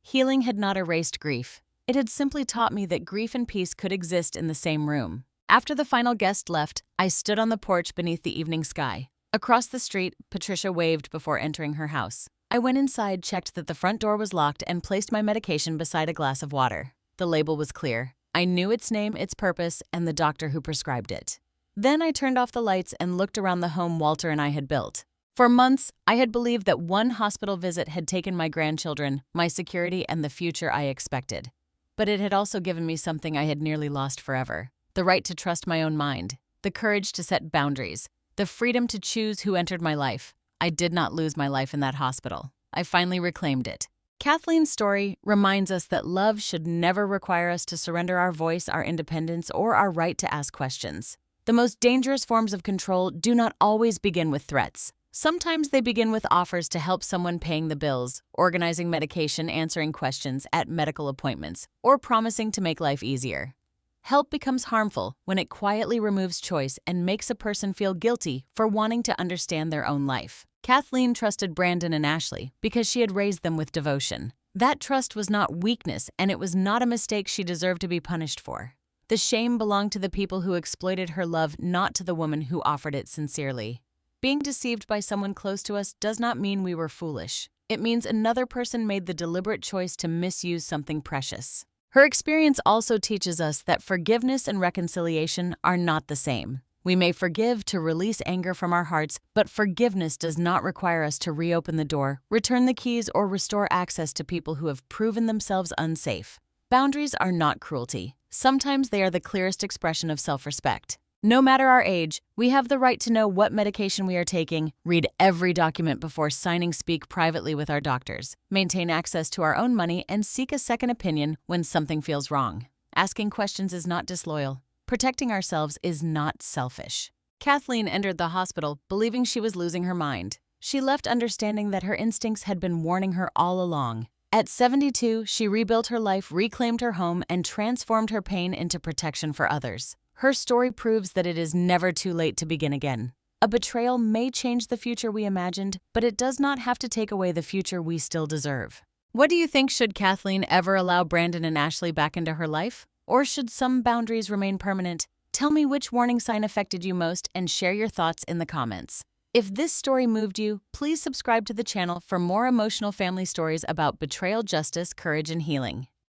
Healing had not erased grief. It had simply taught me that grief and peace could exist in the same room. After the final guest left, I stood on the porch beneath the evening sky. Across the street, Patricia waved before entering her house. I went inside, checked that the front door was locked, and placed my medication beside a glass of water. The label was clear. I knew its name, its purpose, and the doctor who prescribed it. Then I turned off the lights and looked around the home Walter and I had built. For months, I had believed that one hospital visit had taken my grandchildren, my security, and the future I expected. But it had also given me something I had nearly lost forever: the right to trust my own mind, the courage to set boundaries, the freedom to choose who entered my life. I did not lose my life in that hospital. I finally reclaimed it. Kathleen's story reminds us that love should never require us to surrender our voice, our independence, or our right to ask questions. The most dangerous forms of control do not always begin with threats. Sometimes they begin with offers to help someone paying the bills, organizing medication, answering questions at medical appointments, or promising to make life easier. Help becomes harmful when it quietly removes choice and makes a person feel guilty for wanting to understand their own life. Kathleen trusted Brandon and Ashley because she had raised them with devotion. That trust was not weakness, and it was not a mistake she deserved to be punished for. The shame belonged to the people who exploited her love, not to the woman who offered it sincerely. Being deceived by someone close to us does not mean we were foolish. It means another person made the deliberate choice to misuse something precious. Her experience also teaches us that forgiveness and reconciliation are not the same. We may forgive to release anger from our hearts, but forgiveness does not require us to reopen the door, return the keys, or restore access to people who have proven themselves unsafe. Boundaries are not cruelty. Sometimes they are the clearest expression of self-respect. No matter our age, we have the right to know what medication we are taking, read every document before signing, speak privately with our doctors, maintain access to our own money, and seek a second opinion when something feels wrong. Asking questions is not disloyal. Protecting ourselves is not selfish. Kathleen entered the hospital believing she was losing her mind. She left understanding that her instincts had been warning her all along. At 72, she rebuilt her life, reclaimed her home, and transformed her pain into protection for others. Her story proves that it is never too late to begin again. A betrayal may change the future we imagined, but it does not have to take away the future we still deserve. What do you think? Should Kathleen ever allow Brandon and Ashley back into her life? Or should some boundaries remain permanent? Tell me which warning sign affected you most and share your thoughts in the comments. If this story moved you, please subscribe to the channel for more emotional family stories about betrayal, justice, courage, and healing.